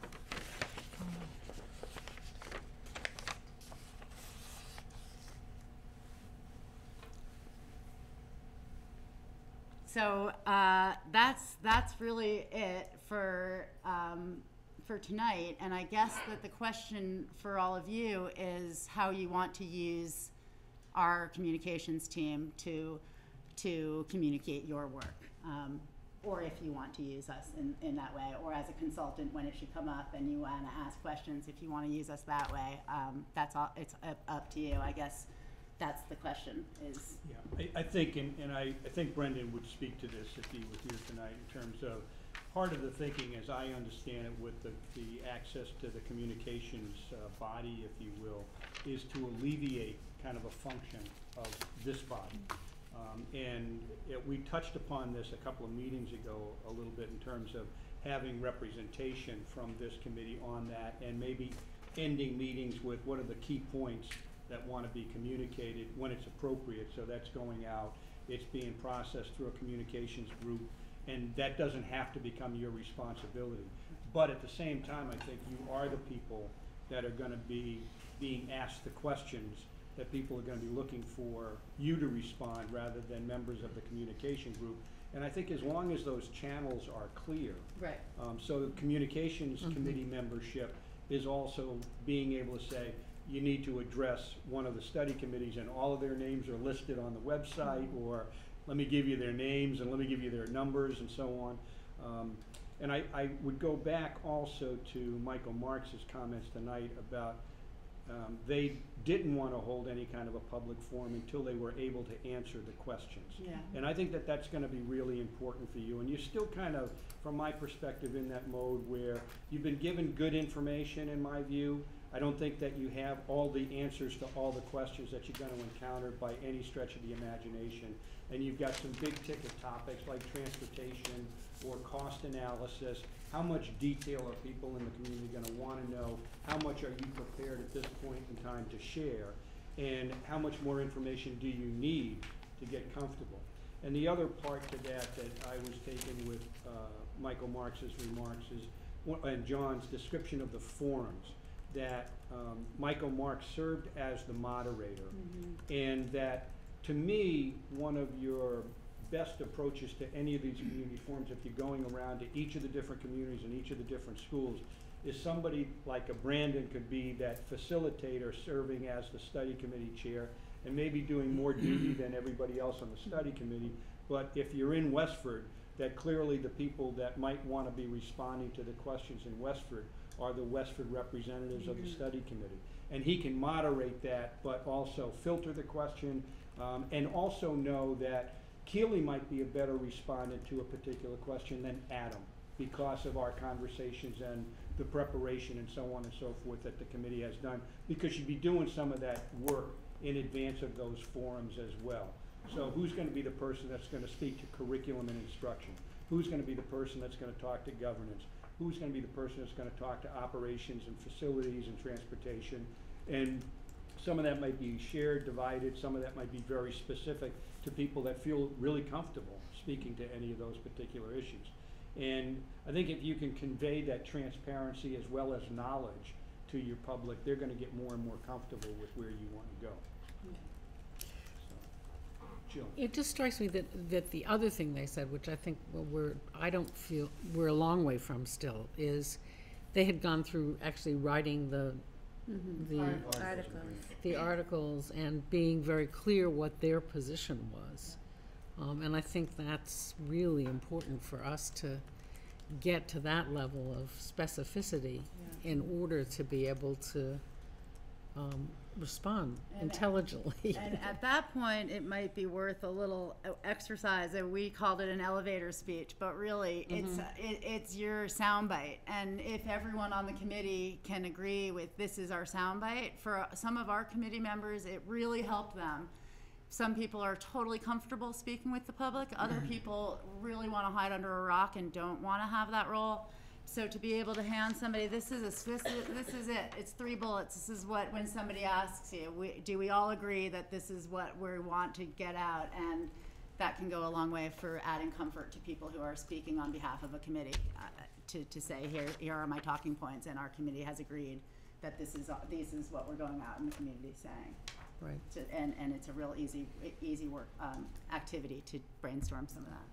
So that's really it for tonight. And I guess that the question for all of you is how you want to use our communications team to communicate your work. Or if you want to use us in that way, or as a consultant when it should come up and you want to ask questions, if you want to use us that way, that's all. It's up to you. I guess that's the question. Is yeah, I think, and I think Brendan would speak to this if he was here tonight, in terms of part of the thinking, as I understand it, with the access to the communications body, if you will, is to alleviate kind of a function of this body. We touched upon this a couple of meetings ago a little bit in terms of having representation from this committee on that, and maybe ending meetings with what are the key points that want to be communicated when it's appropriate. So that's going out, it's being processed through a communications group, and that doesn't have to become your responsibility. But at the same time, I think you are the people that are going to be being asked the questions that people are going to be looking for you to respond rather than members of the communication group. And I think as long as those channels are clear, right. So the communications committee membership is also being able to say, you need to address one of the study committees and all of their names are listed on the website, or let me give you their names and let me give you their numbers and so on. And I would go back also to Michael Marks's comments tonight about they didn't want to hold any kind of a public forum until they were able to answer the questions. Yeah. And I think that that's going to be really important for you. And you're still kind of, from my perspective, in that mode where you've been given good information, in my view. I don't think that you have all the answers to all the questions that you're going to encounter by any stretch of the imagination. And you've got some big ticket topics like transportation or cost analysis. How much detail are people in the community going to want to know? How much are you prepared at this point in time to share? And how much more information do you need to get comfortable? And the other part to that I was taken with Michael Marks's remarks is, and John's description of the forums, that Michael Marks served as the moderator, and that, to me, one of your best approaches to any of these community forums, if you're going around to each of the different communities and each of the different schools, is somebody like a Brandon could be that facilitator serving as the study committee chair and maybe doing more duty than everybody else on the study committee. But if you're in Westford, that clearly the people that might want to be responding to the questions in Westford are the Westford representatives of the study committee. And he can moderate that, but also filter the question, and also know that Keely might be a better respondent to a particular question than Adam, because of our conversations and the preparation and so on and so forth that the committee has done, because you'd be doing some of that work in advance of those forums as well. So who's going to be the person that's going to speak to curriculum and instruction? Who's going to be the person that's going to talk to governance? Who's going to be the person that's going to talk to operations and facilities and transportation? And some of that might be shared, divided, some of that might be very specific to people that feel really comfortable speaking to any of those particular issues. And I think if you can convey that transparency as well as knowledge to your public, they're going to get more and more comfortable with where you want to go. So, Jill. It just strikes me that the other thing they said, which I think I don't feel we're a long way from still, is they had gone through actually writing the articles and being very clear what their position was. And I think that's really important for us to get to that level of specificity in order to be able to respond intelligently. And at that point, it might be worth a little exercise. And we called it an elevator speech, but really, it's your soundbite. And if everyone on the committee can agree with this is our soundbite, for some of our committee members, it really helped them. Some people are totally comfortable speaking with the public. Other people really want to hide under a rock and don't want to have that role. So to be able to hand somebody, this is it. It's 3 bullets. This is what, when somebody asks you, do we all agree that this is what we want to get out? And that can go a long way for adding comfort to people who are speaking on behalf of a committee, to say, here are my talking points, and our committee has agreed that this is what we're going out in the community saying. Right. And it's a real easy work activity to brainstorm some of that.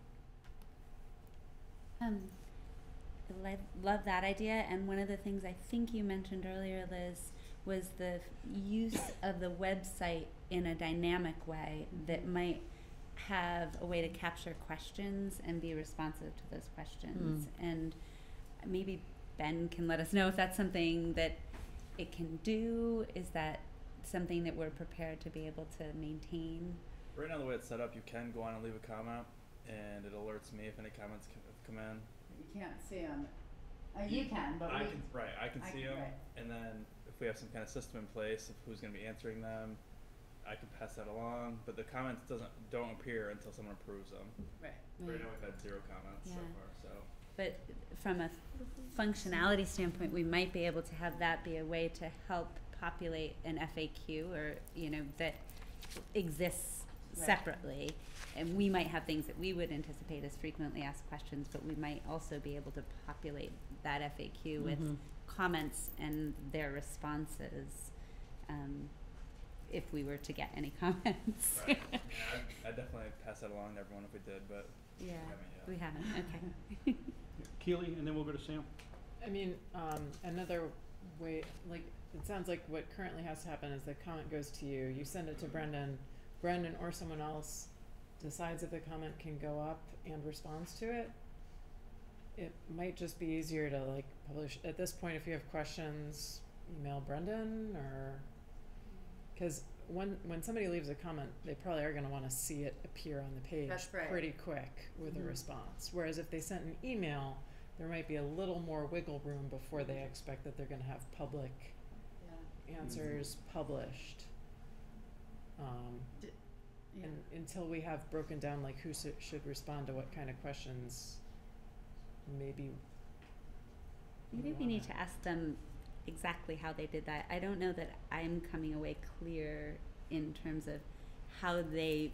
Love that idea, and one of the things I think you mentioned earlier, Liz, was the use of the website in a dynamic way that might have a way to capture questions and be responsive to those questions. And maybe Ben can let us know if that's something that it can do. Is that something that we're prepared to be able to maintain? Right now, the way it's set up, you can go on and leave a comment, and it alerts me if any comments have come in. You can't see them. You can, but I we, can, right, I can see them, right. and then if we have some kind of system in place of who's going to be answering them, I can pass that along. But the comments don't appear until someone approves them. Right. Right now, we've had 0 comments so far. So. But from a functionality standpoint, we might be able to have that be a way to help populate an FAQ, or that exists separately. And we might have things that we would anticipate as frequently asked questions, but we might also be able to populate that FAQ with comments and their responses, if we were to get any comments. Right. Yeah, I'd definitely pass that along to everyone if we did, but we haven't. Okay. Keely, and then we'll go to Sam. I mean, another way, like, it sounds like what currently has to happen is the comment goes to you, you send it to Brendan or someone else decides if the comment can go up and responds to it. It might just be easier to like publish at this point. If you have questions, email Brendan, or because when somebody leaves a comment, they probably are going to want to see it appear on the page pretty quick with a response. Whereas if they sent an email, there might be a little more wiggle room before they expect that they're going to have public answers published. And until we have broken down like who should respond to what kind of questions, maybe we need to ask them exactly how they did that. I don't know that I'm coming away clear in terms of how they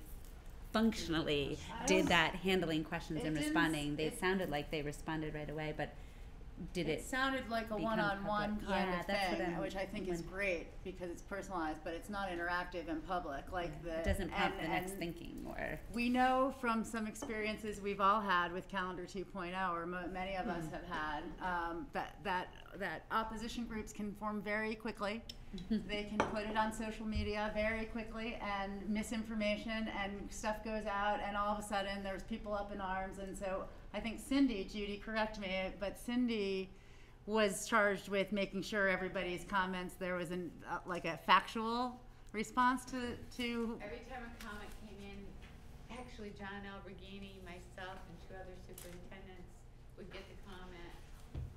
functionally did that, handling questions and responding. They sounded like they responded right away, but did it sounded like a become one-on-one public? kind Yeah, of that's what thing, I'm- which I think is great because it's personalized, but it's not interactive and public like It doesn't prompt the next thinking, or we know from some experiences we've all had with Calendar 2.0, or many of us have had, that opposition groups can form very quickly. They can put it on social media very quickly, and misinformation and stuff goes out, and all of a sudden there's people up in arms. And so I think Cindy, Judy, correct me, but Cindy was charged with making sure everybody's comments, there was like a factual response to. Every time a comment came in, actually John Alberghini, myself, and 2 other superintendents would get the comment,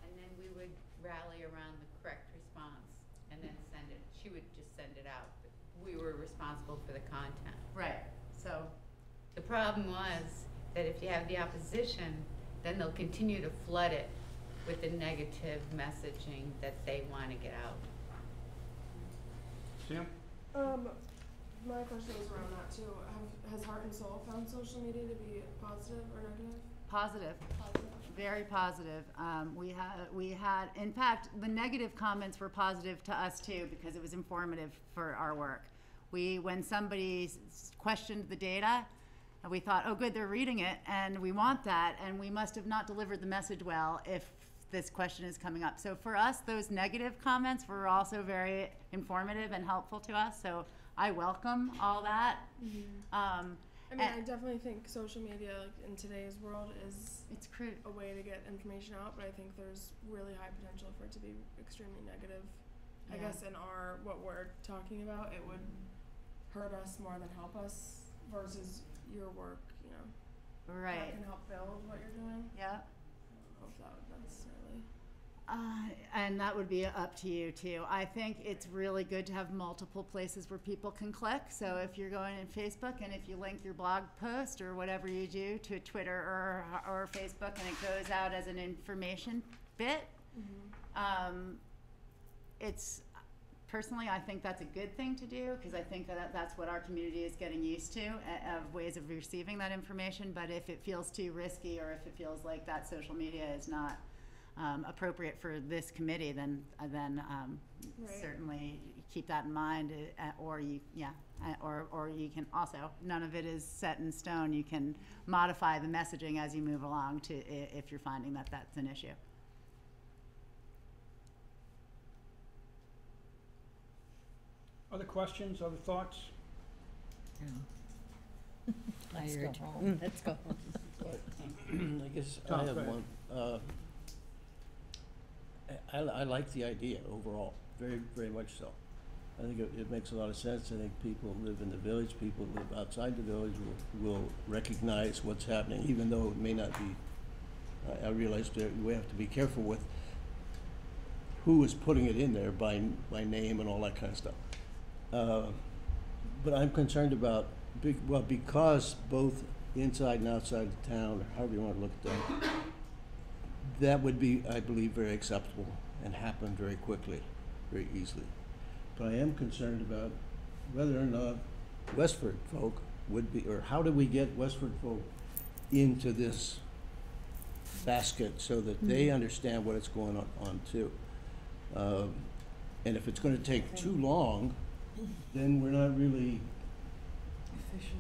and then we would rally around the correct response and then send it. She would just send it out. We were responsible for the content. Right. So the problem was that if you have the opposition, then they'll continue to flood it with the negative messaging that they want to get out. Sam? My question was around that too. Has Heart and Soul found social media to be positive or negative? Positive. Very positive. We had, in fact, the negative comments were positive to us too because it was informative for our work. When somebody questioned the data, we thought, oh good, they're reading it and we want that, and we must have not delivered the message well if this question is coming up. So for us, those negative comments were also very informative and helpful to us. So I welcome all that. I definitely think social media, like in today's world, is a way to get information out. But I think there's really high potential for it to be extremely negative. I guess in what we're talking about, it would hurt us more than help us. Versus your work, right, that can help build what you're doing. Yeah. I don't know if that would necessarily. And that would be up to you too. I think it's really good to have multiple places where people can click. So if you're going in Facebook, and if you link your blog post or whatever you do to Twitter or Facebook, and it goes out as an information bit, it's personally, I think that's a good thing to do because I think that's what our community is getting used to, of ways of receiving that information. But if it feels too risky, or if it feels like that social media is not appropriate for this committee, then certainly keep that in mind. or you can also, none of it is set in stone. You can modify the messaging as you move along to, if you're finding that that's an issue. Other questions, other thoughts? Let's go Tired. home. Let's go home. I guess Tom, I go have ahead. one. I like the idea overall, very, very much so. I think it makes a lot of sense. I think people who live in the village, people who live outside the village will recognize what's happening, even though it may not be. I realize that we have to be careful with who is putting it in there by name and all that kind of stuff. But I'm concerned about, because both inside and outside the town, or however you want to look at that would be, I believe, very acceptable and happen very quickly, very easily. But I am concerned about whether or not Westford folk would be, or how do we get Westford folk into this basket so that they understand what is going on too. And if it's going to take too long, then we're not really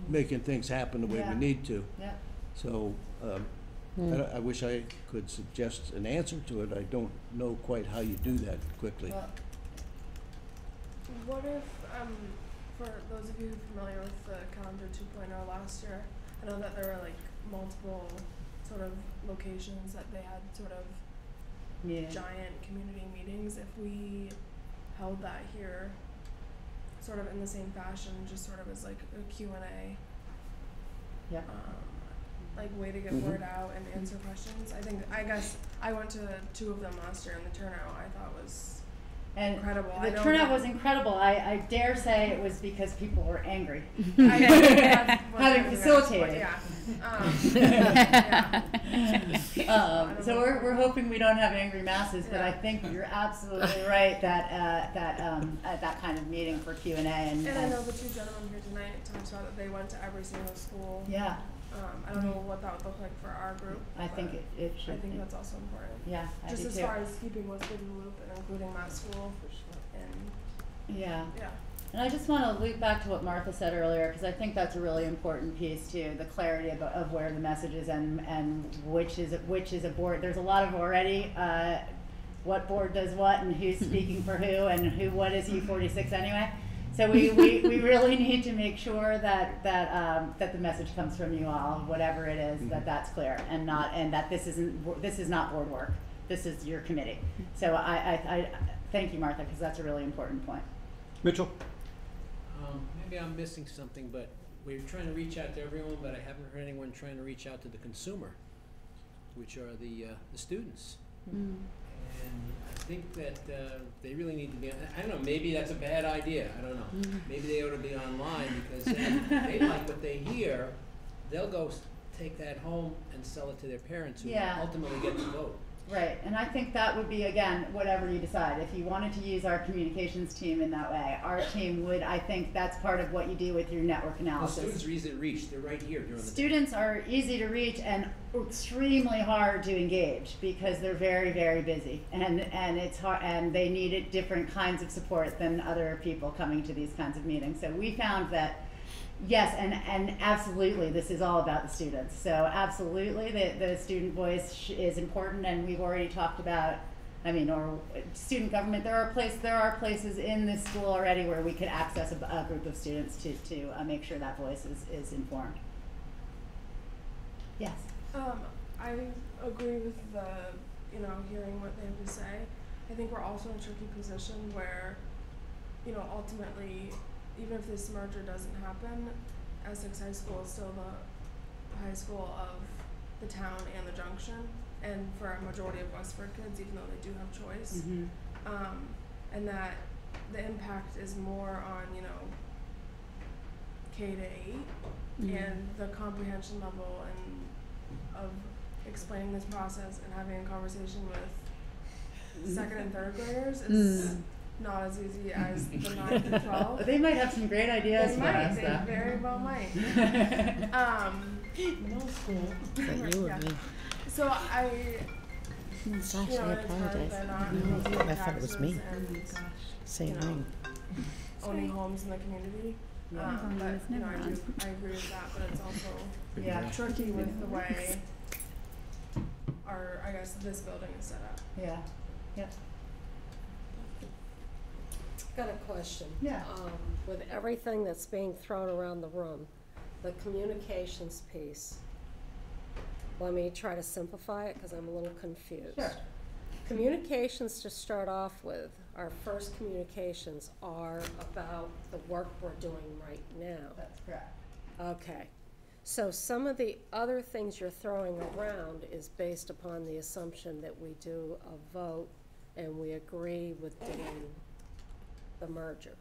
making things happen the way we need to. Yeah. So I wish I could suggest an answer to it. I don't know quite how you do that quickly. Well, What if, for those of you familiar with the Calendar 2.0 last year, I know that there were like multiple sort of locations that they had sort of giant community meetings. If we held that here, sort of in the same fashion, just sort of as like a Q&A, yeah. like way to get word out and answer questions. I guess I went to 2 of them last year, and the turnout I thought was incredible. The turnout was incredible. I dare say it was because people were angry. Having facilitated. So we're hoping we don't have angry masses, but I think you're absolutely right that that kind of meeting for Q&A and I know the 2 gentlemen here tonight talked about that they went to every single school. Yeah. I don't know what that would look like for our group. I think it should. I think that's also important. Yeah, I just do as too. far as keeping Westwood in the loop and including that school. And yeah. Yeah. And I just want to loop back to what Martha said earlier, because I think that's a really important piece too, the clarity of where the message is and which is a board. There's a lot of already what board does what and who's speaking for who and what is U46 anyway. So we really need to make sure that the message comes from you all, whatever it is, that's clear and that this is not board work. This is your committee. So I thank you, Martha, because that's a really important point. Mitchell? Maybe I'm missing something, but we're trying to reach out to everyone, but I haven't heard anyone trying to reach out to the consumer, which are the students. And I think that they really need to be, I don't know, maybe that's a bad idea, I don't know. Maybe they ought to be online, because then they like what they hear, they'll go take that home and sell it to their parents who ultimately get to vote. Right, and I think that would be, again, whatever you decide. If you wanted to use our communications team in that way, our team would, I think that's part of what you do with your network Well, analysis. students are easy to reach, they're right here during the day. Students are easy to reach and extremely hard to engage because they're very, very busy, and it's hard, and they need different kinds of support than other people coming to these kinds of meetings. So we found that yes, and absolutely, this is all about the students. So absolutely, the student voice is important, and we've already talked about, or student government. There are places in this school already where we could access a group of students to make sure that voice is informed. Yes. I agree with hearing what they have to say. I think we're also in a tricky position where, ultimately, even if this merger doesn't happen, Essex High School is still the high school of the town and the junction, and for a majority of Westford kids, even though they do have choice, and that the impact is more on K-8 and the comprehension level and of explaining this process and having a conversation with 2nd and 3rd graders is not as easy as the 9 to 12. They might have some great ideas for us. They very well might. Middle school. So Gosh, I apologize. I thought it was me. Same thing. Owning homes in the community. Yeah. But, you know, I agree with that, but it's also Yeah. tricky with the way I guess this building is set up. Yeah, yep. Got a question. Yeah. With everything that's being thrown around the room, the communications piece, let me try to simplify it because I'm a little confused. Sure. Communications, to start off with, our first communications are about the work we're doing right now. That's correct. Okay. So some of the other things you're throwing around is based upon the assumption that we do a vote and we agree with doing the merger.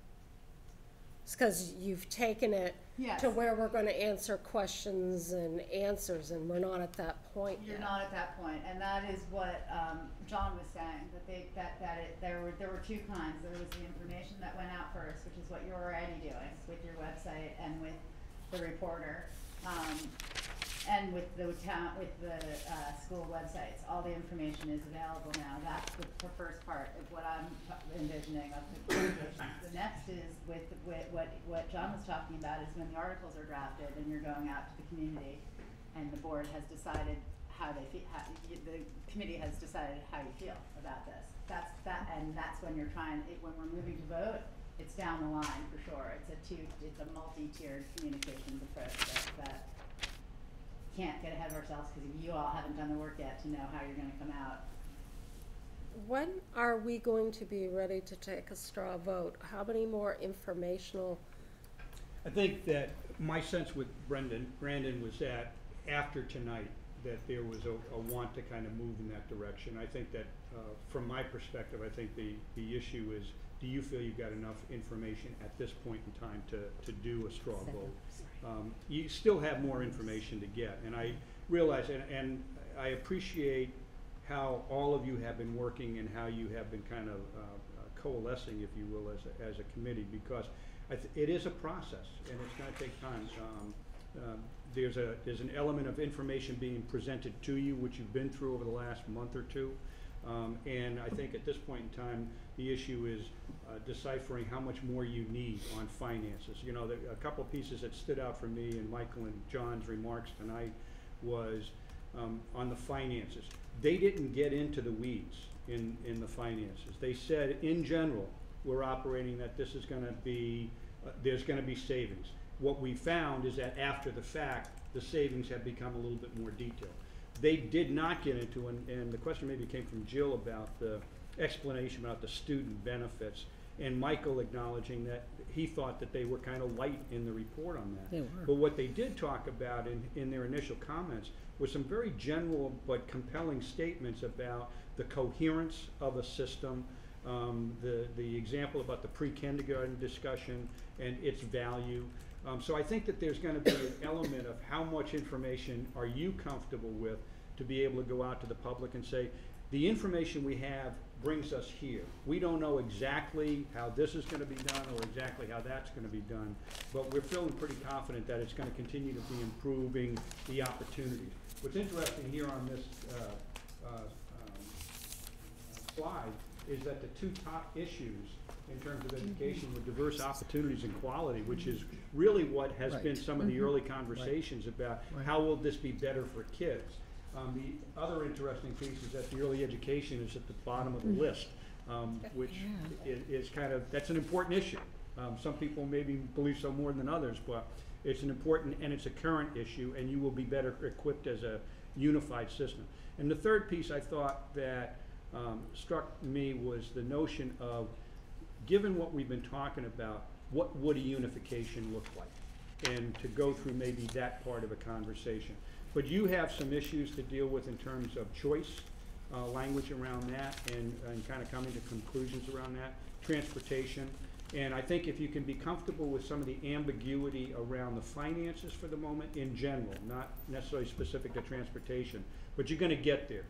It's because you've taken it Yes. to where we're gonna answer questions and answers, and we're not at that point You're yet. not at that point, and that is what John was saying, that there were two kinds. There was the information that went out first, which is what you're already doing with your website and with the reporter, and with the school websites. All the information is available now. That's the first part of what I'm envisioning of the communications. The next is with what John was talking about is when the articles are drafted and you're going out to the community, and the board has decided the committee has decided how you feel about this. And that's when you're when we're moving to vote, it's down the line for sure. It's a multi-tiered communications approach that can't get ahead of ourselves because you all haven't done the work yet to know how you're going to come out. When are we going to be ready to take a straw vote? How many more informational? I think that my sense with Brandon was that after tonight, that there was a want to kind of move in that direction. I think that from my perspective, I think the issue is, do you feel you've got enough information at this point in time to do a straw vote? You still have more information to get, and I realize, and I appreciate how all of you have been working and how you have been kind of coalescing, if you will, as a committee, because it is a process and it's going to take time. There's an element of information being presented to you, which you've been through over the last month or two, and I think at this point in time, the issue is deciphering how much more you need on finances. You know, a couple of pieces that stood out for me in Michael and John's remarks tonight was on the finances. They didn't get into the weeds in the finances. They said, in general, we're operating that this is going to be, there's going to be savings. What we found is that after the fact, the savings have become a little bit more detailed. They did not get into, and the question maybe came from Jill about the explanation about the student benefits, and Michael acknowledging that he thought that they were kind of light in the report on that. They were. But what they did talk about in their initial comments was some very general but compelling statements about the coherence of a system, the example about the pre-kindergarten discussion and its value. So I think that there's going to be an element of how much information are you comfortable with to be able to go out to the public and say, the information we have brings us here. We don't know exactly how this is going to be done or exactly how that's going to be done, but we're feeling pretty confident that it's going to continue to be improving the opportunities. What's interesting here on this slide is that the two top issues in terms of education were diverse opportunities and quality, which is really what has been some of the early conversations about how will this be better for kids. The other interesting piece is that the early education is at the bottom of the list, which is kind of, that's an important issue. Some people maybe believe so more than others, but it's an important and it's a current issue, and you will be better equipped as a unified system. And the third piece I thought that struck me was the notion of, given what we've been talking about, what would a unification look like? And to go through maybe that part of a conversation. But you have some issues to deal with in terms of choice, language around that, and kind of coming to conclusions around that, transportation. And I think if you can be comfortable with some of the ambiguity around the finances for the moment in general, not necessarily specific to transportation, but you're going to get there.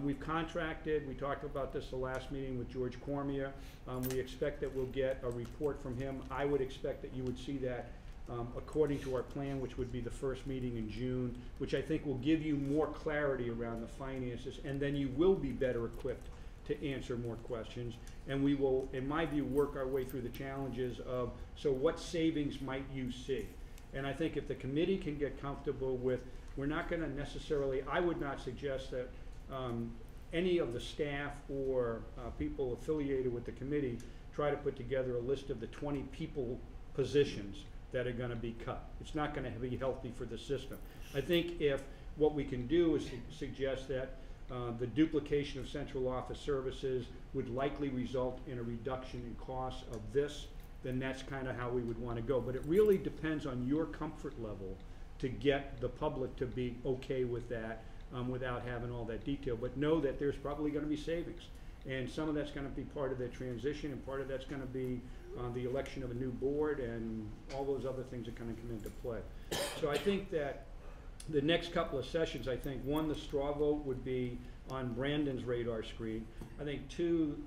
We've contracted, we talked about this the last meeting with George Cormier. We expect that we'll get a report from him. I would expect that you would see that according to our plan, which would be the first meeting in June, which I think will give you more clarity around the finances, and then you will be better equipped to answer more questions. And we will, in my view, work our way through the challenges of, so what savings might you see? And I think if the committee can get comfortable with, we're not gonna necessarily, I would not suggest that any of the staff or people affiliated with the committee try to put together a list of the 20 people positions that are gonna be cut. It's not gonna be healthy for the system. I think if what we can do is suggest that the duplication of central office services would likely result in a reduction in costs of this, then that's kind of how we would want to go. But it really depends on your comfort level to get the public to be okay with that without having all that detail. But know that there's probably going to be savings. And some of that's going to be part of the transition, and part of that's going to be the election of a new board, and all those other things that kind of come into play. So I think that the next couple of sessions, I think, one, the straw vote would be on Brandon's radar screen. I think two,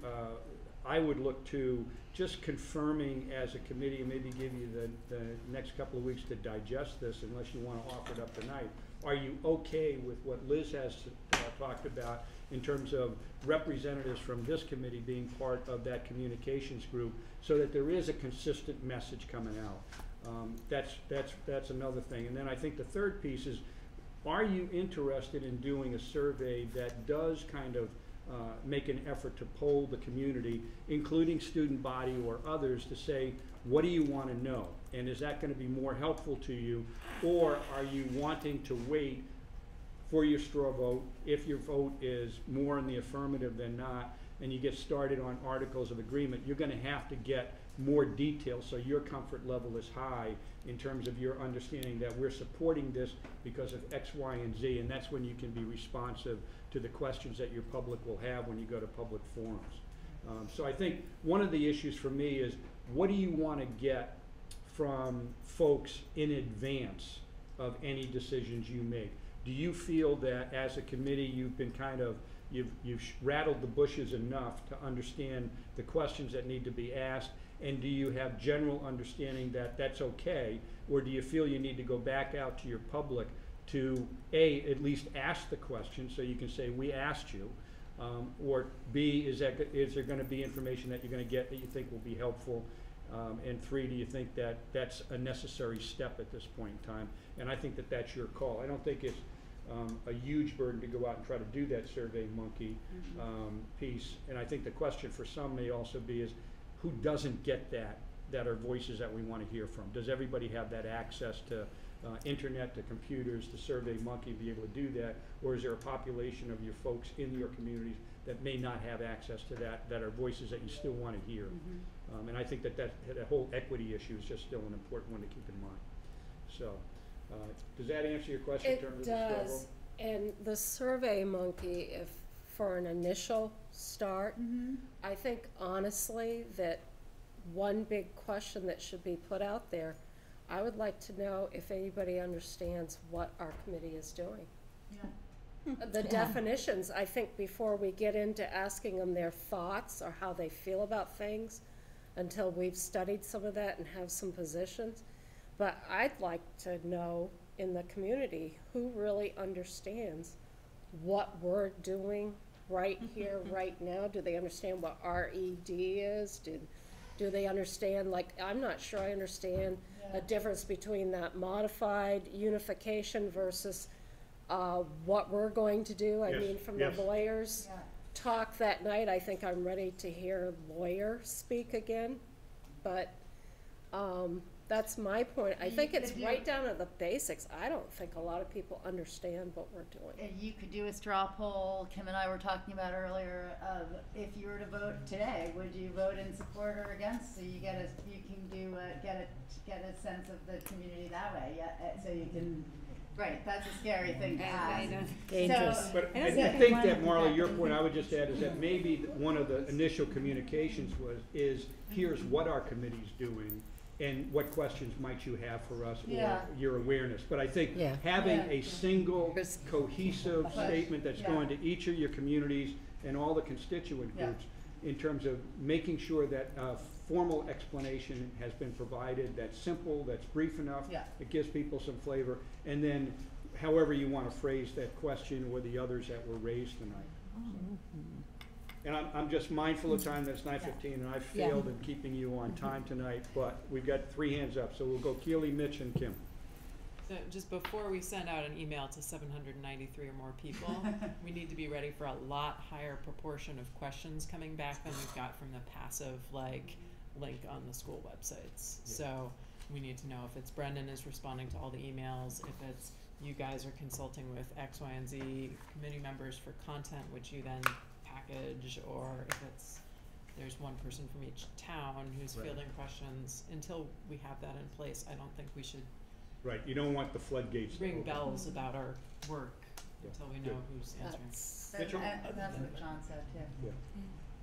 I would look to just confirming as a committee, and maybe give you the next couple of weeks to digest this, unless you want to offer it up tonight. Are you okay with what Liz has talked about in terms of representatives from this committee being part of that communications group, so that there is a consistent message coming out? That's another thing. And then I think the third piece is, are you interested in doing a survey that does kind of make an effort to poll the community, including student body or others, to say, what do you want to know? And is that going to be more helpful to you? Or are you wanting to wait for your straw vote, if your vote is more in the affirmative than not, and you get started on articles of agreement, you're going to have to get more detail so your comfort level is high in terms of your understanding that we're supporting this because of X, Y, and Z, and that's when you can be responsive to the questions that your public will have when you go to public forums. So I think one of the issues for me is, what do you want to get from folks in advance of any decisions you make? Do you feel that as a committee you've been kind of, you've rattled the bushes enough to understand the questions that need to be asked? And do you have general understanding that that's okay? Or do you feel you need to go back out to your public to A, at least ask the question so you can say, we asked you? Or B, is there going to be information that you're going to get that you think will be helpful? And three, do you think that that's a necessary step at this point in time? And I think that that's your call. I don't think it's a huge burden to go out and try to do that Survey Monkey piece. And I think the question for some may also be is, who doesn't get that are voices that we want to hear from? Does everybody have that access to internet, to computers, to Survey Monkey, be able to do that? Or is there a population of your folks in your communities that may not have access to that are voices that you still want to hear? And I think that whole equity issue is just still an important one to keep in mind. So, does that answer your question in terms of the struggle? It does, and the Survey Monkey, if for an initial start, I think honestly that one big question that should be put out there, I would like to know if anybody understands what our committee is doing. The definitions, I think, before we get into asking them their thoughts or how they feel about things, until we've studied some of that and have some positions. But I'd like to know in the community who really understands what we're doing right here, right now. Do they understand what RED is? Do they understand, like, I'm not sure I understand a difference between that modified unification versus what we're going to do. I mean, from the lawyers talk that night, I think I'm ready to hear a lawyer speak again. But that's my point. I think it's right down to the basics. I don't think a lot of people understand what we're doing. You could do a straw poll. Kim and I were talking about earlier of, if you were to vote today, would you vote in support or against? So you get a sense of the community that way. So you can. Right, that's a scary thing to ask. Dangerous. But I think that, Marla, your point, I would just add, is that maybe one of the initial communications is here's what our committee's doing, and what questions might you have for us, or your awareness. But I think having a single cohesive statement that's going to each of your communities and all the constituent groups in terms of making sure that formal explanation has been provided, that's simple, that's brief enough, it gives people some flavor, and then however you want to phrase that question or the others that were raised tonight. And I'm just mindful of time, that's 9:15, and I've Yeah. failed in keeping you on time tonight, but we've got 3 hands up, so we'll go Keely, Mitch, and Kim. So just before we send out an email to 793 or more people, we need to be ready for a lot higher proportion of questions coming back than we've got from the passive, like, link on the school websites. So we need to know if it's Brendan is responding to all the emails, if it's you guys are consulting with X, Y, and Z committee members for content, which you then package, or if it's there's one person from each town who's Right. fielding questions. Until we have that in place, I don't think we should Right, you don't want the floodgates to ring open. bells about our work until we know who's answering. Mitchell? That's what John said too. Yeah.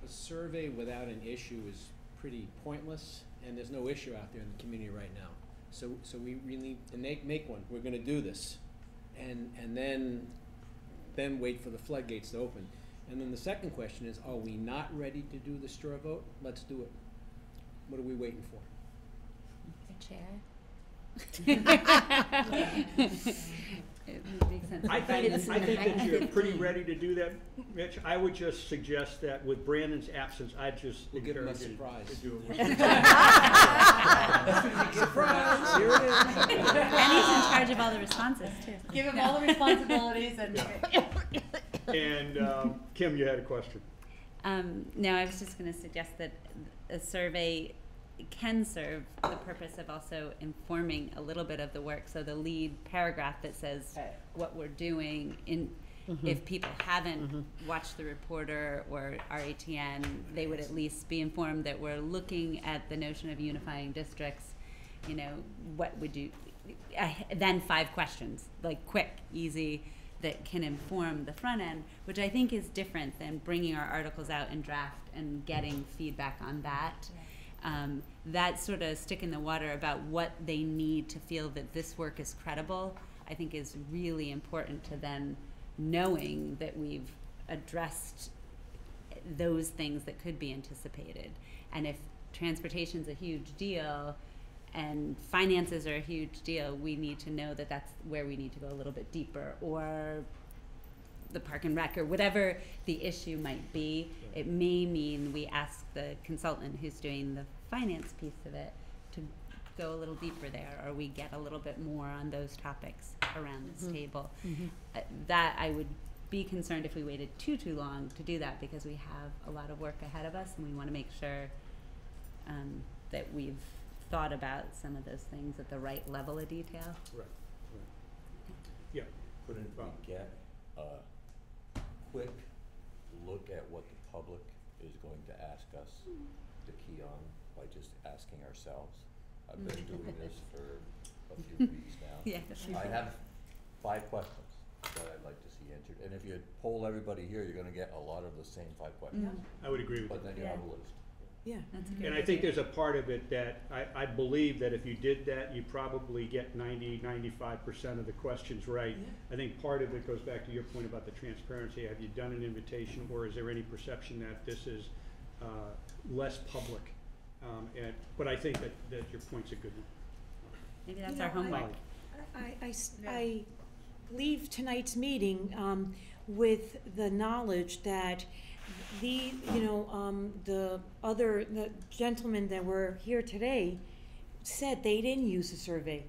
A survey without an issue is pretty pointless, and there's no issue out there in the community right now. So we really, and make one, we're gonna do this. And then wait for the floodgates to open. And then the second question is, are we not ready to do the straw vote? Let's do it. What are we waiting for? The chair. It makes sense. I think It's that you're 9:15. pretty ready to do that, Mitch. I would just suggest that with Brandon's absence, I'd just We'll give him a encourage you surprise. to do it. Surprise! Here it is. And he's in charge of all the responses too. Give him all the responsibilities and. And Kim, you had a question. No, I was just going to suggest that a survey can serve the purpose of also informing a little bit of the work. So the lead paragraph that says what we're doing in. If people haven't watched The Reporter or RATN, they would at least be informed that we're looking at the notion of unifying districts. You know, what would you, then 5 questions, like quick, easy, that can inform the front end, which I think is different than bringing our articles out in draft and getting feedback on that. That sort of stick in the water about what they need to feel that this work is credible, I think is really important to then knowing that we've addressed those things that could be anticipated. And if transportation's a huge deal and finances are a huge deal, we need to know that that's where we need to go a little bit deeper, or the park and rec, or whatever the issue might be. It may mean we ask the consultant who's doing the finance piece of it to go a little deeper there, or we get a little bit more on those topics around this table. That I would be concerned if we waited too long to do that, because we have a lot of work ahead of us, and we want to make sure that we've thought about some of those things at the right level of detail. Right. Yeah. Couldn't we get a quick look at what the public is going to ask us to key on by just asking ourselves? I've been doing this for a few weeks now. Yeah. I have 5 questions that I'd like to see answered, and if you poll everybody here, you're gonna get a lot of the same 5 questions. I would agree with But that. then you have a list. Yeah, that's a good And I think there's a part of it that I believe that if you did that, you probably get 95% of the questions right. I think part of it goes back to your point about the transparency. Have you done an invitation, or is there any perception that this is less public? But I think that your point's a good one. Maybe that's our homework. I leave tonight's meeting with the knowledge that the gentlemen that were here today said they didn't use a survey.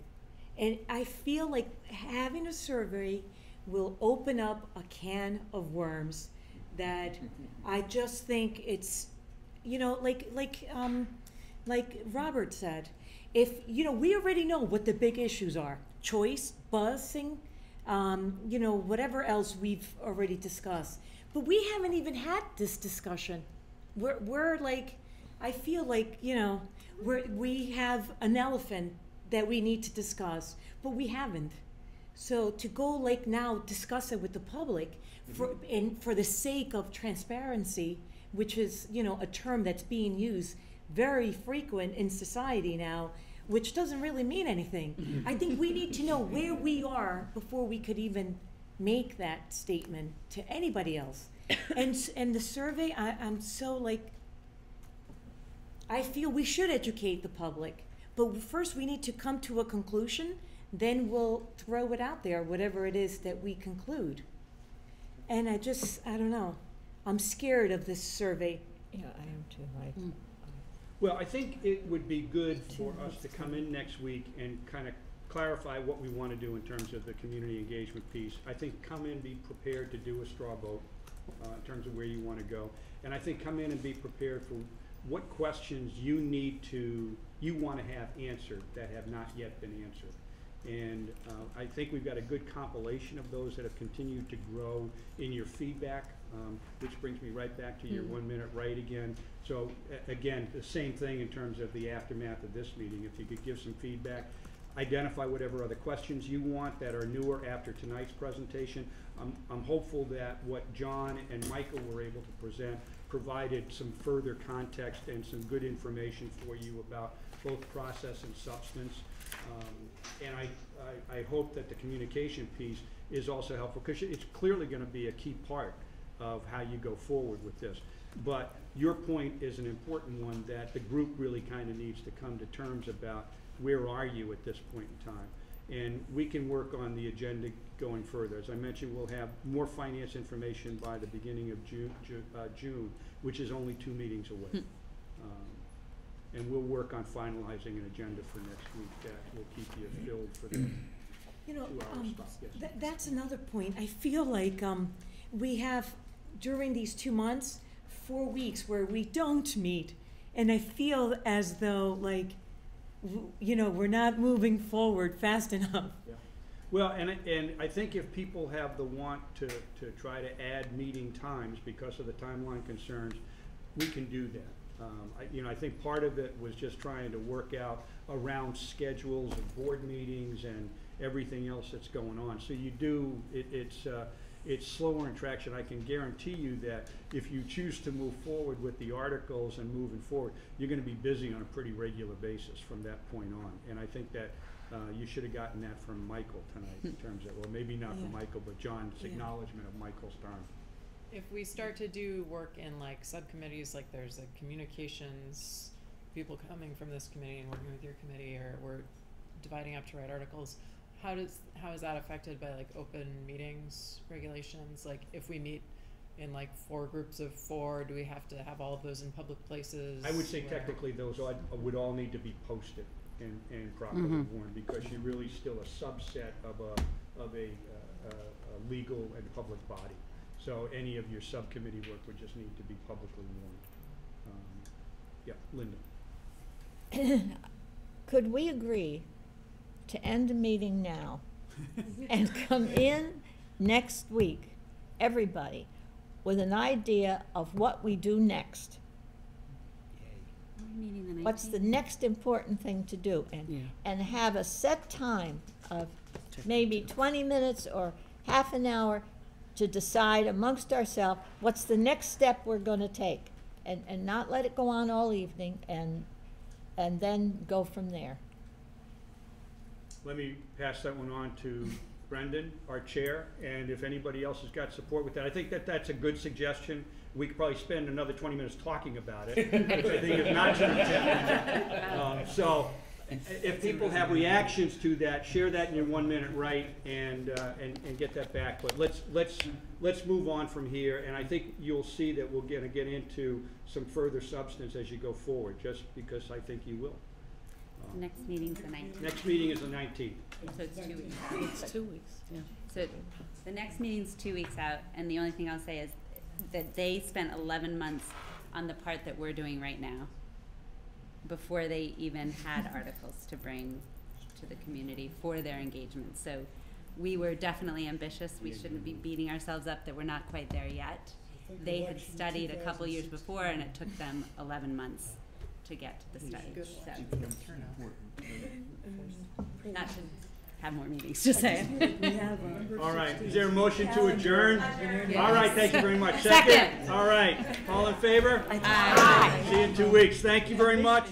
And I feel like having a survey will open up a can of worms that I just think it's, like Robert said, if, we already know what the big issues are: choice, busing, whatever else we've already discussed. But we haven't even had this discussion. We're like, I feel like, we have an elephant that we need to discuss, but we haven't. So to go now discuss it with the public for the sake of transparency, which is, a term that's being used very frequent in society now, which doesn't really mean anything. I think we need to know where we are before we could even make that statement to anybody else. And the survey, I'm so I feel we should educate the public, but first we need to come to a conclusion, then we'll throw it out there, whatever it is that we conclude. And I don't know. I'm scared of this survey. Yeah, I am too. Well, I think it would be good for us to come in next week and kind of clarify what we want to do in terms of the community engagement piece. I think come in, be prepared to do a straw vote in terms of where you want to go. And I think come in and be prepared for what questions you want to have answered that have not yet been answered. And I think we've got a good compilation of those that have continued to grow in your feedback, which brings me right back to your 1 minute right again. So again, the same thing in terms of the aftermath of this meeting. If you could give some feedback, identify whatever other questions you want that are newer after tonight's presentation. I'm hopeful that what John and Michael were able to present provided some further context and some good information for you about both process and substance. And I hope that the communication piece is also helpful, because it's clearly going to be a key part of how you go forward with this. But your point is an important one, that the group really kind of needs to come to terms about where are you at this point in time. And we can work on the agenda going further. As I mentioned, we'll have more finance information by the beginning of June, which is only 2 meetings away. And we'll work on finalizing an agenda for next week that will keep you filled for the 2-hour spot. Yes. That's another point. I feel like we have, during these 2 months, 4 weeks where we don't meet, and I feel as though, like, we're not moving forward fast enough. Yeah. Well, and I think if people have the want to try to add meeting times because of the timeline concerns, we can do that. I think part of it was just trying to work out around schedules of board meetings and everything else that's going on. So you do, it's slower in traction. I can guarantee you that if you choose to move forward with the articles and moving forward, you're going to be busy on a pretty regular basis from that point on. And I think that you should have gotten that from Michael tonight in terms of, well, maybe not from Michael, but John's acknowledgement of Michael's term. If we start to do work in like subcommittees, like there's a communications, people coming from this committee and working with your committee, or we're dividing up to write articles, how is that affected by like open meetings regulations? Like if we meet in like 4 groups of 4, do we have to have all of those in public places? I would say technically those would all need to be posted and properly warned, because you're really still a subset of a legal and public body. So any of your subcommittee work would just need to be publicly warned. Linda. Could we agree to end the meeting now and come in next week, everybody, with an idea of what we do next? What's the next important thing to do? And have a set time of maybe 20 minutes or half an hour to decide amongst ourselves what's the next step we're going to take, and not let it go on all evening, and then go from there. Let me pass that one on to Brendan, our chair, and if anybody else has got support with that. I think that that's a good suggestion. We could probably spend another 20 minutes talking about it, which I think is not to the so if people have reactions to that, share that in your 1 minute right, and get that back. But let's move on from here, and I think you'll see that we're going to get into some further substance as you go forward, just because I think you will. Next meeting's the 19th. Next meeting is the 19th. So it's 2 weeks. It's 2 weeks, yeah. So the next meeting's 2 weeks out, and the only thing I'll say is that they spent 11 months on the part that we're doing right now, before they even had articles to bring to the community for their engagement. So we were definitely ambitious. We shouldn't be beating ourselves up that we're not quite there yet. They had studied a couple years before, and it took them 11 months to get to the study. So not to have more meetings, just saying. All right, is there a motion to adjourn? Yes. All right, thank you very much. Second. All right, all in favor? Aye. See you in 2 weeks. Thank you very much.